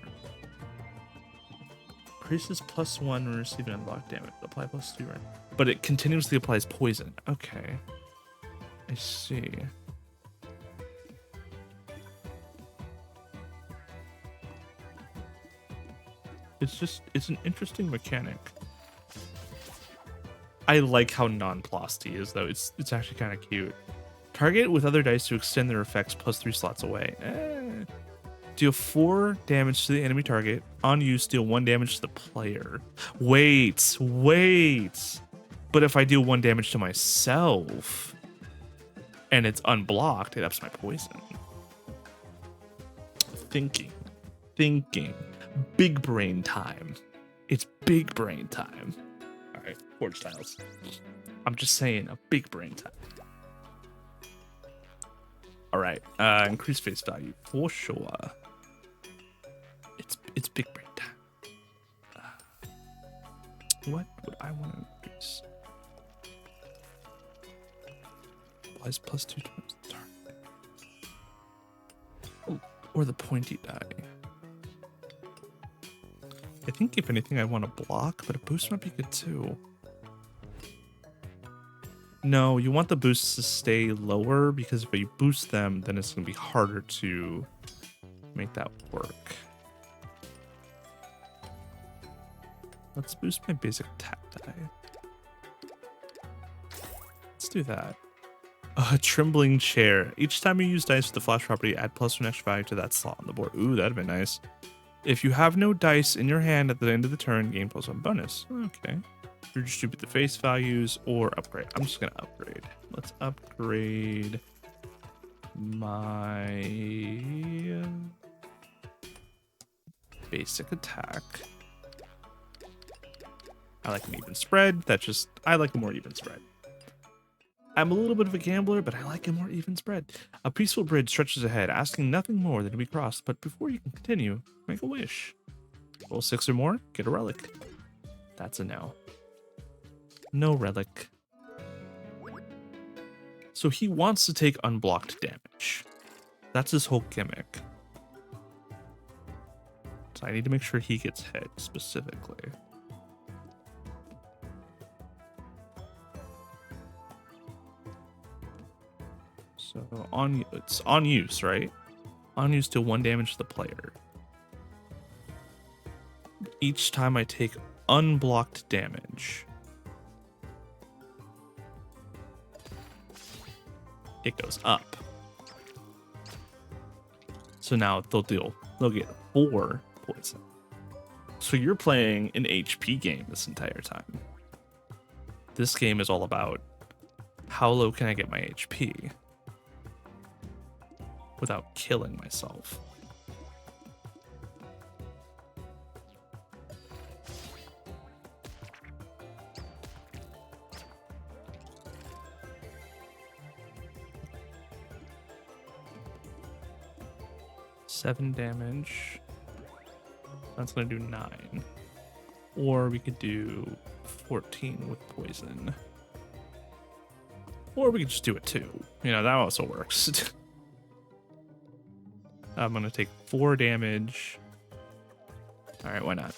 Increases +1 when receiving unblocked damage. Apply +2, right? But it continuously applies poison. Okay. I see. It's an interesting mechanic. I like how nonplussed he is though. It's actually kind of cute. Target with other dice to extend their effects +3 slots away. Deal 4 damage to the enemy target. On use, deal 1 damage to the player. Wait. But if I deal 1 damage to myself and it's unblocked, it ups my poison. Thinking. Big brain time. It's big brain time. All right, forge tiles. I'm just saying, a big brain time. All right. Increase face value for sure. It's big brain time. What would I want to increase? Applies plus 2 times the target. Oh, or the pointy die. I think if anything I want to block, but a boost might be good too. No, you want the boosts to stay lower because if you boost them, then it's going to be harder to make that work. Let's boost my basic attack die. Let's do that. A trembling chair. Each time you use dice with the flash property, add +1 extra value to that slot on the board. Ooh, that'd be nice. If you have no dice in your hand at the end of the turn, gain +1 bonus. Okay. Redistribute the face values or upgrade. I'm just gonna upgrade. Let's upgrade my basic attack. I like an even spread. I like a more even spread. I'm a little bit of a gambler, but I like a more even spread. A peaceful bridge stretches ahead, asking nothing more than to be crossed. But before you can continue, make a wish. Roll 6 or more, get a relic. That's a no. No relic. So he wants to take unblocked damage. That's his whole gimmick. So I need to make sure he gets hit specifically. So it's on use, right? On use to 1 damage to the player. Each time I take unblocked damage, it goes up. So now they'll get 4 poison. So you're playing an HP game this entire time. This game is all about how low can I get my HP without killing myself. Seven damage. That's gonna do 9. Or we could do 14 with poison. Or we could just do it 2. You know, that also works. I'm gonna take 4 damage. Alright, why not?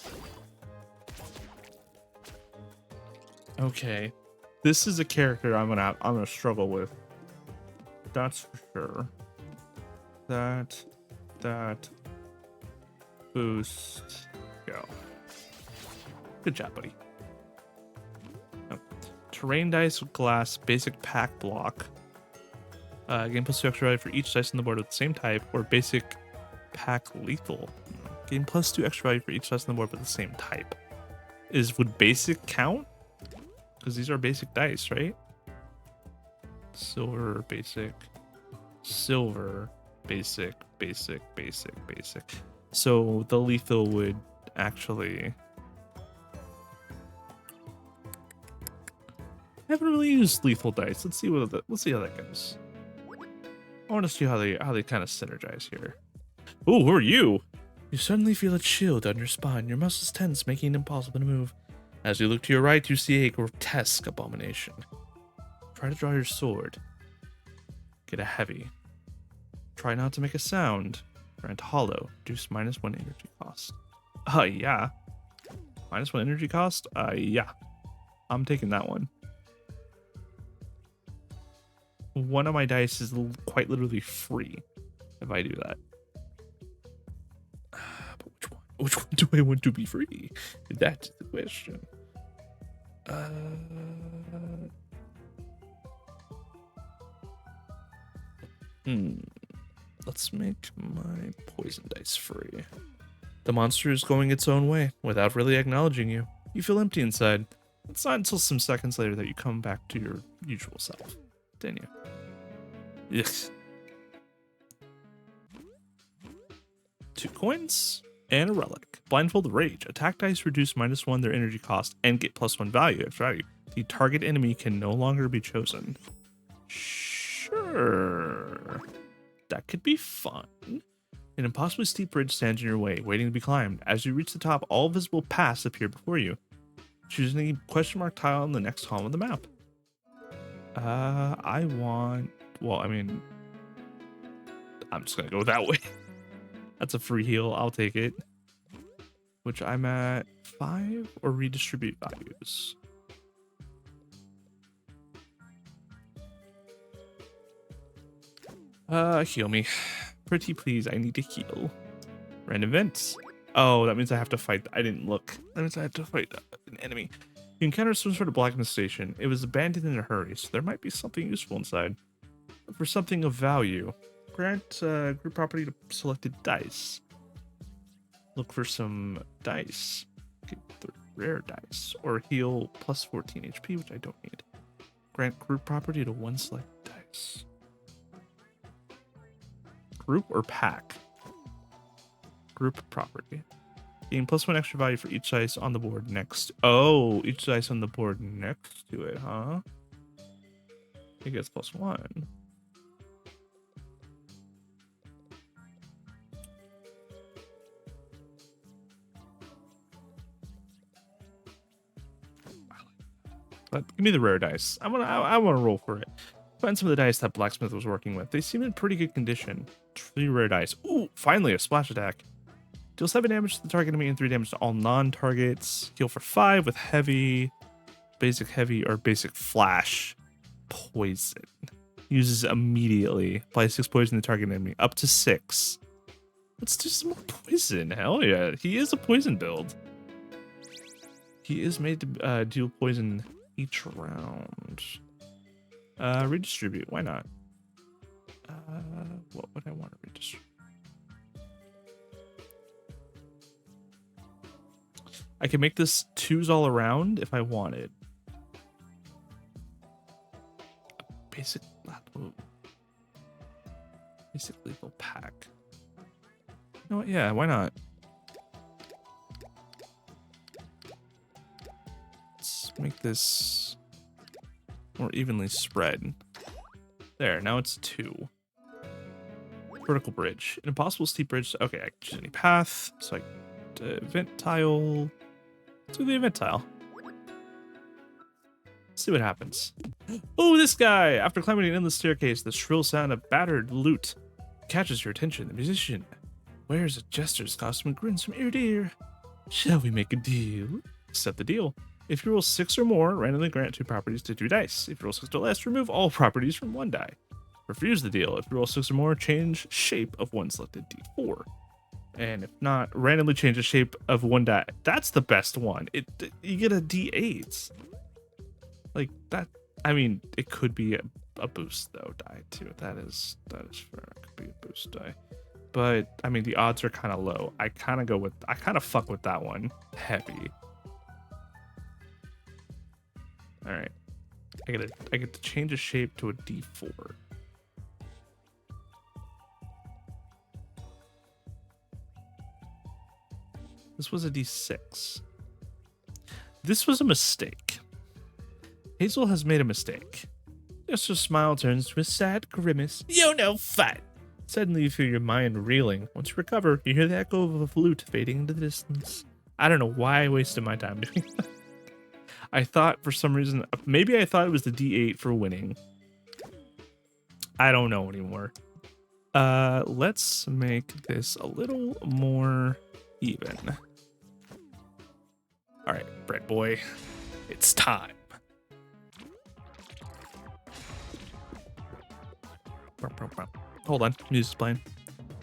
Okay. This is a character I'm gonna struggle with. That's for sure. That boost, go. Good job, buddy. Oh. Terrain dice with glass, basic pack block. Gain +2 extra value for each dice on the board with the same type, or basic pack lethal. Gain +2 extra value for each dice on the board with the same type. Would basic count? Because these are basic dice, right? Silver, basic, silver, basic, basic, basic, basic. So the lethal would actually. I haven't really used lethal dice. Let's see how that goes. I want to see how they kind of synergize here. Ooh, who are you? You suddenly feel a chill down your spine. Your muscles tense, making it impossible to move. As you look to your right, you see a grotesque abomination. Try to draw your sword. Get a heavy. Try not to make a sound. Grant hollow. Reduce -1 energy cost. Yeah. -1 energy cost? Yeah. I'm taking that one. One of my dice is quite literally free if I do that. But which one? Which one do I want to be free? That's the question. Let's make my poison dice free. The monster is going its own way without really acknowledging you. You feel empty inside. It's not until some seconds later that you come back to your usual self. Didn't you? Yes. 2 coins and a relic. Blindfold Rage. Attack dice reduce -1 their energy cost and get +1 value. Extra value. The target enemy can no longer be chosen. Sure. That could be fun. An impossibly steep bridge stands in your way, waiting to be climbed. As you reach the top, all visible paths appear before you. Choose any question mark tile on the next column of the map. I want... Well, I mean... I'm just gonna go that way. That's a free heal. I'll take it. Which I'm at 5 or redistribute values. Heal me. Pretty please, I need to heal. Random events. Oh, that means I have to fight. I didn't look. That means I have to fight an enemy. You encounter some sort of blacksmith station. It was abandoned in a hurry, so there might be something useful inside. For something of value, grant group property to selected dice. Look for some dice. Get the rare dice. Or heal plus 14 HP, which I don't need. Grant group property to one select dice. Group or pack? Group property. Gain +1 extra value for each dice on the board next. Oh, each dice on the board next to it, huh? It gets +1. But give me the rare dice. I wanna roll for it. Find some of the dice that blacksmith was working with. They seem in pretty good condition. 3 rare dice. Ooh, finally a splash attack. Deal 7 damage to the target enemy and 3 damage to all non-targets. Heal for 5 with heavy, basic heavy, or basic flash. Poison. Uses immediately. Apply 6 poison to the target enemy. Up to 6. Let's do some more poison. Hell yeah. He is a poison build. He is made to deal poison each round. Redistribute. Why not? What would I want to redistribute? I can make this 2s all around if I wanted. Basic lethal pack. You know what? Yeah, why not? Let's make this more evenly spread. There, now it's 2. Vertical bridge. An impossible steep bridge. Okay, I can choose any path. So I event tile. Let's do the event tile. See what happens. Oh, this guy! After climbing an endless staircase, the shrill sound of battered lute catches your attention. The musician wears a jester's costume and grins from ear to ear. Shall we make a deal? Set the deal. If you roll 6 or more, randomly grant 2 properties to 2 dice. If you roll 6 or less, remove all properties from 1 die. Refuse the deal. If you roll 6 or more, change shape of one selected d4. And if not, randomly change the shape of 1 die. That's the best one. You get a d8. Like that. I mean, it could be a boost though die too. That is fair. It could be a boost die. But I mean, the odds are kind of low. I kind of fuck with that one. Heavy. All right. I get to change a shape to a d4. This was a d6. This was a mistake. Hazel has made a mistake. Jester's smile turns to a sad grimace. You're no fun. Suddenly you feel your mind reeling. Once you recover, you hear the echo of a flute fading into the distance. I don't know why I wasted my time doing that. I thought for some reason, maybe I thought it was the D8 for winning. I don't know anymore. Let's make this a little more even. All right, bread boy, it's time. Hold on, music's playing.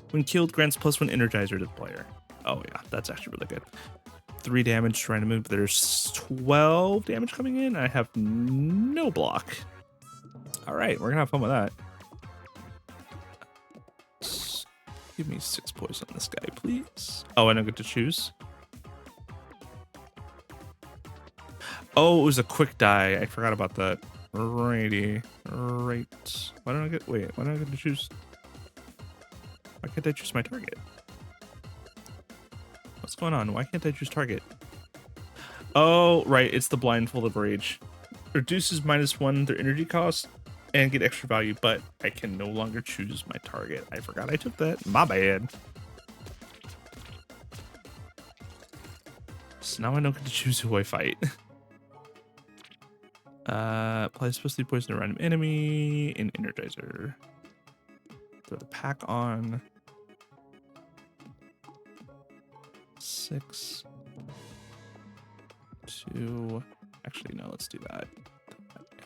When killed, grants +1 energizer to the player. Oh yeah, that's actually really good. 3 damage trying to move. There's 12 damage coming in. I have no block. All right, we're gonna have fun with that. Give me 6 poison on this guy, please. Oh, I don't get to choose. Oh, it was a quick die. I forgot about that. Righty. Right. Why don't I get... Wait, why don't I get to choose... Why can't I choose my target? What's going on? Why can't I choose target? Oh, right. It's the blindfold of rage. Reduces -1 their energy cost and get extra value, but I can no longer choose my target. I forgot I took that. My bad. So now I don't get to choose who I fight. Apply supposedly poison a random enemy in Energizer. Throw the pack on. 6, 2. Actually, no, let's do that.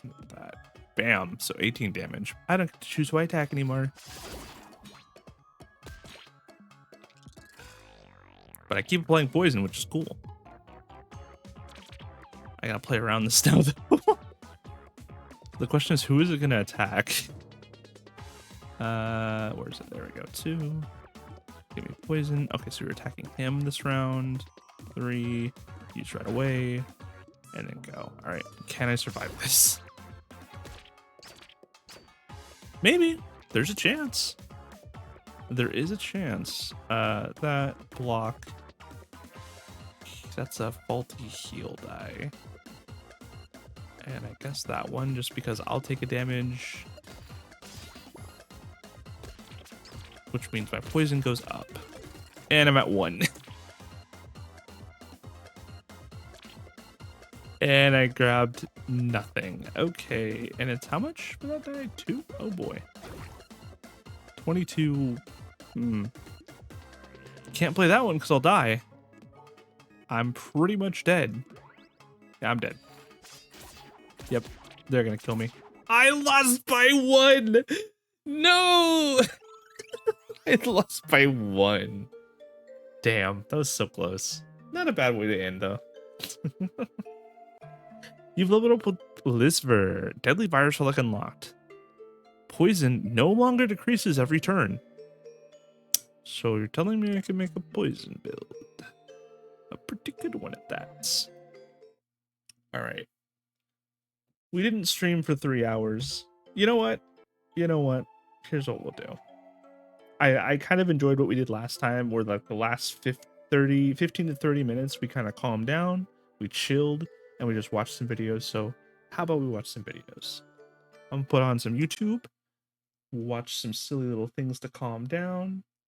And that. Bam. So 18 damage. I don't get to choose who I attack anymore. But I keep applying poison, which is cool. I gotta play around this now, though. The question is, who is it gonna attack? Where is it? There we go. 2. Give me poison. Okay, so we're attacking him this round. 3. Use right away. And then go. All right. Can I survive this? Maybe. There's a chance. There is a chance. That block. That's a faulty heal die. And I guess that one, just because I'll take a damage. Which means my poison goes up. And I'm at 1. And I grabbed nothing. Okay, and it's how much for that die? 2? Oh boy. 22. Can't play that one because I'll die. I'm pretty much dead. Yeah, I'm dead. Yep, they're gonna kill me. I lost by 1! No! I lost by 1. Damn, that was so close. Not a bad way to end, though. You've leveled up with Lisver. Deadly virus relic unlocked. Poison no longer decreases every turn. So you're telling me I can make a poison build. A pretty good one at that. Alright. We didn't stream for 3 hours. You know what? You know what? Here's what we'll do. I kind of enjoyed what we did last time, where like the last 15 to 30 minutes, we kind of calmed down, we chilled, and we just watched some videos. So how about we watch some videos? I'm gonna put on some YouTube, watch some silly little things to calm down,